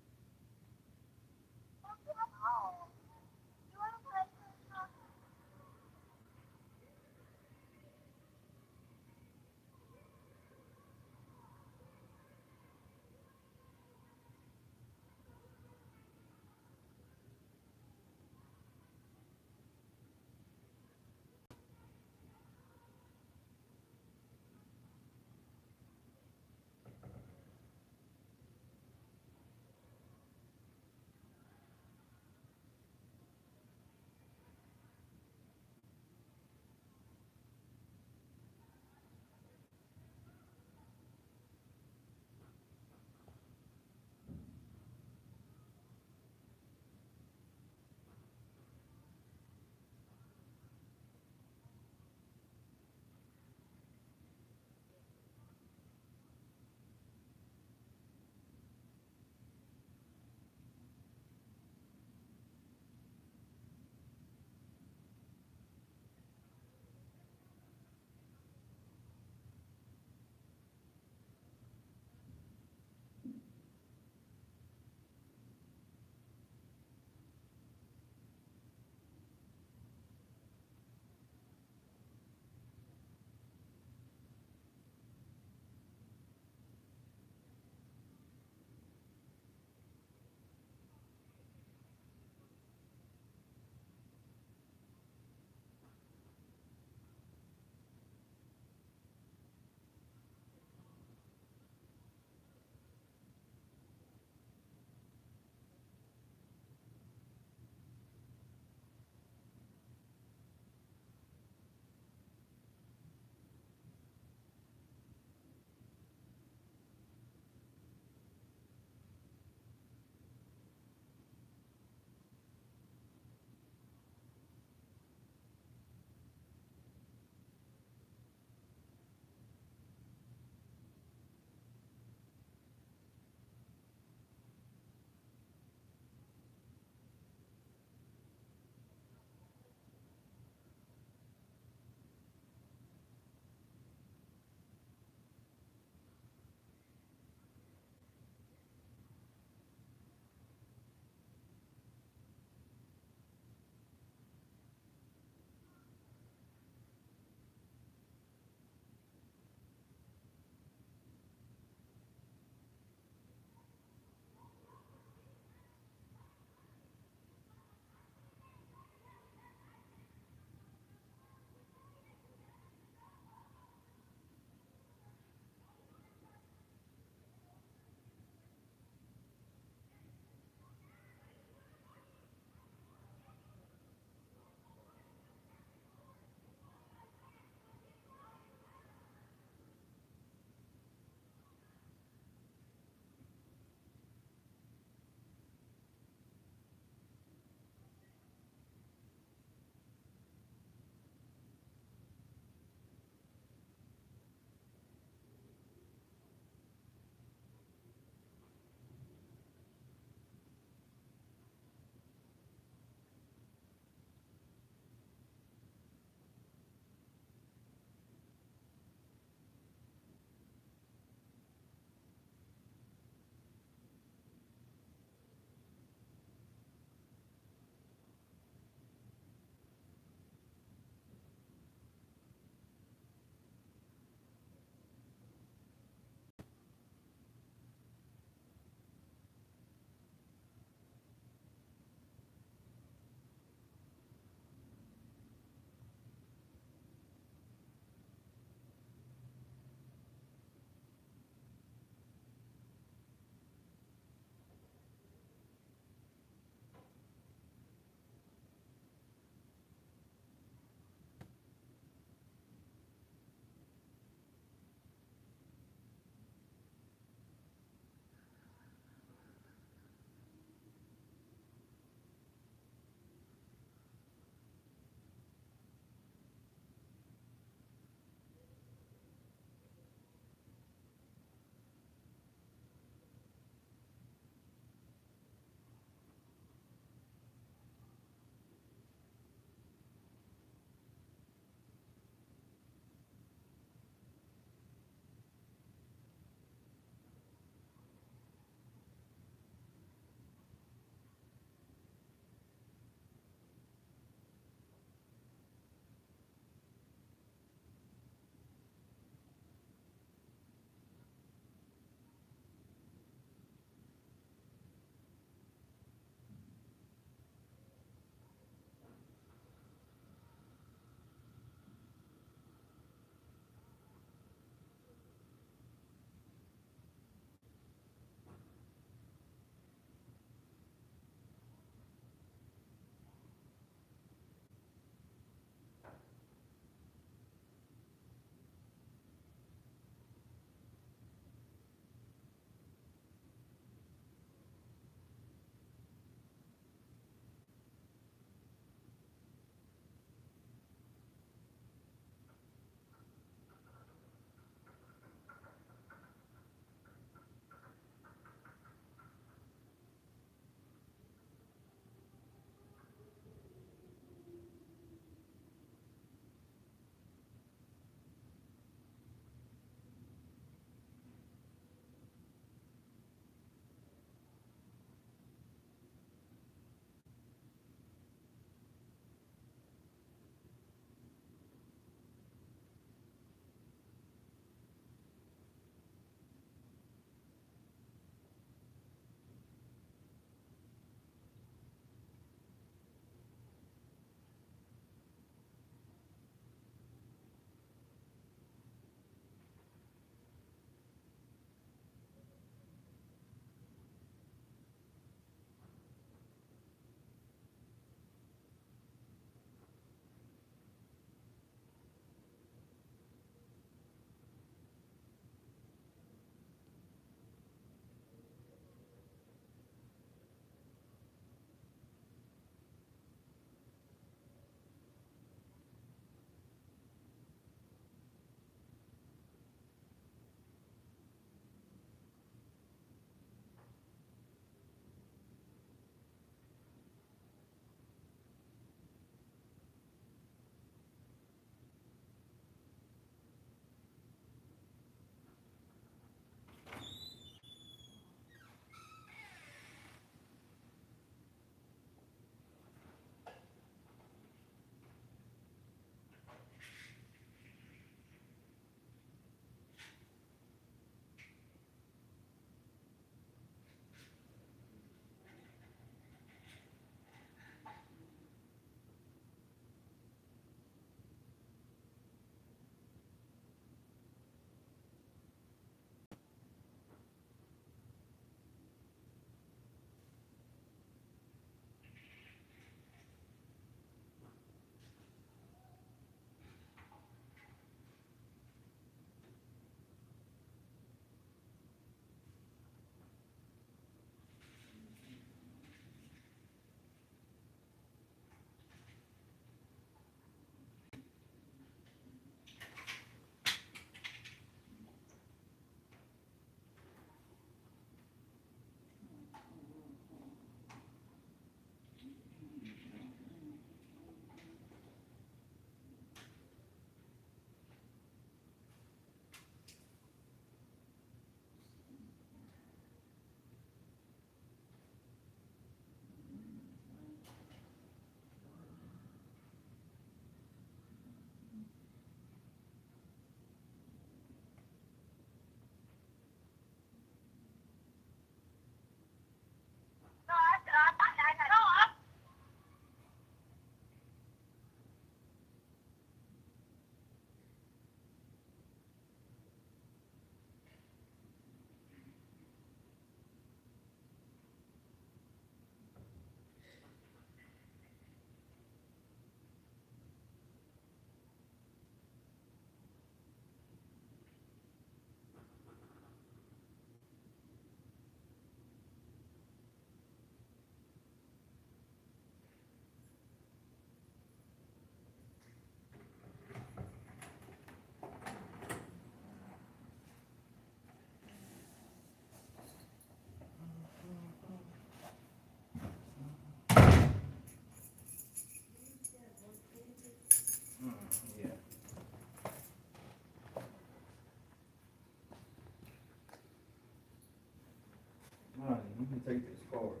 You can take this card.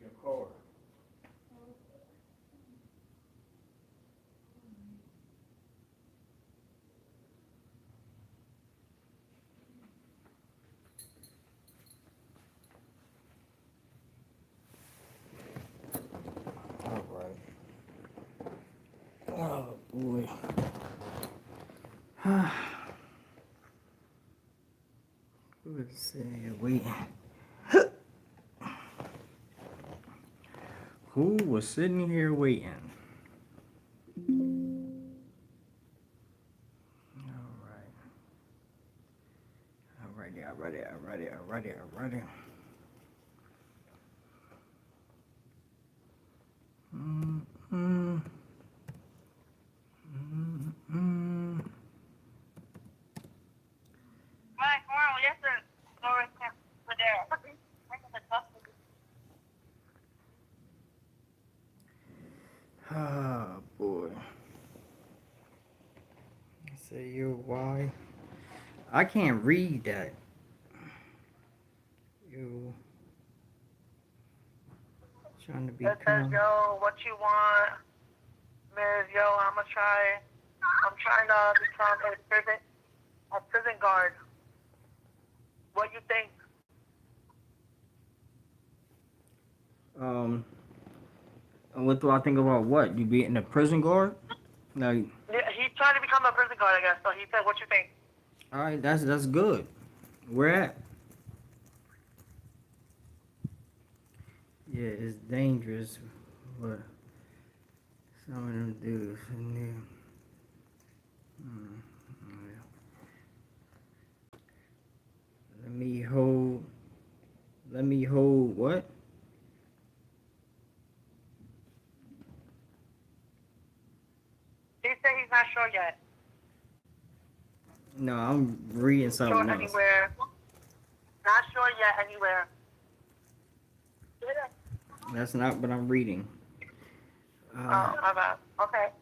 Your card. All right. Oh boy. Who was sitting here waiting? Who was sitting here waiting? Alrighty. Mike, tomorrow, yes, sir. Over there. Oh boy. Say you why? I can't read that. You trying to be It says, yo, what you want? Miz, yo, I'm trying to become a prison guard. What you think? What do I think about what? You being a prison guard? No. Yeah, he's trying to become a prison guard, I guess. So he said, what you think? All right, that's good. Where at? Yeah, it's dangerous, but some of them dudes in there. Let me hold what? He said he's not sure yet. No, I'm reading something Sure else. anywhere. Not sure yet anywhere. That's not what I'm reading. Oh, my bad. Okay.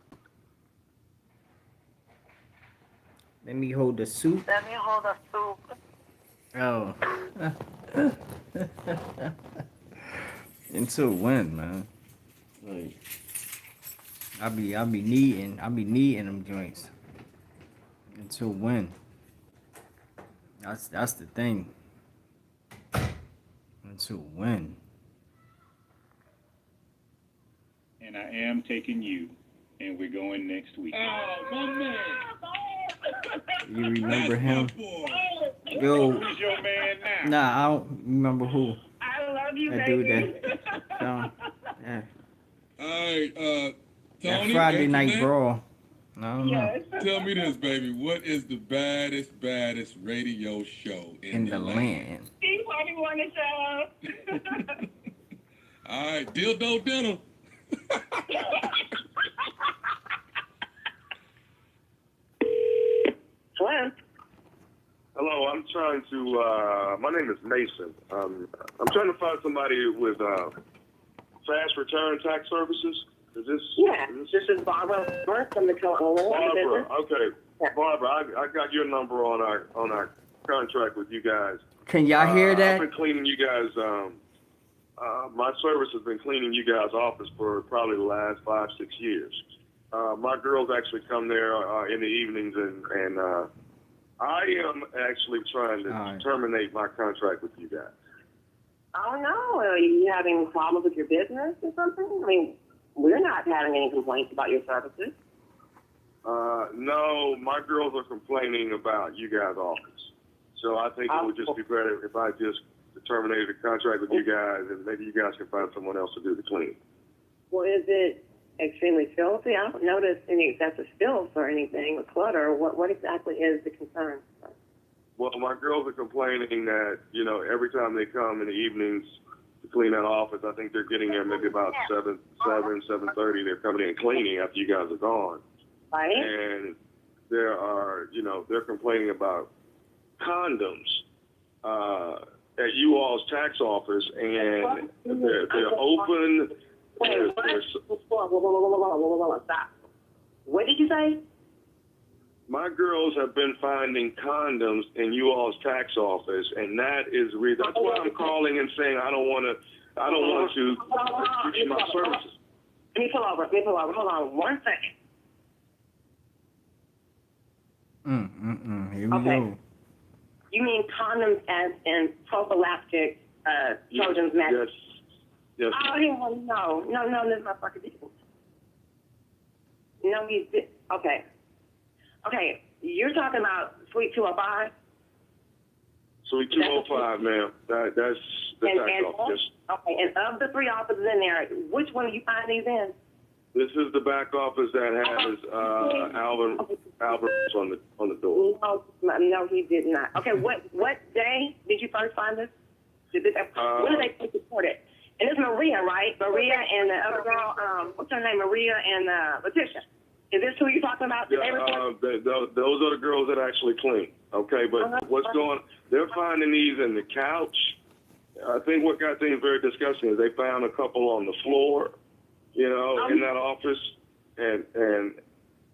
Let me hold the soup. Let me hold the soup. Oh. Until when, man? Like, I be needing them joints. Until when? That's the thing. Until when? And I am taking you, and we're going next week. Oh, my man. You remember him? Boy. Yo. Who's your man now? Nah, I don't remember who. I love you, That baby. dude that. Yeah. All right, That Tony. Friday that's night your name? brawl. I don't know. Yes. Tell me this, baby. What is the baddest radio show In the land. Steve Harvey Morning Show. All right, dildo dinner. Hello. Hello, I'm trying to, my name is Mason. I'm trying to find somebody with fast return tax services. Is this? Yeah, this is Barbara from the co-owner. Barbara, okay. Yeah. Barbara, I got your number on our contract with you guys. Can y'all hear I've that? been cleaning you guys, my service has been cleaning you guys' office for probably the last 5-6 years. My girls actually come there in the evenings, and I am actually trying to terminate my contract with you guys. Oh, no. Are you having problems with your business or something? I mean, we're not having any complaints about your services. No, my girls are complaining about you guys' office. So I think it would just be better if I just terminated the contract with you guys, and maybe you guys can find someone else to do the cleaning. Well, is it extremely filthy? I don't notice any excessive filth or anything, or clutter. What exactly is the concern? Well, my girls are complaining that, you know, every time they come in the evenings to clean that office, I think they're getting there maybe about 7:30. They're coming in cleaning after you guys are gone. Right? And there are, you know, they're complaining about condoms at you all's tax office, and they're open. Wait, what? Stop. What did you say? My girls have been finding condoms in you all's tax office, and that is that's why I'm calling and saying I don't want to restrict my services. Let me pull over. Hold on 1 second. Here we go. You mean condoms as in prophylactic Trojan's medicine? Yes. Oh, no, this motherfucker didn't. No, he did. Okay, you're talking about Suite 205? Suite 205, ma'am. That's the tax office. Okay, and of the 3 offices in there, which one do you find these in? This is the back office that has Albert on the door. No, he did not. Okay, what day did you first find this? When did they first report it? And it's Maria, right? Maria and the other girl, what's her name? Maria and Letitia. Is this who you're talking about? Yeah, those are the girls that actually clean. Okay, but what's going on? They're finding these in the couch. I think what got things very disgusting is they found a couple on the floor, in that office, and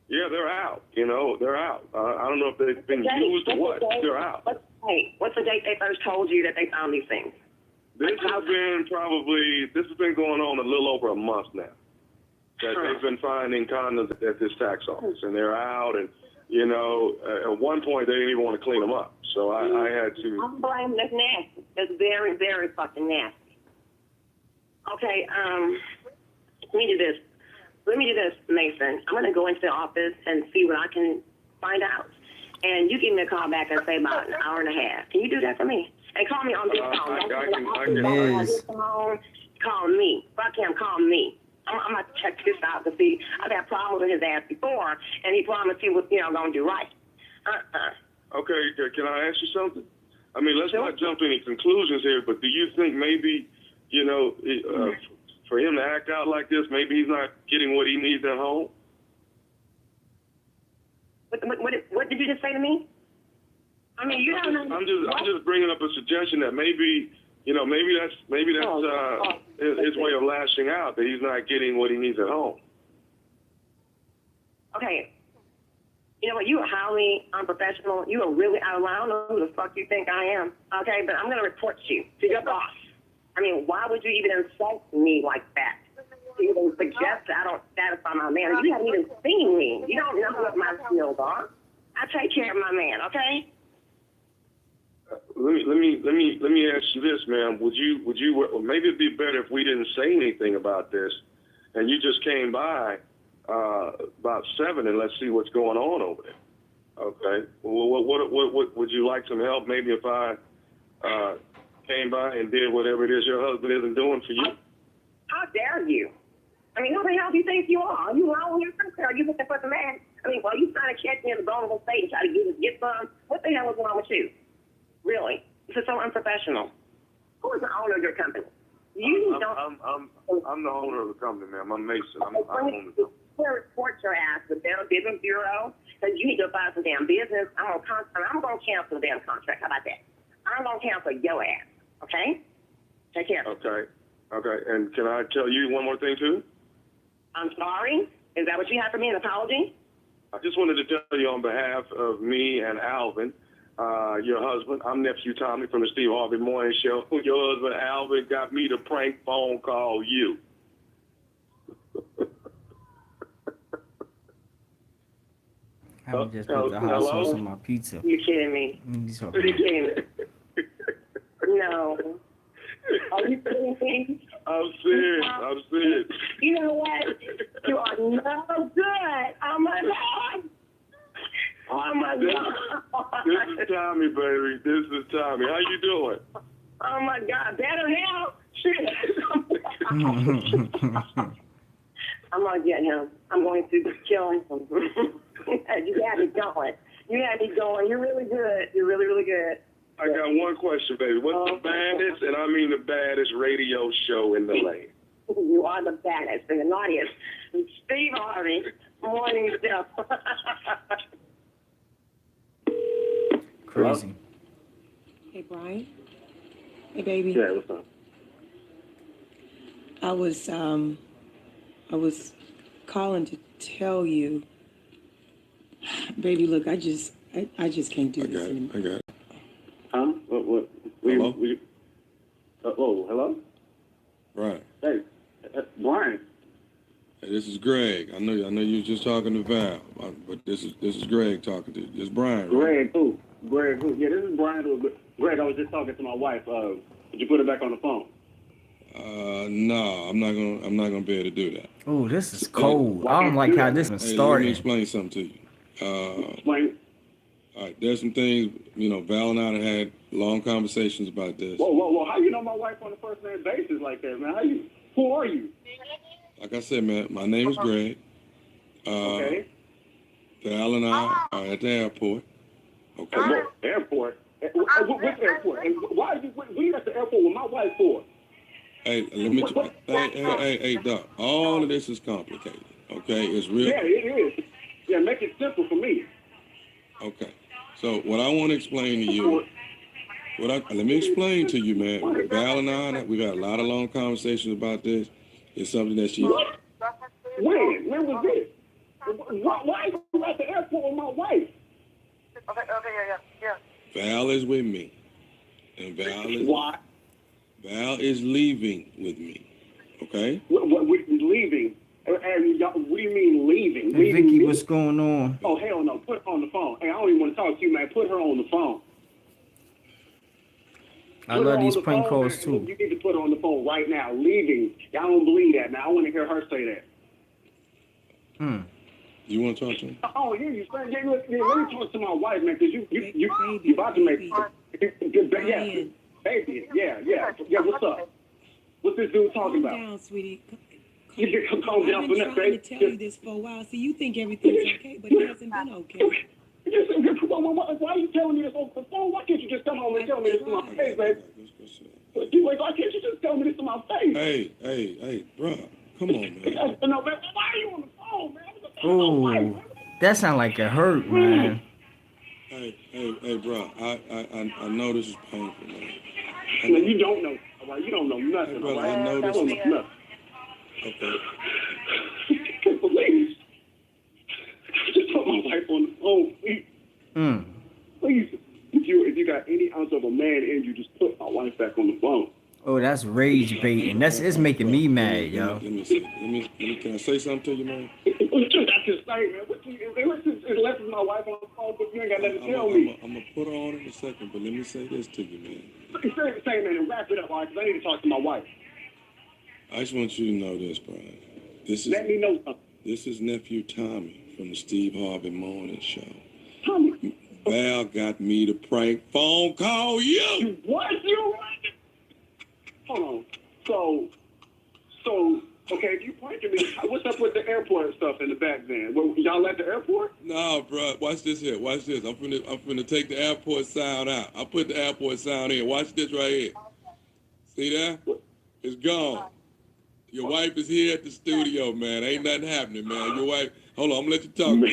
yeah, they're out. They're out. I don't know if they've been used or what. They're out. What's the date they first told you that they found these things? This has been going on a little over a month now. That they've been finding condoms at this tax office, and they're out, and at one point they didn't even want to clean them up. So I had to. I'm blaming that's nasty. That's very, very fucking nasty. Okay, let me do this, Mason. I'm gonna go into the office and see what I can find out, and you give me a call back and say about an hour and a half. Can you do that for me? And call me on this phone. Call me. Fuck him. Call me. I'm gonna check this out to see. I've had problems with his ass before, and he promised he was, gonna do right. Okay, can I ask you something? I mean, let's not jump to any conclusions here, but do you think maybe, for him to act out like this, maybe he's not getting what he needs at home? What did you just say to me? I mean, you don't know. I'm just bringing up a suggestion that maybe that's his way of lashing out, that he's not getting what he needs at home. Okay. You know what? You are highly unprofessional. You are really out of line. I don't know who the fuck you think I am. Okay, but I'm going to report you to your boss. I mean, why would you even insult me like that? To even suggest that I don't satisfy my man. You haven't even seen me. You don't know what my skills are. I take care of my man, okay? Let me ask you this, ma'am. Would you maybe it'd be better if we didn't say anything about this, and you just came by about 7 and let's see what's going on over there. Okay. Well, what would you like some help? Maybe if I came by and did whatever it is your husband isn't doing for you. How dare you? I mean, who the hell do you think you are? Are you wrong with your sister? Are you looking for the man? I mean, well, you trying to catch me in the vulnerable state and try to get some? What the hell is wrong with you? Really? This is so unprofessional. Who is the owner of your company? I'm the owner of the company, ma'am. I'm Mason. I'm the owner. Report your ass to the Better Business Bureau because you need to find some damn business. I'm gonna cancel the damn contract. How about that? I'm gonna cancel your ass. Okay? Take care. Okay. And can I tell you one more thing too? I'm sorry. Is that what you have for me? An apology? I just wanted to tell you on behalf of me and Alvin, your husband, I'm Nephew Tommy from the Steve Harvey Morning Show. Your husband, Alvin, got me to prank phone call you. I would just put the hot sauce on my pizza. You kidding me? Are you kidding me? No. Are you kidding me? I'm serious. You know what? You are no good. Oh my God. Oh my God. This is Tommy, baby. This is Tommy. How you doing? Oh my God. Better hell. Shit. I'm gonna get him. I'm going to kill him. You had me going. You're really good. You're really, really good. I got one question, baby. What's the baddest, and I mean the baddest radio show in the land? You are the baddest and the naughtiest. Steve Harvey, morning stuff. Crazy. Hey, Brian. Hey, baby. Yeah, what's up? I was calling to tell you Baby, look, I just can't do I this got it. anymore. I got it. Huh? What? Hello? Oh, hello? Right. Hey, Brian. Hey, this is Greg. I know you were just talking to Val, but this is Greg talking to you. This is Brian. Right? Greg who? Yeah, this is Brian. Greg, I was just talking to my wife. Did you put her back on the phone? No, I'm not gonna be able to do that. Oh, this is cold. Why I don't can't like you do how that? this is Hey, let me starting. explain something to you. Explain. All right, there's some things, Val and I had long conversations about this. Whoa. How you know my wife on a first name basis like that, man? Who are you? Like I said, man, my name is Greg. Okay. Val and I are at the airport. Okay. Airport? Which airport? And why are you at the airport with my wife for? Hey, let me. Hey, Doc. All of this is complicated. Okay, it's real. Yeah, it is. Yeah, make it simple for me. Okay. So what I want to explain to you, let me explain to you, man. Val and I, we got a lot of long conversations about this. It's something that she. When was this? Why are you at the airport with my wife? Okay, yeah. Val is with me, and Val is leaving with me. Okay. What leaving? And what do you mean leaving? Hey, Leaving Vicky, me? what's going on? Oh, hell no. Put her on the phone. Hey, I don't even want to talk to you, man. Put her on the phone. I love these prank phone, calls man. too. You need to put her on the phone right now. Leaving. Y'all don't believe that, man. I want to hear her say that. You want to talk to him? Oh, yeah, you saying, yeah, let me talk to my wife, man, because you about to make, baby, yeah, what's up? What's this dude talking about? Calm down, sweetie. You can calm down for I've that, been trying to tell you baby. this for a while. See, you think everything's okay, but it hasn't been okay. Why are you telling me this over the phone? Why can't you just come home and tell me this to my face, baby? Why can't you just tell me this to my face? Hey, bro, come on, man. No, man, why are you on the phone, man? Oh, that sound like it hurt, man. Hey, bro, I know this is painful, man. No, you don't know. All right? You don't know nothing. Hey, brother, all right? I know this don't is... know nothing. Okay. Please. Just put my wife on the phone, please. Please. If you got any ounce of a man in you, just put my wife back on the phone. Oh, that's rage baiting. It's making me mad, yo. Let me can I say something to you, man? That's just saying, man. Unless it's my wife on the phone, but you ain't got nothing to tell me. I'm going to put her on in a second, but let me say this to you, man. Say, man, and wrap it up, all right? Because I need to talk to my wife. I just want you to know this, Brian. Let me know something. This is nephew Tommy from the Steve Harvey Morning Show. Tommy. Val got me to prank phone call you. What? You hold on. So, okay, if you pranking me, what's up with the airport stuff in the back then? Well, y'all at the airport? No, bro. Watch this here. Watch this. I'm finna take the airport sound out. I put the airport sound in. Watch this right here. See that? It's gone. Your wife is here at the studio, man. Ain't nothing happening, man. Your wife. Hold on, I'm gonna let you talk to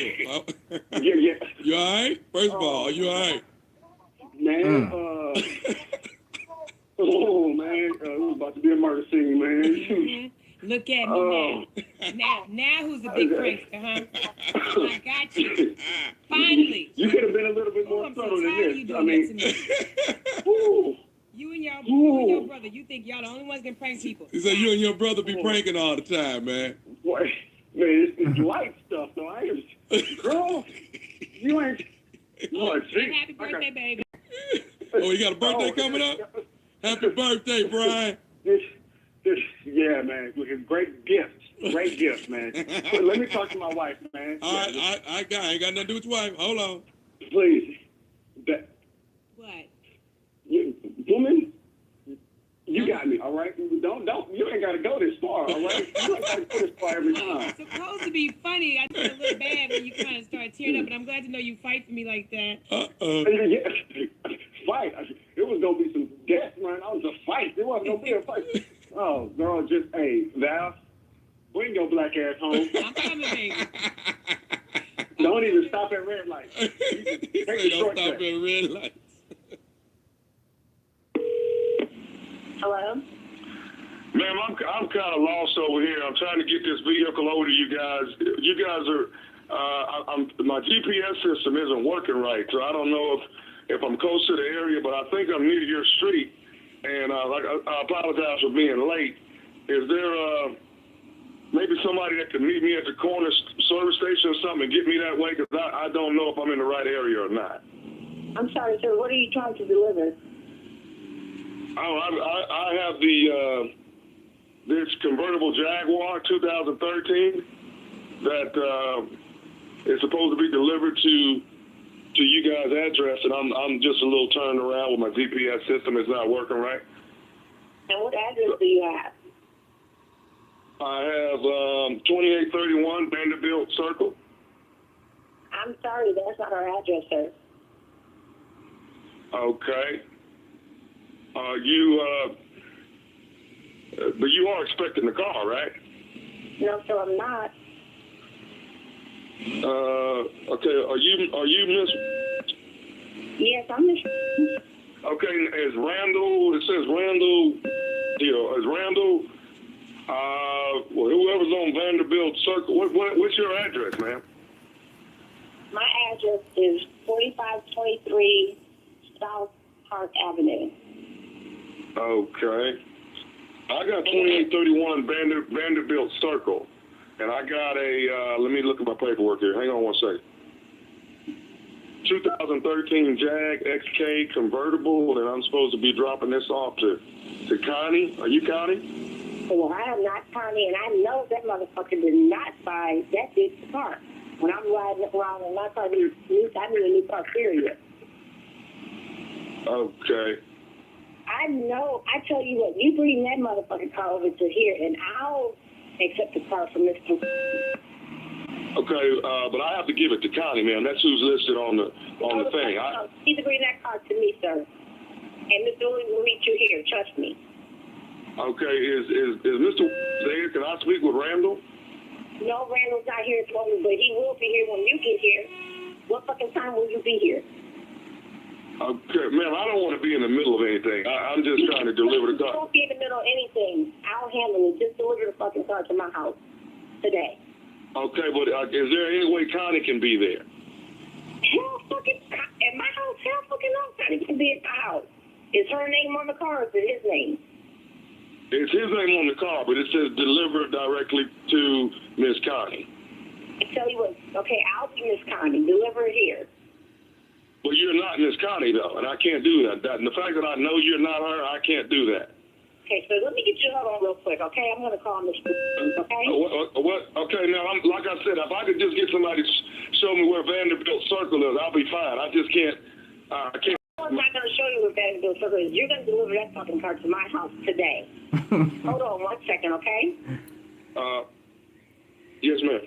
her. Yeah. You all right? First of all, are you all right? Man, oh, man. It was about to be a murder scene, man. Look at me now. Now who's the big prankster, huh? I got you. Finally. You could have been a little bit more subtle than this. I mean, you and your brother, you think y'all the only ones can prank people. He said you and your brother be pranking all the time, man. Boy, man, it's light stuff, though. I ain't, girl, you ain't. Lord, Happy birthday, baby. Oh, you got a birthday coming up? Happy birthday, Brian. Yeah, man. Great gift, man. Let me talk to my wife, man. All right, I ain't got nothing to do with your wife. Hold on. Please. What? Woman, you got me, all right? Don't, you ain't got to go this far, all right? You ain't got to go this far every time. It's supposed to be funny. I feel a little bad when you kind of start tearing up, but I'm glad to know you fight for me like that. Yeah, fight. It was going to be some death, man. I was a fight. It wasn't going to be a fight. Oh, girl, hey, Val, bring your black ass home. I'm coming, baby. Don't even stop at red lights. Don't stop at red lights. Hello? Ma'am, I'm kind of lost over here. I'm trying to get this vehicle over to you guys. You guys are my GPS system isn't working right, so I don't know if I'm close to the area, but I think I'm near your street. And I apologize for being late. Is there maybe somebody that could meet me at the corner service station or something and get me that way? Because I don't know if I'm in the right area or not. I'm sorry, sir. What are you trying to deliver? I have this convertible Jaguar 2013 that is supposed to be delivered to you guys' address, and I'm just a little turned around with my GPS system. It's not working right. And what address do you have? I have 2831 Vanderbilt Circle. I'm sorry, that's not our address, sir. Okay. But you are expecting the car, right? No, sir, I'm not. Okay. Are you Miss? Yes, I'm Miss. Okay. Is Randall? It says Randall. Is Randall? Well, whoever's on Vanderbilt Circle. What's your address, ma'am? My address is 4523 South Park Avenue. Okay. I got 2831 Vanderbilt Circle. And I got let me look at my paperwork here. Hang on one second. 2013 Jag XK convertible, and I'm supposed to be dropping this off to Connie. Are you Connie? Well, I am not Connie, and I know that motherfucker did not buy that big car. When I'm riding around in my car, I need a new car, period. Okay. I know. I tell you what, you bring that motherfucking car over to here, and I'll accept the car from Mr. Okay, but I have to give it to Connie, ma'am. That's who's listed on the thing. You need to bring that car to me, sir. And Mr. Williams will meet you here. Trust me. Okay, is Mr. there? Can I speak with Randall? No, Randall's not here at the moment, but he will be here when you get here. What fucking time will you be here? Okay, ma'am, I don't want to be in the middle of anything. I'm just trying to deliver the car. Don't be in the middle of anything. I'll handle it. Just deliver the fucking car to my house today. Okay, but is there any way Connie can be there? Hell fucking, at my house, hell fucking no, Connie can be at my house. Is her name on the car or is it his name? It's his name on the car, but it says deliver directly to Miss Connie. I tell you what, okay, I'll be Miss Connie. Deliver it here. But you're not Miss Connie, though, and I can't do that. And the fact that I know you're not her, I can't do that. Okay, so let me get you hold on real quick, okay? I'm going to call Miss okay? What? Okay, now, like I said, if I could just get somebody to show me where Vanderbilt Circle is, I'll be fine. I just can't, I can't. I'm not going to show you where Vanderbilt Circle is. You're going to deliver that fucking car to my house today. Hold on 1 second, okay? Yes, ma'am.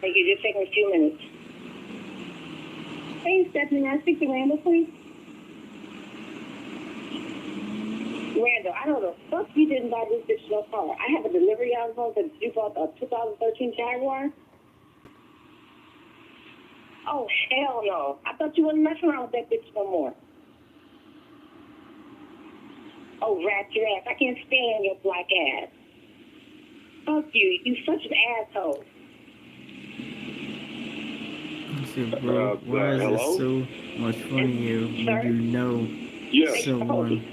Thank you. Just take me a few minutes. Hey, Stephanie, may I speak to Randall, please? Randall, I don't know the fuck you didn't buy this bitch no car. I have a delivery on phone that you bought a 2013 Jaguar. Oh, hell no. I thought you wouldn't mess around with that bitch no more. Oh, rat your ass. I can't stand your black ass. Fuck you. You such an asshole. Bro, why is it so much fun of you when you know someone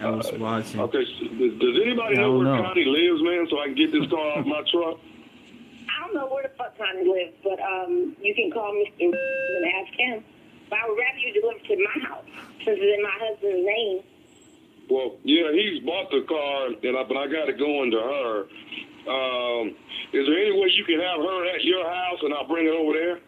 else watching? Okay, does anybody know where Connie lives, man, so I can get this car off my truck? I don't know where the fuck Connie lives, but you can call Mr. and ask him. But I would rather you deliver to my house, since it's in my husband's name. Well, yeah, he's bought the car, but I got it going to her. Is there any way you can have her at your house and I'll bring it over there?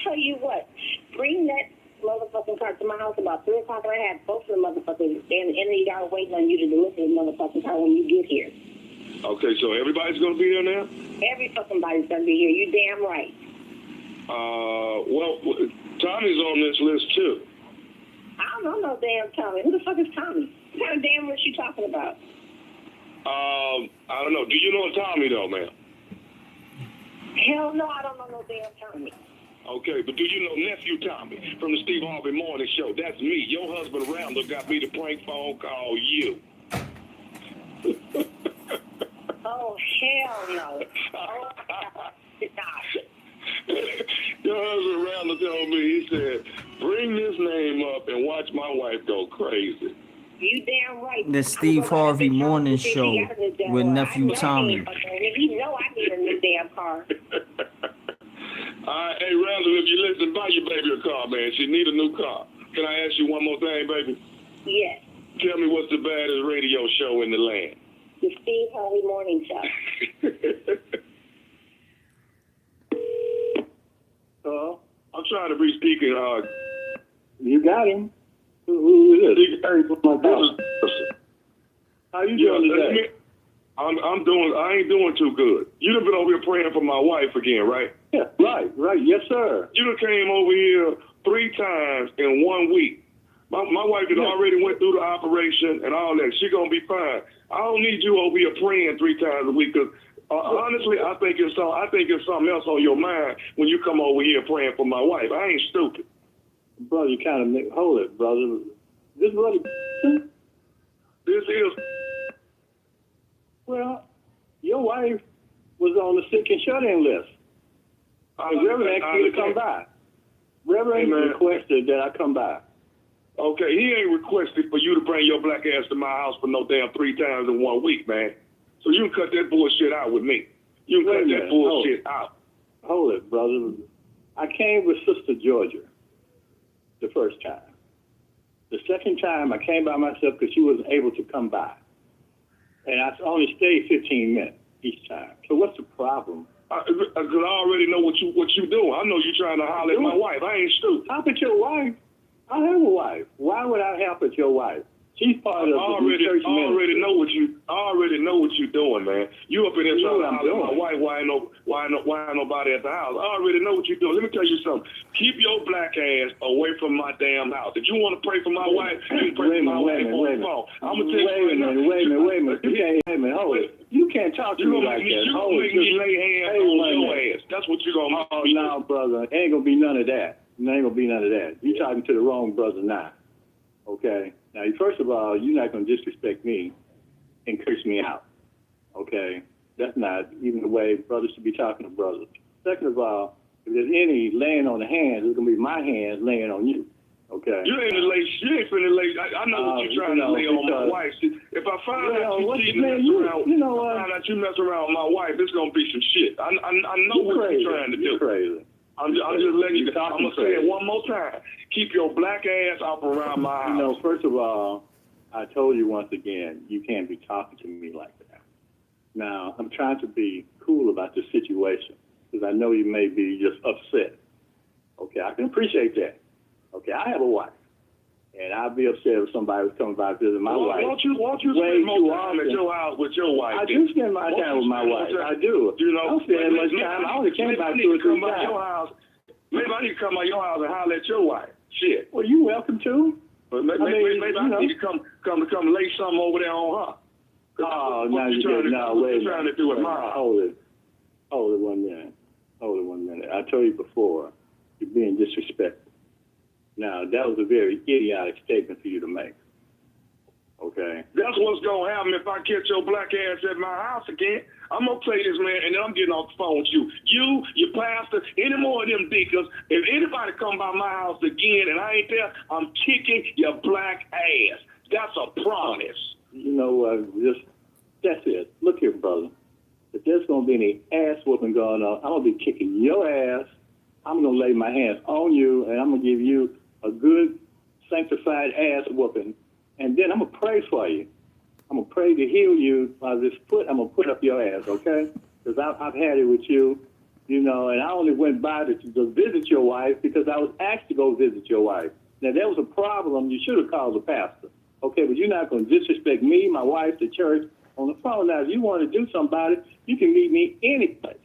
Tell you what, bring that motherfucking car to my house about 3 o'clock, and I have both of the motherfuckers in the yard waiting on you to deliver the motherfucking car when you get here. Okay, so everybody's going to be there now? Every fucking body's going to be here. You damn right. Well, Tommy's on this list, too. I don't know no damn Tommy. Who the fuck is Tommy? What kind of damn list you talking about? I don't know. Do you know Tommy, though, ma'am? Hell no, I don't know no damn Tommy. Okay, but do you know Nephew Tommy from the Steve Harvey Morning Show? That's me. Your husband Randall got me to prank phone call you. Oh, hell no. Oh, gosh. Your husband Randall told me, he said, bring this name up and watch my wife go crazy. You damn right. The Steve Harvey Morning Show with nephew Tommy. You know I need a new damn car. All right, hey, Randall, if you listen, buy your baby a car, man. She need a new car. Can I ask you one more thing, baby? Yes. Tell me what's the baddest radio show in the land? The Steve Harvey Morning Show. Hello? I'm trying to reach Deacon. You got him. Who is this? How you doing today? I'm doing. I ain't doing too good. You done been over here praying for my wife again, right? Yeah, right. Yes, sir. You done came over here 3 times in 1 week. My wife had already went through the operation and all that. She gonna be fine. I don't need you over here praying 3 times a week because honestly, I think it's something else on your mind when you come over here praying for my wife. I ain't stupid. Brother, you kind of hold it, brother. This brother. This is. Well, your wife was on the sick and shut-in list. Reverend asked you to come by. Reverend requested that I come by. Okay, he ain't requested for you to bring your black ass to my house for no damn 3 times in 1 week, man. So you can cut that bullshit out with me. You can cut that bullshit out. Hold it, brother. I came with Sister Georgia the first time. The second time, I came by myself because she wasn't able to come by. And I only stayed 15 minutes each time. So what's the problem? Because I already know what you doing. I know you trying to holler at my wife. I ain't stupid. Help at your wife? I have a wife. Why would I help at your wife? She's part of the church ministry. I already know what you doing, man. You up in there trying to holler at my wife. Why ain't nobody at the house? I already know what you doing. Let me tell you something. Keep your black ass away from my damn house. If you want to pray for my wife, you can pray for my wife on the phone. I'm gonna tell you wait a minute. Hold it. You can't talk to me like that. You gonna make me lay hands on your ass. That's what you gonna do. Oh, no, brother. Ain't gonna be none of that. Ain't gonna be none of that. You talking to the wrong brother now. Okay? Now, first of all, you're not going to disrespect me and curse me out, okay? That's not even the way brothers should be talking to brothers. Second of all, if there's any laying on the hands, it's going to be my hands laying on you, okay? You ain't finna lay. I know what you're trying to lay on my wife. If I find out you mess around with my wife, it's going to be some shit. I know what you're trying to do. You're crazy. I'm just letting you know. I'm going to say it one more time. Keep your black ass off around my house. First of all, I told you once again, you can't be talking to me like that. Now, I'm trying to be cool about the situation because I know you may be just upset. Okay, I can appreciate that. Okay, I have a wife. And I'd be upset if somebody was coming by to visit my wife. Won't you spend more time at your house with your wife? I do spend my time with my wife. I do. I don't spend much time. I only came by 2 or 3 times. Maybe I need to come by your house and holler at your wife. Shit. Well, you welcome to. But maybe I need to come lay something over there on her. Oh, now you're trying to do with my house. Hold it 1 minute. Hold it 1 minute. I told you before, you're being disrespectful. Now, that was a very idiotic statement for you to make. Okay? That's what's going to happen if I catch your black ass at my house again. I'm going to play this, man, and then I'm getting off the phone with you. You, your pastor, any more of them deacons, if anybody come by my house again and I ain't there, I'm kicking your black ass. That's a promise. You know what? That's it. Look here, brother. If there's going to be any ass whooping going on, I'm going to be kicking your ass. I'm going to lay my hands on you, and I'm going to give you a good, sanctified ass whooping, and then I'm going to pray for you. I'm going to pray to heal you by this foot. I'm going to put up your ass, okay? Because I've had it with you, and I only went by to visit your wife because I was asked to go visit your wife. Now, there was a problem. You should have called the pastor, okay? But you're not going to disrespect me, my wife, the church on the phone. Now, if you want to do something about it, you can meet me any place.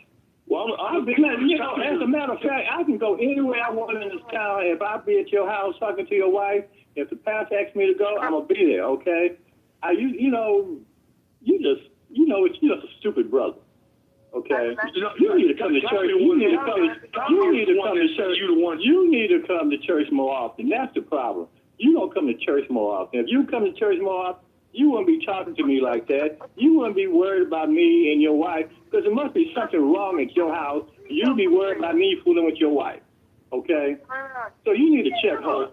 Well, as a matter of fact, I can go anywhere I want in this town. If I be at your house talking to your wife, if the pastor asks me to go, I'm gonna be there. Okay? You're just a stupid brother. Okay? You need to come to church. You need to come to church more often. That's the problem. You don't come to church more often. If you come to church more often, you wouldn't be talking to me like that. You wouldn't be worried about me and your wife because there must be something wrong at your house. You'd be worried about me fooling with your wife. Okay? So you need to check her.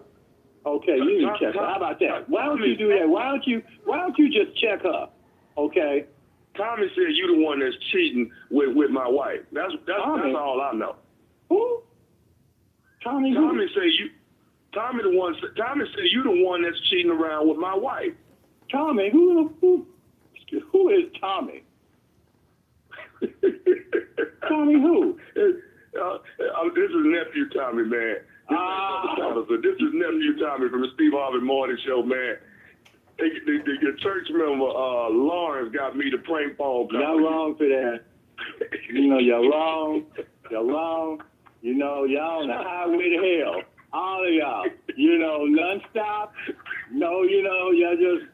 Okay, you need to check her. How about that? Why don't you do that? Why don't you just check her? Okay? Tommy said you the one that's cheating with my wife. That's all I know. Who? Tommy said you. Tommy said you the one that's cheating around with my wife. Tommy, who is Tommy? Tommy who? This is nephew Tommy, man. This is nephew Tommy from the Steve Harvey Morning Show, man. The church member Lawrence got me the prank phone call. Y'all wrong for that. You know, y'all wrong. Y'all wrong. You know, y'all on the highway to hell. All of y'all. You know, non-stop. No, you know, y'all just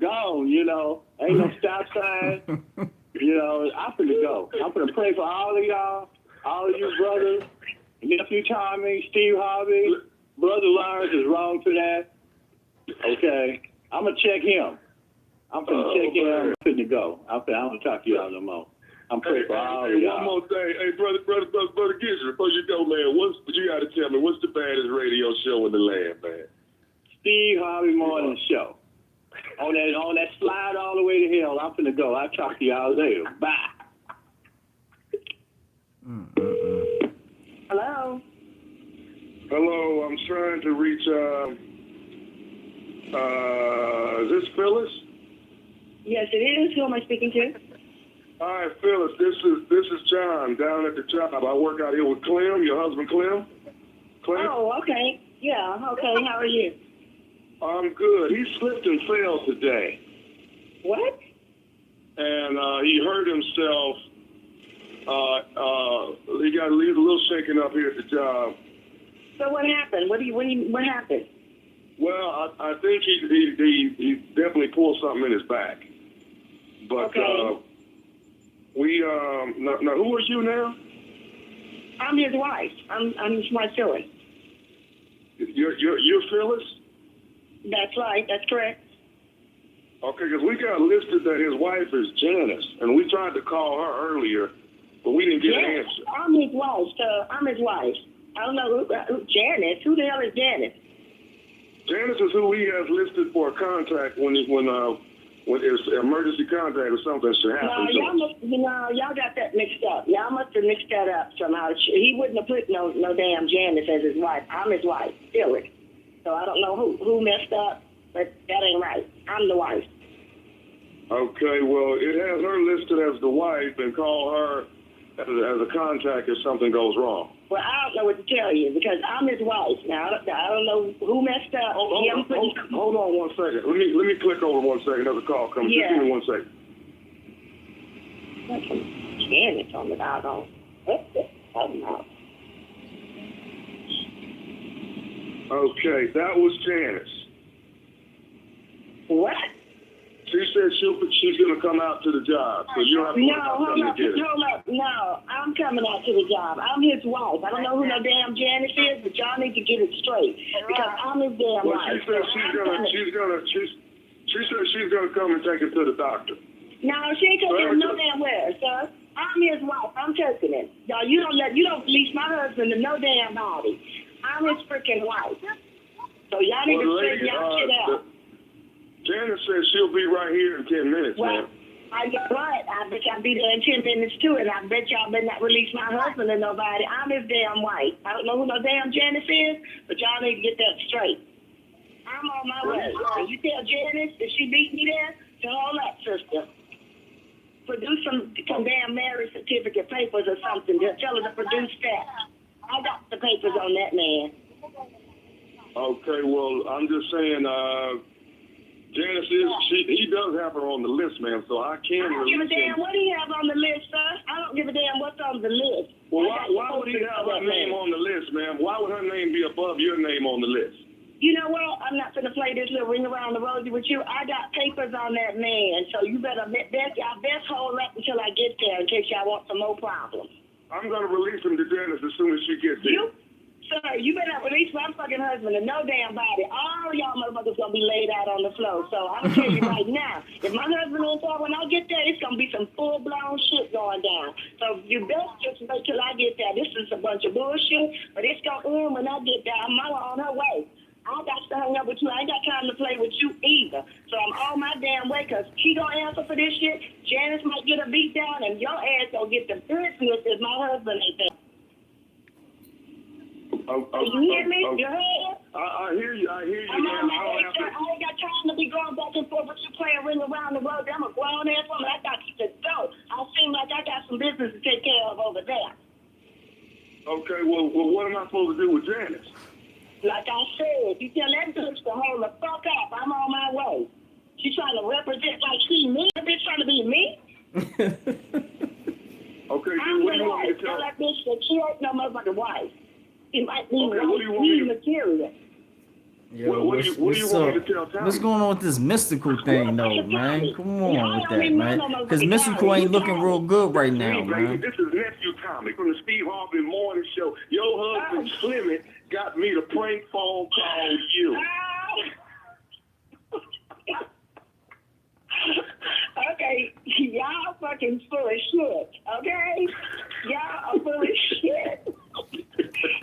gone, you know. Ain't no stop sign. You know, I'm finna go. I'm finna pray for all of y'all, all of you brothers, nephew Tommy, Steve Harvey, brother Lawrence is wrong for that. Okay, I'm gonna check him. I'm finna check him. I'm finna go. I don't talk to y'all no more. I'm praying for all of y'all. One more thing, hey brother Gidget, before you go, man, you gotta tell me what's the baddest radio show in the land, man? Steve Harvey Morning Show. On that slide all the way to hell, I'm finna go. I'll talk to y'all later. Bye. Hello? Hello, I'm trying to reach, is this Phyllis? Yes, it is. Who am I speaking to? Hi, Phyllis. This is John down at the job. I work out here with Clem, your husband Clem. Oh, okay. Yeah, okay. How are you? I'm good. He slipped and fell today. What? And he hurt himself. He got a little shaken up here at the job. So what happened? What happened? Well, I think he definitely pulled something in his back. But okay. Now who are you now? I'm his wife. I'm his wife, Phyllis. You're Phyllis? That's right. That's correct. Okay, because we got listed that his wife is Janice, and we tried to call her earlier, but we didn't get an answer. I'm his wife, sir. I'm his wife. I don't know who Janice. Who the hell is Janice? Janice is who he has listed for a contact when it's emergency contact or something should happen. No, y'all got that mixed up. Y'all must have mixed that up somehow. He wouldn't have put no damn Janice as his wife. I'm his wife, Phyllis. So I don't know who messed up, but that ain't right. I'm the wife. Okay, well, it has her listed as the wife, and call her as a contact if something goes wrong. Well, I don't know what to tell you because I'm his wife. Now I don't know who messed up. Hold on 1 second. Let me click over 1 second. Another call comes. Yeah. Just give me 1 second. That's some Janice on the doggone. I don't know. Okay, that was Janice. What? She said she's going to come out to the job, so you don't have to hold up. No, I'm coming out to the job. I'm his wife. I don't know who no damn Janice is, but y'all need to get it straight because I'm his damn wife. She said she's gonna come and take him to the doctor. No, she ain't taking him no damn where, sir. I'm his wife. I'm taking him. Y'all, you don't release my husband to no damn body. I'm his freaking wife. So y'all need to straighten y'all shit out. Janice says she'll be right here in 10 minutes, well, man. I get right. I bet y'all be there in 10 minutes too, and I bet y'all better not release my husband to nobody. I'm his damn wife. I don't know who no damn Janice is, but y'all need to get that straight. I'm on my way. So you tell Janice that she beat me there, to hold up, sister. Produce some damn marriage certificate papers or something. Just tell her to produce that. I got the papers on that man. Okay, well, I'm just saying, Janice he does have her on the list, ma'am, so I can I don't give a damn what he has on the list, sir. I don't give a damn what's on the list. Well, why would he have her name on the list, ma'am? Why would her name be above your name on the list? You know what? I'm not going to play this little ring around the rosy with you. I got papers on that man, so you better best hold up until I get there in case y'all want some more problems. I'm going to release him to Janice as soon as she gets there. Sir, you better not release my fucking husband to no damn body. All y'all motherfuckers clothes gonna be laid out on the floor. So I'm gonna tell you right now, if my husband ain't there when I get there, it's gonna be some full blown shit going down. So you best just wait till I get there. This is a bunch of bullshit, but it's gonna end when I get there. I'm on her way. I got to hang up with you. I ain't got time to play with you either. So I'm on my damn way because he gonna answer for this shit. Janice might get a beat down, and your ass gonna get the business if my husband ain't there. You hear me? You heard? I hear you. I hear you. I ain't got time to be going back and forth with you playing ring around the road. I'm a grown ass woman. I got to go. I seem like I got some business to take care of over there. Okay, well, what am I supposed to do with Janice? Like I said, you tell that bitch to hold the fuck up. I'm on my way. She trying to represent like she me. That bitch trying to be me. Okay, I'm what do you the want me wife. to tell? Tell that bitch that she ain't no motherfucking wife. She might be Okay, what do you want me to- material. Yo, What do you want me to tell Tommy? what's going on with this mystical thing, though, man? Come on with that, man. Because mystical ain't looking real good right now, Me, baby, man. this is nephew Tommy from the Steve Harvey Morning Show. Your husband Slimmy got me to prank phone call you. Okay, y'all fucking full of shit, okay? Y'all are full of shit.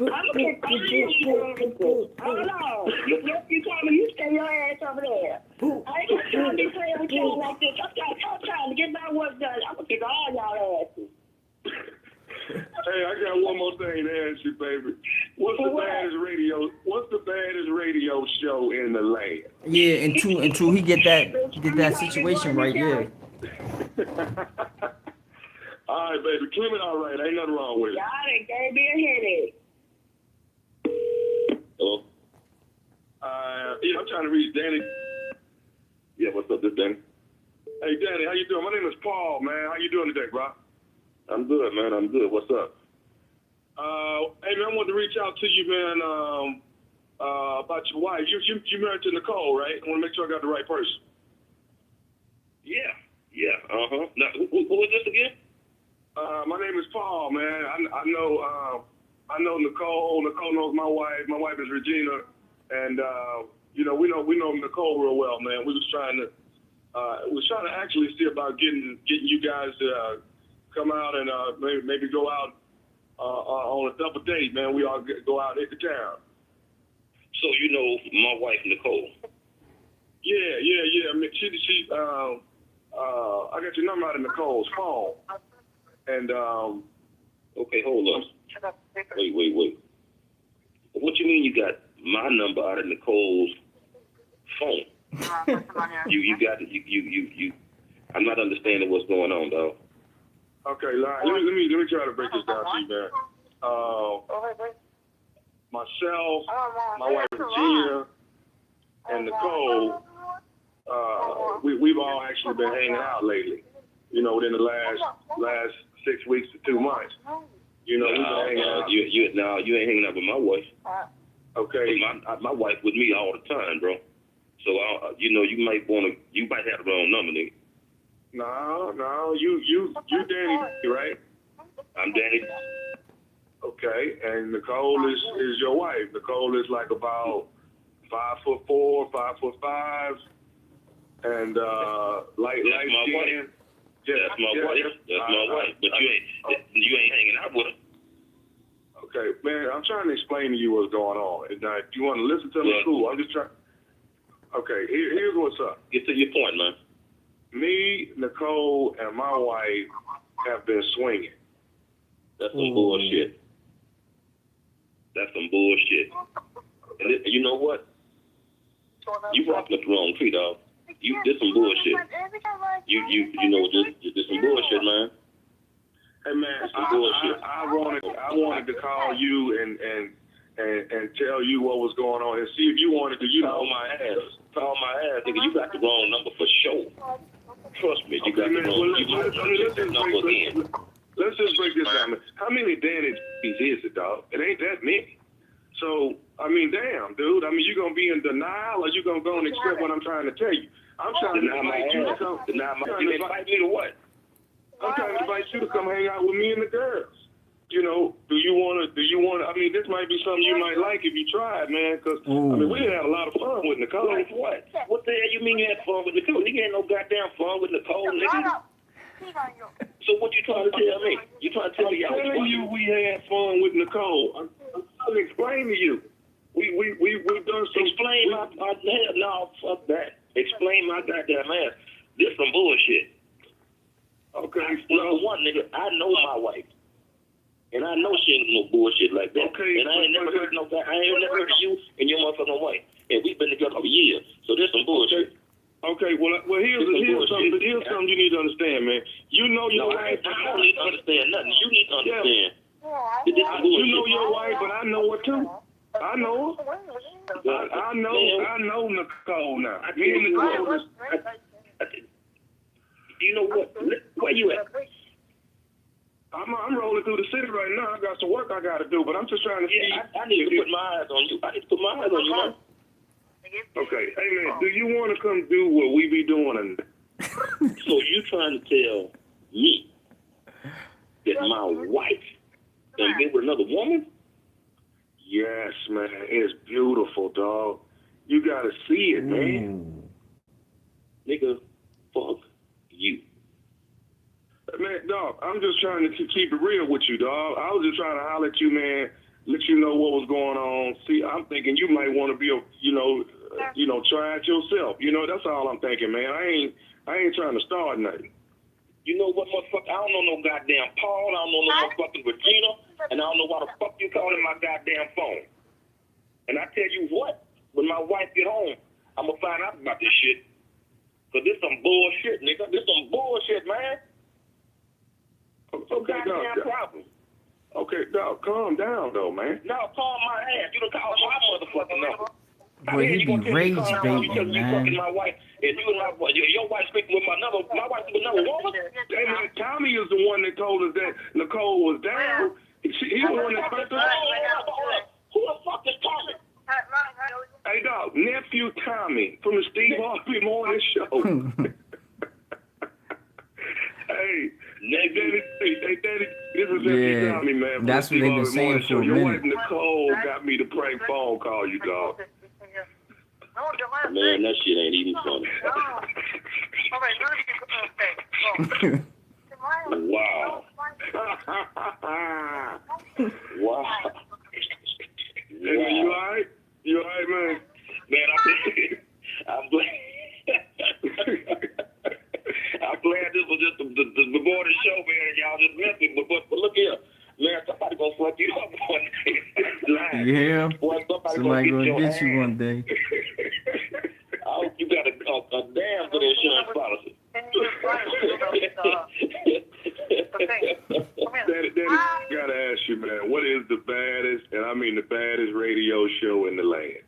I'm gonna get hold on. You told me you stay your ass over there. I ain't got time to be playing with y'all like this. I'm trying to get my work done. I'm gonna kick all y'all asses. Hey, I got one more thing to ask you, baby. What's the baddest radio show in the land? Yeah, until he get that situation right, yeah. All right, baby. Clement, all right. Ain't nothing wrong with it. Y'all done gave me a headache. Hello? Yeah, I'm trying to reach Danny. Yeah, what's up, this Danny? Hey, Danny, how you doing? My name is Paul, man. How you doing today, bro? I'm good, man. I'm good. What's up? Hey, man, I wanted to reach out to you, man, about your wife. You married to Nicole, right? I want to make sure I got the right person. Yeah. Uh-huh. Now, who is this again? My name is Paul, man. I know Nicole. Nicole knows my wife. My wife is Regina, and we know Nicole real well, man. We was trying to actually see about getting you guys to come out and maybe go out on a double date, man. We all go out into town. So you know my wife Nicole? Yeah. I mean, she I got your number out of Nicole's phone. And, okay, hold on. Wait. What you mean you got my number out of Nicole's phone? You got it. You. I'm not understanding what's going on, dog. Okay, let me try to break this down to you, man. Myself, my wife Regina, and Nicole, we've all actually been hanging out lately. You know, within the last 6 weeks to 2 months. You know, we've been hanging out. You ain't hanging out with my wife. Okay. My wife with me all the time, bro. So you might have the wrong number, nigga. No, you Danny, right? I'm Danny. Okay, and Nicole is your wife. Nicole is like about 5'4", 5'5", and like my wife. Yeah, that's my wife. That's my wife. But you ain't hanging out with her. Okay, man, I'm trying to explain to you what's going on. And if you want to listen to me, cool. I'm just trying. Okay, here's what's up. Get to your point, man. Me, Nicole, and my wife have been swinging. That's some bullshit. That's some bullshit. And you know what? You walking up the wrong tree, dog. You did some bullshit. You know this some bullshit, man. Hey man, I wanted to call you and tell you what was going on and see if you wanted to call my ass. Call my ass, nigga. You got the wrong number for sure. Trust me, you got the wrong. Number again. Let's just break this down. How many Danny is it, dog? It ain't that many. So, I mean, damn, dude. I mean, you gonna be in denial, or you gonna go and accept what I'm trying to tell you? I'm trying to invite you to come. Invite me to what? I'm trying to invite you to come hang out with me and the girls. you know, do you want to, I mean, this might be something you might like if you tried, man, because, I mean, we didn't have a lot of fun with Nicole. Like what? What the hell you mean you had fun with Nicole? Nigga ain't no goddamn fun with Nicole, nigga. So what you trying to tell me? You trying to tell me I'm telling you we had fun with Nicole. I'm trying to explain to you. We've done some... Explain my hell, no, fuck that. Explain my goddamn ass. This some bullshit. Okay. Number one, nigga, I know my wife. And I know she ain't no bullshit like that. Okay. And I ain't never heard of you and your motherfucking wife. And we've been together for years. So this some bullshit. Okay, well here's something you need to understand, man. You know your wife. I don't need to understand nothing. You need to understand. Yeah. You know your wife, but I know her too. I know her. I know Nicole now. Me and Nicole. You know what? Where you at? I'm rolling through the city right now. I got some work I got to do, but I'm just trying to see. I need to put my eyes on you. I need to put my eyes on you, man. Okay, hey man, do you want to come do what we be doing? So you trying to tell me that my wife done been with another woman? Yes, man. It's beautiful, dog. You got to see it, man. Nigga, fuck you. Man, dog, I'm just trying to keep it real with you, dog. I was just trying to holler at you, man, let you know what was going on. See, I'm thinking you might want to be, try it yourself. You know, that's all I'm thinking, man. I ain't trying to start nothing. You know what, motherfucker? I don't know no goddamn Paul. I don't know no motherfucking Regina. And I don't know why the fuck you calling my goddamn phone. And I tell you what, when my wife get home, I'm going to find out about this shit. Because this some bullshit, nigga. This some bullshit, man. Okay, goddamn problem. Okay, dog, calm down, though, man. No, calm my ass. You don't call my motherfucking number. Boy, he be rage baiting, You fucking my wife, and you and my wife, your wife speaking with my wife with another woman. Hey, man, Tommy is the one that told us that Nicole was down. He the one that put us. Who the fuck is Tommy? Hey, dog, nephew Tommy from the Steve Harvey Morning Show. Hey, Daddy, this is nephew Tommy, man. That's what they've been saying for a Your minute. wife Nicole got me to prank phone call you, dog. Man, that shit ain't even funny. Wow. Wow. Hey, man, you all right? You all right, man? Man, I'm glad. I'm glad this was just the morning show, man, and y'all just messed me. But look here, man, somebody gonna fuck you up one day. Yeah, boy, somebody gonna get you one day. I hope you got a damn good insurance policy. Daddy, gotta ask you, man, what is the baddest, and I mean the baddest radio show in the land?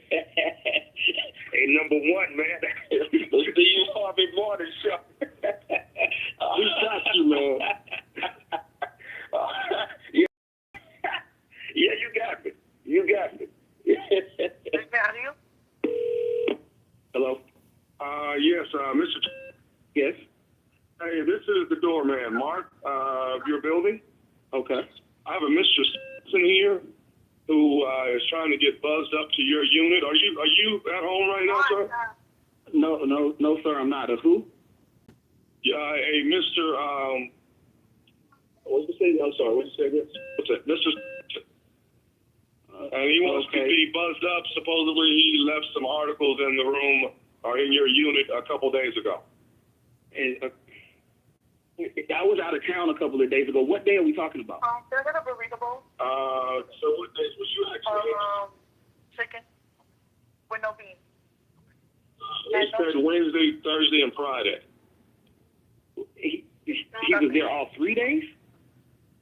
Hey, number one, man, the Steve Harvey Morning Show. We got you, man. Yeah, you got me. You got me. Hello? Yes, Mr. Yes? Hey, this is the doorman, Mark, of your building. Okay. I have a Mr. Simpson here who is trying to get buzzed up to your unit. Are you at home right now, sir? No, sir, I'm not. A who? Yeah, a Mr. What did you say? I'm sorry. What did you say again? What's that? Mr. And he wants to be buzzed up. Supposedly, he left some articles in the room or in your unit a couple days ago. And, I was out of town a couple of days ago. What day are we talking about? They're gonna be readable. So what days was you actually? Chicken with no beans. He said Wednesday, Thursday, and Friday. He was there all 3 days?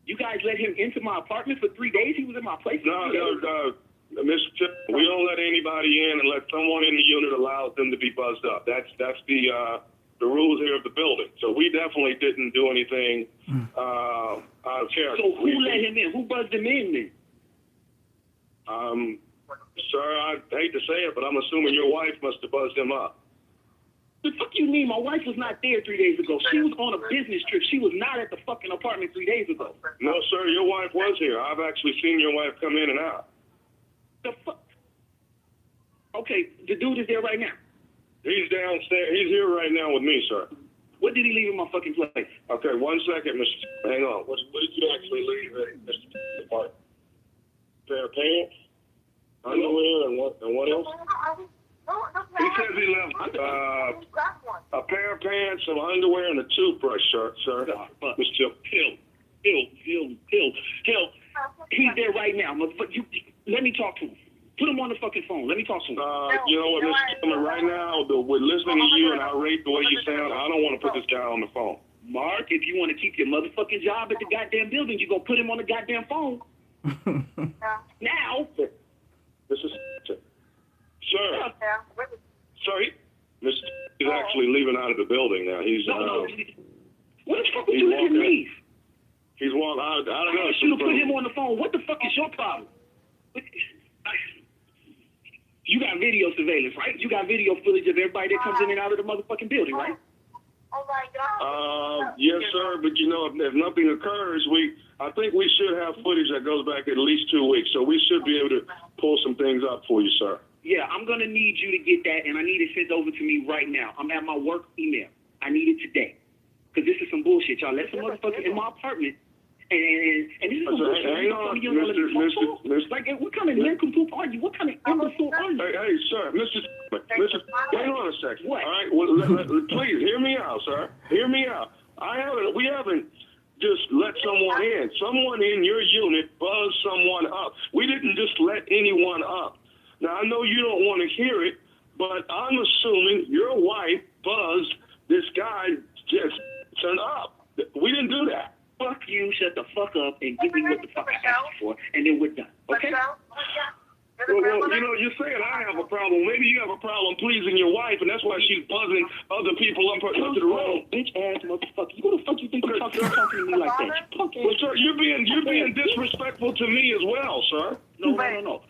You guys let him into my apartment for 3 days? He was in my place for 3 days? No, Mr. Chip, we don't let anybody in unless someone in the unit allows them to be buzzed up. That's the rules here of the building. So we definitely didn't do anything out of character. So who let him in? Who buzzed him in then? Sir, I hate to say it, but I'm assuming your wife must have buzzed him up. The fuck you mean? My wife was not there 3 days ago. She was on a business trip. She was not at the fucking apartment 3 days ago. No, sir, your wife was here. I've actually seen your wife come in and out. The fuck? Okay, the dude is there right now. He's downstairs. He's here right now with me, sir. What did he leave in my fucking place? Okay, 1 second, Mr. Hang on. What did you actually leave at Mr. apartment? Pair of pants, underwear, and what else? He says he left a pair of pants, some underwear, and a toothbrush, sir. Mr. Hill. He's there right now. Let me talk to him. Put him on the fucking phone. Let me talk to him. You know what, Mr. Tillman, right now, with listening to you and I rate the way you sound, I don't want to put this guy on the phone. Mark, if you want to keep your motherfucking job at the goddamn building, you go put him on the goddamn phone. Now. This is sir. Sorry, Mr. He's actually leaving out of the building now. He's no. What the fuck would you let him leave? He's walking. I don't know. I should have put him on the phone. What the fuck is your problem? You got video surveillance, right? You got video footage of everybody that comes in and out of the motherfucking building, right? Oh my God. Yes, sir. But you know, if nothing occurs, I think we should have footage that goes back at least 2 weeks. So we should be able to pull some things up for you, sir. Yeah, I'm gonna need you to get that, and I need it sent over to me right now. I'm at my work email. I need it today, cause this is some bullshit, y'all. Let some motherfucker in my apartment. And this is some bullshit. Hang on, Mr. Like, what kind of nincompoop are you? What kind of imbecile are you? Hey, sir, Mr. Hang on a second. What? All right, well, please hear me out, sir. Hear me out. We haven't just let someone in. Someone in your unit buzzed someone up. We didn't just let anyone up. Now I know you don't want to hear it, but I'm assuming your wife buzzed this guy just up. We didn't do that. Fuck you, shut the fuck up, and give me what the fuck I asked you for, and then we're done, okay? Well, you know, you're saying I have a problem. Maybe you have a problem pleasing your wife, and that's why she's buzzing other people up into the room. Bitch ass motherfucker. Who the fuck you think you're talking to me like that? Well, sir, you're being disrespectful to me as well, sir. No.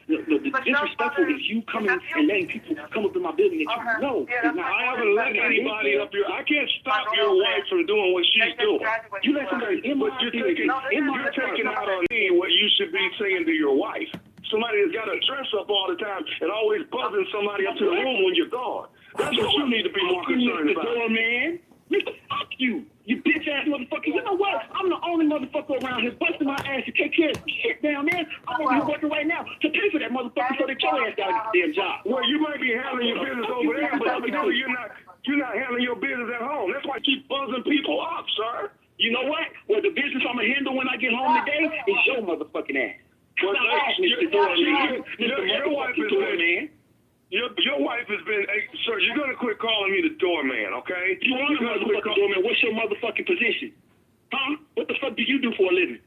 The disrespectful is you coming and letting people come up in my building that you know. I haven't let anybody up here. I can't stop your wife from doing what she's doing. You let somebody in my building. You're taking out on me what you should be saying to your wife. Somebody that's got a dress up all the time and always buzzing somebody up to the room when you're gone. That's what you need to be more concerned about. Man. Mr. Fuck you. You bitch ass motherfucker. You know what? I'm the only motherfucker around here busting my ass to take care of shit down there. I'm over here working right now to pay for that motherfucker so that your ass got a damn job. Well, you might be handling your business over there, but evidently you're not handling your business at home. That's why you keep buzzing people up, sir. You know what? Well, the business I'm gonna handle when I get home today is your motherfucking ass. Well, your wife has been, your wife has been, hey, sir, you're going to quit calling me the doorman, okay? You are the motherfucking doorman. What's your motherfucking position? Huh? What the fuck do you do for a living?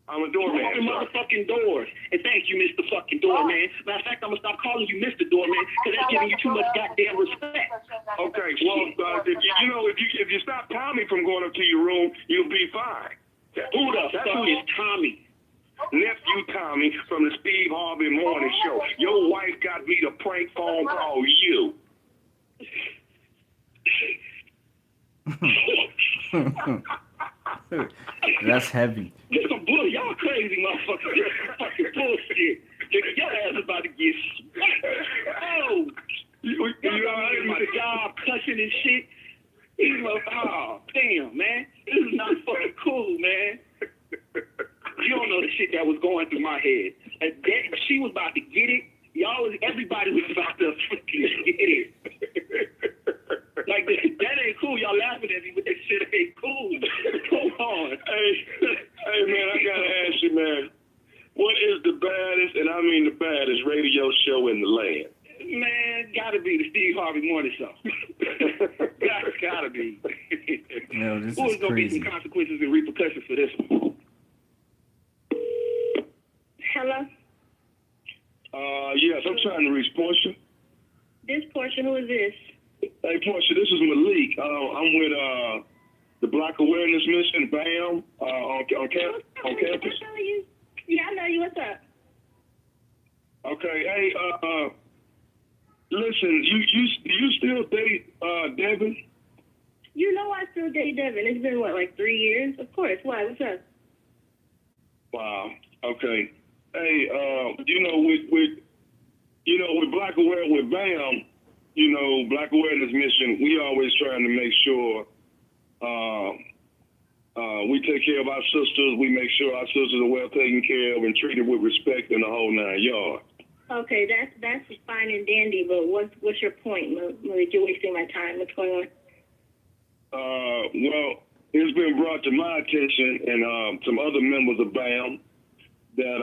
I'm a doorman. You open motherfucking doors. And thank you, Mr. fucking Doorman. Matter of fact, I'm going to stop calling you Mr. Doorman because that's giving you too much goddamn respect. Okay, well, if you stop Tommy from going up to your room, you'll be fine. Who the fuck is Tommy? Nephew Tommy from the Steve Harvey Morning Show. Your wife got me to prank phone call you. That's heavy. This some bull. Y'all crazy motherfuckers. Fucking bullshit. Your ass about to get oh. You my job cussing and shit. He's like, oh, damn, man. This is not fucking cool, man. You don't know the shit that was going through my head. She was about to get it. Everybody was about to freaking get it. Like, that ain't cool. Y'all laughing at me, but that shit ain't cool. Come on. Hey, man, I gotta ask you, man. What is the baddest, and I mean the baddest, radio show in the land? Man, gotta be the Steve Harvey Morning Show. Gotta be. No, this There's is gonna be crazy. some consequences and repercussions for this one. Hello? Yes, I'm trying to reach Portia. This Portia, who is this? Hey, Portia, this is Malik. I'm with the Black Awareness Mission, BAM, on campus. I know you. Yeah, I know you. What's up? Okay, hey, Listen, you still date Devin? You know I still date Devin. It's been, what, like 3 years? Of course. Why? What's up? Wow. Okay. Hey, with Black Aware, with BAM, Black Awareness Mission, we always trying to make sure we take care of our sisters. We make sure our sisters are well taken care of and treated with respect in the whole 9 yards. Okay, that's fine and dandy, but what's your point, Malik? You're wasting my time. What's going on? Well, it's been brought to my attention and some other members of BAM that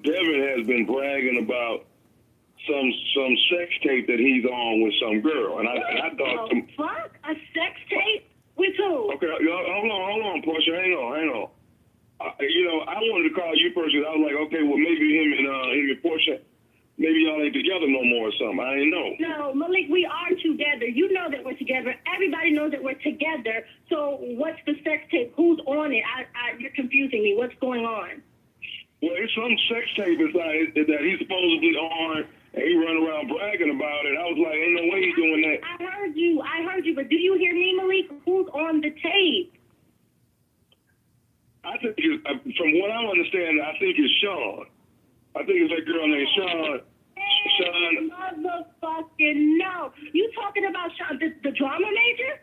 Devin has been bragging about some sex tape that he's on with some girl, and I thought, fuck, a sex tape with who? Okay, hold on, Portia, hang on. I wanted to call you personally. I was like, okay, well maybe him and Portia, maybe y'all ain't together no more or something. I didn't know. No, Malik, we are together. You know that we're together. Everybody knows that we're together. So what's the sex tape? Who's on it? You're confusing me. What's going on? Well, it's some sex tape inside that he's supposedly on, and he run around bragging about it. I was like, ain't no way he's doing that. I heard you, but do you hear me, Malik? Who's on the tape? I think, from what I understand, I think it's Sean. I think it's that girl named Sean. Sean. Motherfucking no. You talking about Sean, the drama major?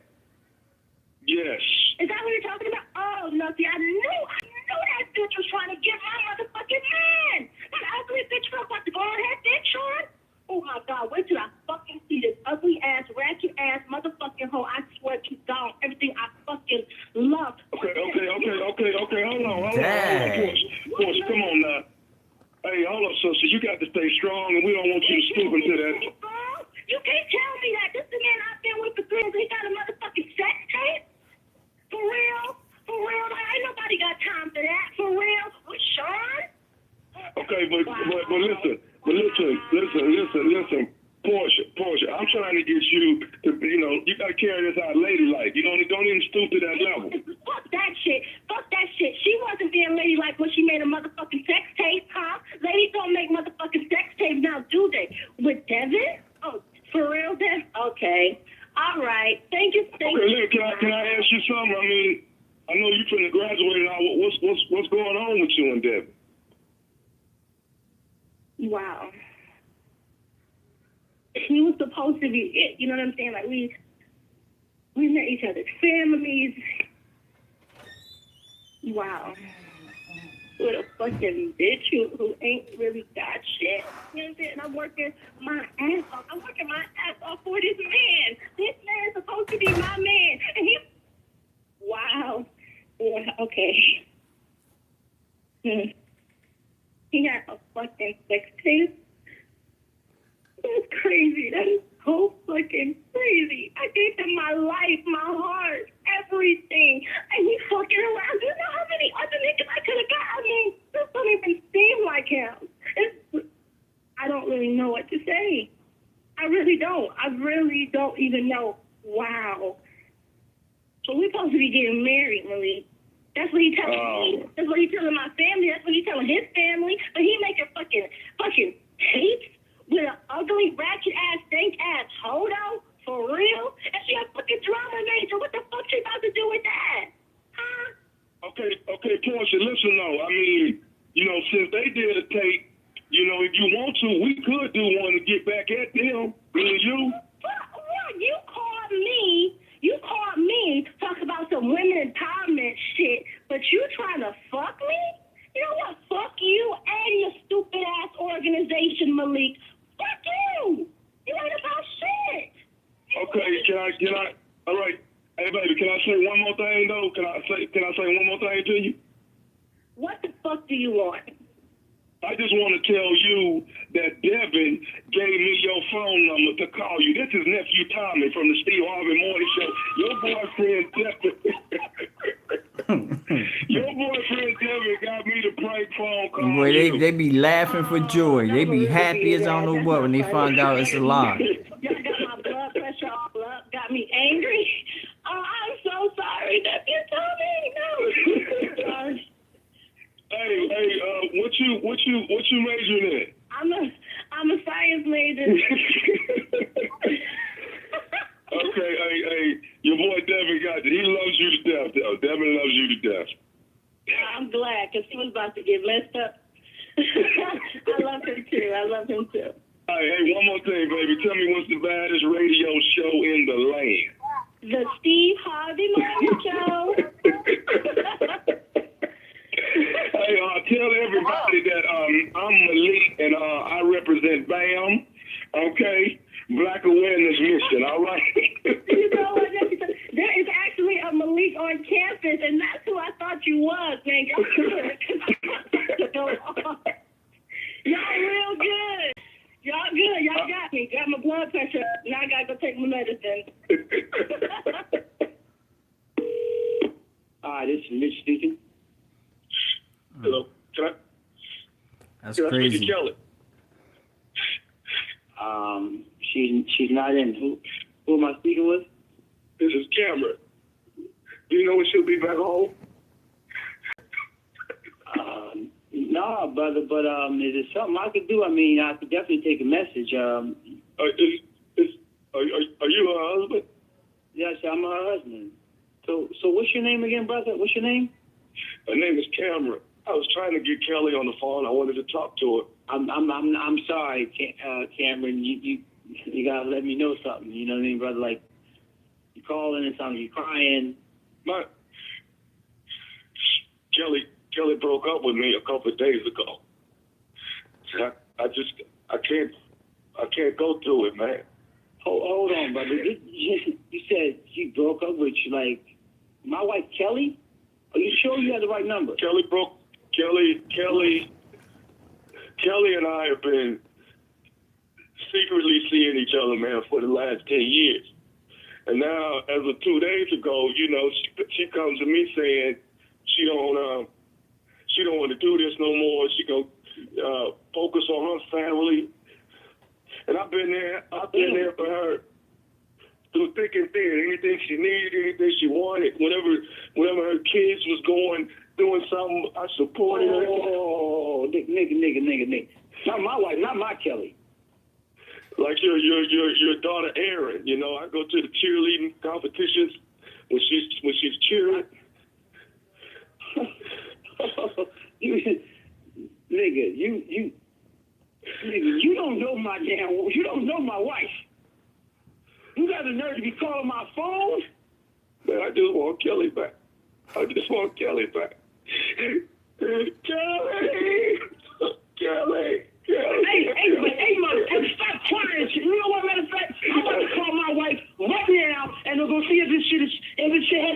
Yes. Is that what you're talking about? Oh, no, see, I knew that bitch was trying to get my motherfucking man. That ugly bitch was about to go on her bitch, Sean. Oh, my God, wait till I fucking see this ugly ass, ratchet ass motherfucking hoe. I swear to God, everything I fucking love. Okay, hold on. Portia, come on now. Hey, hold up, sister. You got to stay strong, and we don't want you to stoop into that. You can't tell me that. This is the man I've been with for 3 years. He got a motherfucking sex tape? For real? Like, ain't nobody got time for that. For real? With Sean? Okay, but listen. Portia, I'm trying to get you to, you got to carry this out ladylike. You don't even stoop to that level. Fuck that shit. She wasn't being ladylike when she made a motherfucking sex tape, huh? Ladies don't make motherfucking sex tapes now, do they? With Devin? Oh, for real, Devin? Okay. All right. Thank you. Okay, look, can I ask you something? I mean, I know you're trying to graduate now. What's going on with you and Devin? Wow. He was supposed to be it. You know what I'm saying? Like, we met each other's families. Wow. With a fucking bitch who ain't really got shit. You know what I'm saying? I'm working my ass off for this man. This man is supposed to be my man. And he... Wow. Yeah, okay. He had a fucking sex tape. That's crazy. That is so fucking crazy. I gave him my life, my heart, everything. And he's fucking around. Do you know how many other niggas I could have got? I mean, this don't even seem like him. I don't really know what to say. I really don't. I really don't even know. Wow. So we're supposed to be getting married, Malik. That's what he's telling me. That's what he's telling my family. That's what he's telling his family. But he making fucking tapes with an ugly, ratchet-ass, dank-ass hodo? For real? And she a fucking drama major. What the fuck she about to do with that? Huh? Okay, Portia, listen though. I mean, since they did a tape, if you want to, we could do one to get back at them. Me and you. What? You called me, talk about some women empowerment shit, but you trying to fuck me? You know what? Fuck you and your stupid ass organization, Malik. Fuck you! You ain't about shit. Okay, can I? All right, hey baby, can I say one more thing though? Can I say one more thing to you? What the fuck do you want? I just want to tell you that Devin gave me your phone number to call you. This is nephew Tommy from the Steve Harvey Morning Show. Your boyfriend Devin got me to prank phone call. Boy, they be laughing for joy. They be happy as I don't know what when they find out it's a lie. Y'all got my blood pressure all up, got me angry. Oh, I'm so sorry, nephew Tommy. No. Sorry. Hey, what you majoring in? I'm a science major. amazing. Okay, hey, your boy Devin got it. He loves you to death, though. Devin loves you to death. I'm glad, because he was about to get messed up. I love him too. I love him too. Hey, one more thing, baby. Tell me what's the baddest radio show in the land? The Steve Harvey Morning Show. Hey, tell everybody that I'm Malik and I represent BAM. Okay, Black Awareness Mission. All right. You know what? There is actually a Malik on campus, and that's who I thought you was, man. Y'all good. Y'all real good. Y'all good. Y'all got me. Got my blood pressure. Now I gotta go take my medicine. Hi, this is Mitch speaking. Hello. That's Can I speak crazy. to Kelly? She's not in. Who am I speaking with? This is Cameron. Do you know when she'll be back home? No, brother, but is it something I could do? I mean, I could definitely take a message. Are you her husband? Yes, I'm her husband. So what's your name again, brother? What's your name? Her name is Cameron. I was trying to get Kelly on the phone. I wanted to talk to her. I'm sorry, Cameron. You gotta let me know something. You know what I mean, brother? Like you calling and something, you crying. Kelly broke up with me a couple of days ago. I can't go through it, man. Hold on, brother. You said she broke up with you, like my wife Kelly. Are you sure you had the right number? Kelly and I have been secretly seeing each other, man, for the last 10 years. And now, as of 2 days ago, you know, she comes to me saying she don't want to do this no more. She go focus on her family. And I've been there for her through thick and thin. Anything she needed, anything she wanted, whenever her kids was doing something, I supported her. Oh, nigga. Not my wife, not my Kelly. Like your daughter Erin, you know, I go to the cheerleading competitions when she's cheering. Nigga, you don't know you don't know my wife. You got the nerve to be calling my phone? Man, I just want Kelly back. Kelly. Hey, mother, stop crying. You know what, matter of fact, I'm about to call my wife right now, and we'll go see if this shit has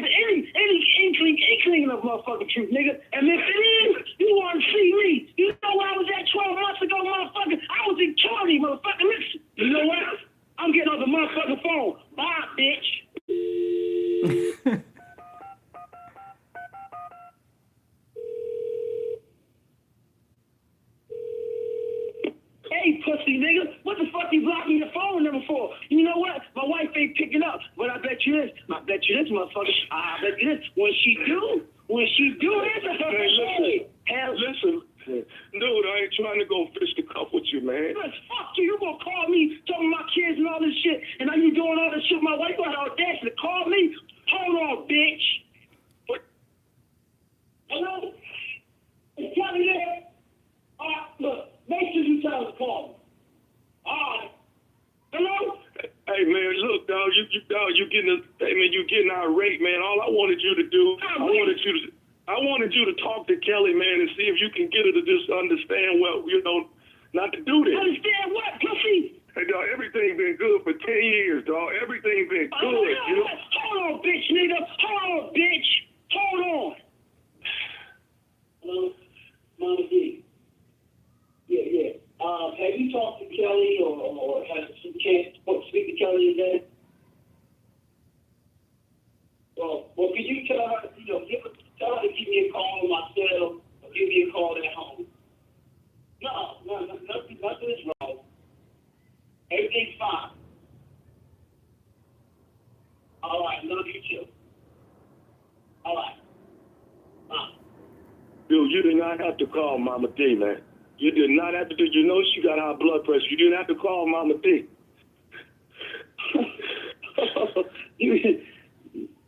any inkling of motherfucking truth, nigga. And if it is, you want to see me. You know where I was at 12 months ago, motherfucker? I was in County, motherfucker. Listen, you know what? I'm getting on the motherfucking phone. Bye, bitch. Hey, pussy nigga, what the fuck you blocking your phone number for? You know what? My wife ain't picking up, but I bet you this, motherfucker. I bet you this. When she do this, Listen, dude, I ain't trying to go fist the cup with you, man. Fuck you. You gonna call me, talking about kids and all this shit, and now you doing all this shit. My wife got the audacity to call me. Hold on, bitch. What? Hello? Is Kelly there? Look, make sure you tell her to call me. All right. Hello? Hey man, look, dog, you getting irate, man. All I wanted you to do, I wanted you to talk to Kelly, man, and see if you can get her to just understand, well, you know, not to do this. Understand what, pussy? Hey, dog, everything been good for 10 years, dog. Everything been good, you know? Hold on, bitch, nigga. Hold on, bitch. Hold on. Hello? Mama D. Yeah. Have you talked to Kelly or had some chance to speak to Kelly today? Well, can you tell her, tell her to give me a call on my cell or give me a call at home? No, nothing is wrong. Everything's fine. All right, love you too. All right. Bye. Dude, you do not have to call Mama D, man. You did not have to do. You know she got high blood pressure. You didn't have to call Mama D.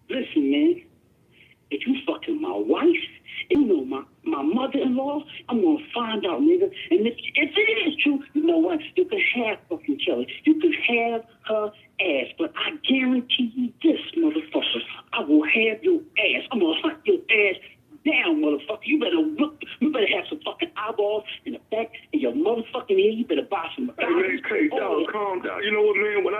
Listen, man. If you fucking my wife, you know my mother-in-law, I'm gonna find out, nigga. And if it is true, you know what? You can have fucking Kelly. You can have her ass, but I guarantee you this, motherfucker. I will have your ass. I'm gonna hunt your ass down, motherfucker. You better have some fucking eyeballs in the back of your motherfucking head. You better buy some. Hey man, dog, calm down. You know what, man? When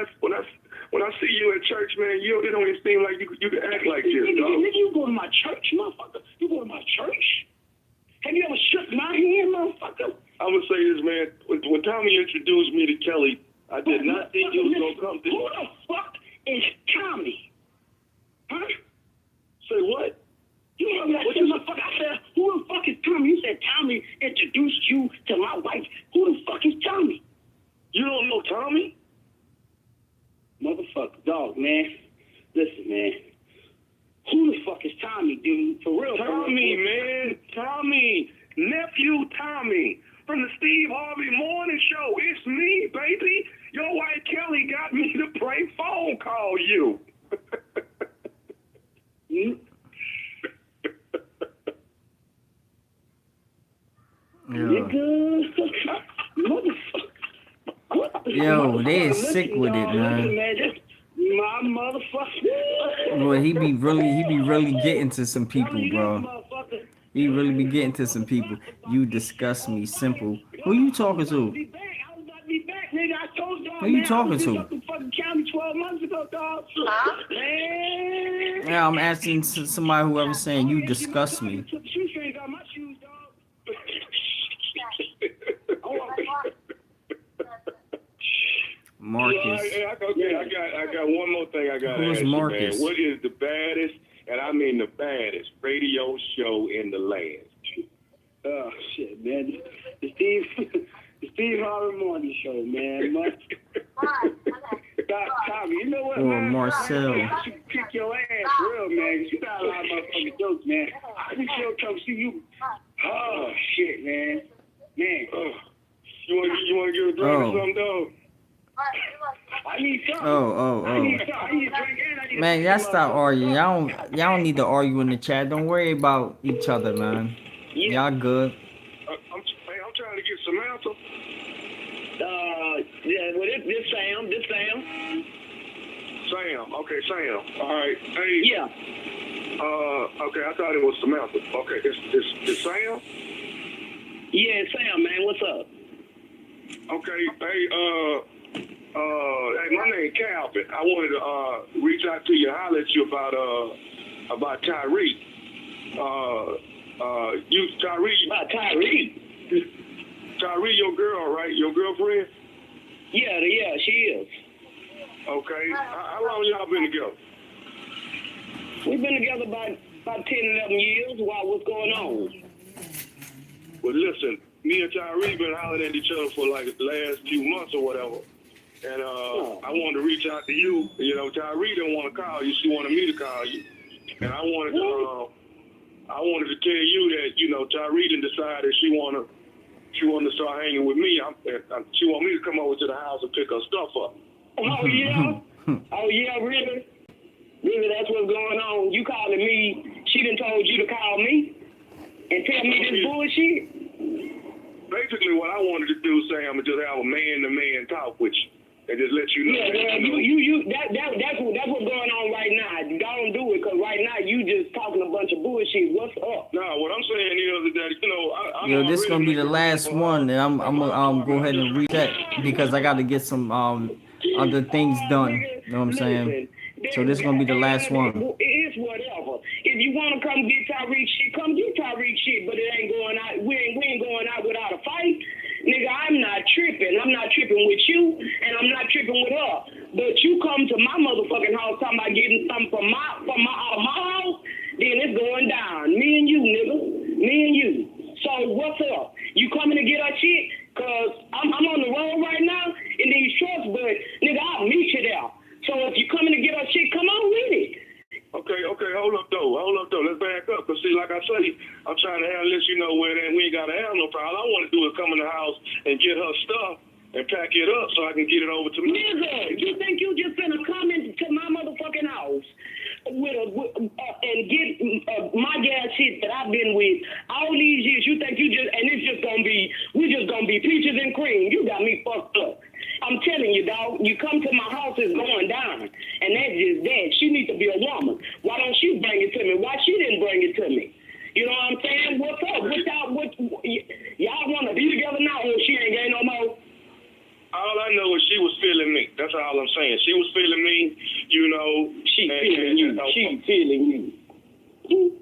I see you at church, man, it don't even seem like you can act like this, dog. Nigga, you go to my church, motherfucker. You go to my church? Have you ever shook my hand, motherfucker? I'm gonna say this, man. When Tommy introduced me to Kelly, I did not think you was gonna come to. Who the fuck is Tommy? Huh? Say what? You heard that shit, motherfucker? I said, who the fuck is Tommy? You said Tommy introduced you to my wife. Who the fuck is Tommy? You don't know Tommy? Motherfucker, dog, man. Listen, man. Who the fuck is Tommy, dude? For real, Tommy, man. Tommy. Nephew Tommy. From the Steve Harvey Morning Show. It's me, baby. Your wife Kelly got me to prank phone call you. Nigga. Motherfucker. Yo, they sick with it, man. My motherfucker. Boy, he be really getting to some people, bro. He really be getting to some people. You disgust me, simple. Who you talking to? Who you talking to? Yeah, I'm asking somebody whoever's saying you disgust me. Marcus. I got one more thing I got to ask you, Marcus? man. What is the baddest, and I mean the baddest, radio show in the land? Oh, shit, man. The Steve Harvey Morning Show, man. Tommy, you know what, Or man? Marcel. I should kick your ass for real, man. You got a lot of motherfucking jokes, man. I can sure come see you. Oh, shit, man. Man. You want to get a drink or something, dog? I need something. Oh. I need something. I need a drink and I need Man, y'all stop arguing. Y'all don't need to argue in the chat. Don't worry about each other, man. Y'all good. I'm trying to get Samantha. Yeah, well, this Sam. Sam. Okay, Sam. All right. Hey. Yeah. Okay, I thought it was Samantha. Okay, it's Sam? Yeah, Sam, man. What's up? Okay, hey, my name Calvin. I wanted to reach out to you, holler at you about Tyree. Tyree. About Tyree? Tyree, your girl, right? Your girlfriend? Yeah, she is. Okay. How long y'all been together? We've been together about 10, 11 years. Wow, what's going on? Well, listen, me and Tyree been hollering at each other for like the last few months or whatever. And I wanted to reach out to you. You know, Tyree didn't want to call you. She wanted me to call you. And I wanted to tell you that, you know, Tyree done decided she wanted to start hanging with me. She want me to come over to the house and pick her stuff up. Oh, yeah? Oh, yeah, really? Really, that's what's going on. You calling me, she done told you to call me and tell me this bullshit? Basically, what I wanted to do, Sam, is just have a man-to-man talk with you and just let you know. Yeah, well, that's what's going on right now. Don't do it, because right now you just talking a bunch of bullshit. What's up? No, what I'm saying is that, you know, Yo, this gonna be the last one, and I'm gonna go ahead and reset because I got to get some other things done. You know what I'm saying? So this gonna be the last one. It is whatever. If you want to come get Tyreek shit, come get Tyreek shit, but it ain't going out. We ain't going out without a fight. Nigga, I'm not tripping. I'm not tripping with you, and I'm not tripping with her. But you come to my motherfucking house talking about getting something from my house, then it's going down. Me and you, nigga. Me and you. So what's up? You coming to get our shit? Cause I'm on the road right now in these shorts, but nigga, I'll meet you there. So if you coming to get our shit, come on with it. Okay, hold up though. Let's back up. Cause see, like I say, I'm trying to handle this, you know, where we ain't gotta have no problem. All I want to do is come in the can get it over to me. Nigga, you think you just finna come into my motherfucking house and get my gas shit that I've been with all these years? You think you just, and it's just gonna be, we're just gonna be peaches and cream. You got me fucked up. I'm telling you, dog, you come to my house, it's going down. And that's just that. She needs to be a woman. Why don't she bring it to me? Why she didn't bring it to me? You know what I'm saying? What's up? Y'all want to be together now or she ain't gay no more? All I know is she was feeling me. That's all I'm saying. She was feeling me, you know. She feeling you. She feeling you.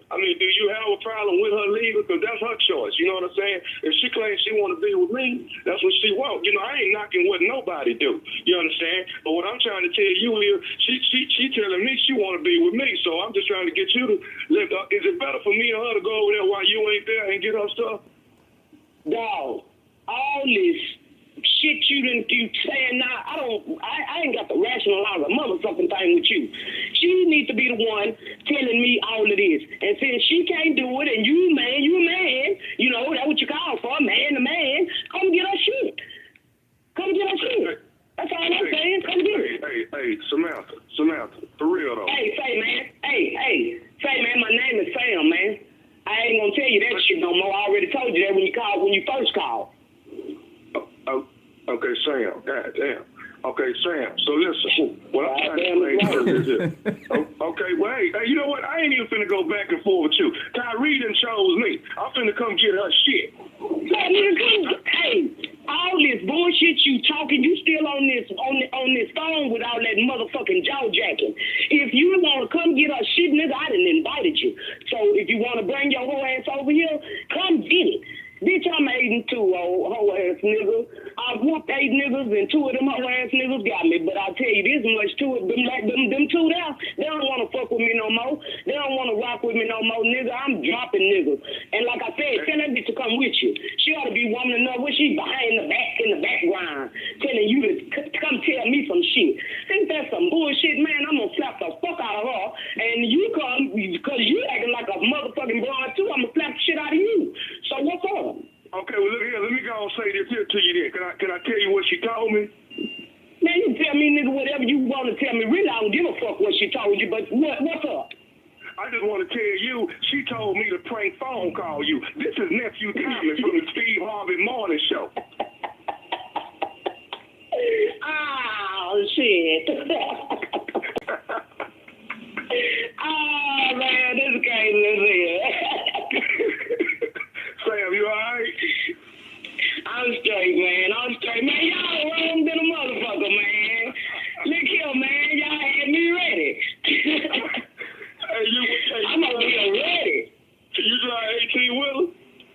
I mean, do you have a problem with her leaving? Because that's her choice. You know what I'm saying? If she claims she want to be with me, that's what she wants. You know, I ain't knocking what nobody do. You understand? But what I'm trying to tell you is she telling me she want to be with me. So I'm just trying to get you to let. Is it better for me and her to go over there while you ain't there and get her stuff? Dog, all this shit you saying now, I ain't got to rationalize a motherfucking thing with you. She needs to be the one telling me all of this. And since she can't do it, and you a man, you know, that's what you call for, man to man, come get her shit. Come get her shit. That's all I'm saying. Come get it. Hey, Samantha, for real though. Hey, man, my name is Sam, man. I ain't gonna tell you that shit no more. I already told you that when you first called. Okay, Sam. God damn. Okay, Sam. So listen, what I'm trying to explain is this. Okay, well, hey, you know what? I ain't even finna go back and forth with you. Tyree done chose me. I'm finna come get her shit. Hey, all this bullshit you talking, you still on this phone with all that motherfucking jaw jacking. If you want to come get her shit, nigga, I done invited you. So if you want to bring your whole ass over here, come get it. Bitch, I'm 82, old hoe ass nigga. I whooped 8 niggas and 2 of them hoe ass niggas got me. But I'll tell you this much too, them 2 there, they don't want to fuck with me no more. They don't want to rock with me no more, nigga. I'm dropping niggas. And like I said, tell that bitch to come with you. She ought to be woman enough where she behind in the background, telling you to come tell me some shit. Think that's some bullshit, man. I'm gonna slap the fuck out of her. And you come, because you acting like a motherfucking broad too, I'm gonna slap the shit out of you. So what's up? Okay, well, look here. Let me go and say this here to you then. Can I tell you what she told me? Man, you tell me, nigga, whatever you want to tell me. Really, I don't give a fuck what she told you, but what's up? I just want to tell you, she told me to prank phone call you. This is Nephew Thomas from the Steve Harvey Morning Show. Oh, shit. Oh, man, this is crazy as hell. Sam, you all right? I'm straight, man. Man, y'all wrong than a motherfucker, man. Look here, man. Y'all had me ready. I'm over here ready. You drive 18-wheeler?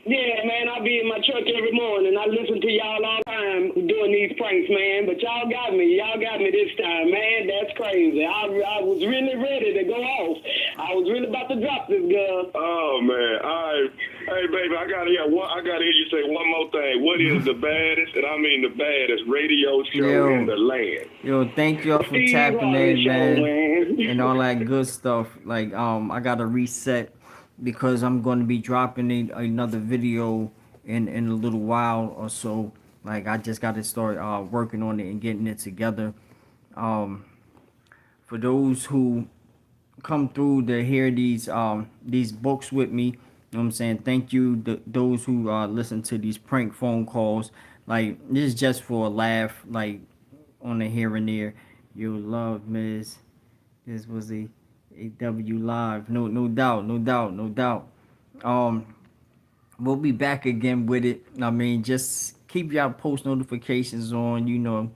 Yeah, man, I be in my truck every morning. I listen to y'all all the time doing these pranks, man. But y'all got me. Y'all got me this time, man. That's crazy. I was really ready to go off. I was really about to drop this girl. Oh, man. All right. Hey, baby, I gotta hear you say one more thing. What is the baddest, and I mean the baddest, radio show in the land? Yo, thank y'all for tapping in, man, and all that good stuff. Like, I gotta reset because I'm going to be dropping another video in a little while or so. Like, I just got to start working on it and getting it together. For those who come through to hear these books with me, you know what I'm saying, thank you. Those who listen to these prank phone calls, like, this is just for a laugh, like, on the here and there. You love Miz. This was a W live. No doubt. We'll be back again with it. I mean, just keep y'all post notifications on. You know,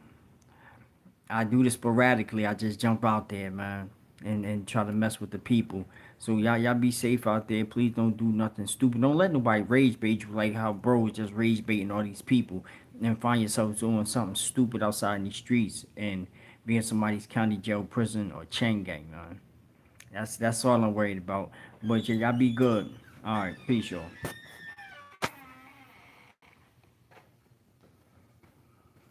I do this sporadically. I just jump out there, man, and try to mess with the people. So y'all be safe out there. Please don't do nothing stupid. Don't let nobody rage bait you like how bro is just rage baiting all these people and find yourself doing something stupid outside in the streets and be in somebody's county jail, prison, or chain gang, man. That's all I'm worried about. But y'all be good. All right, peace, y'all.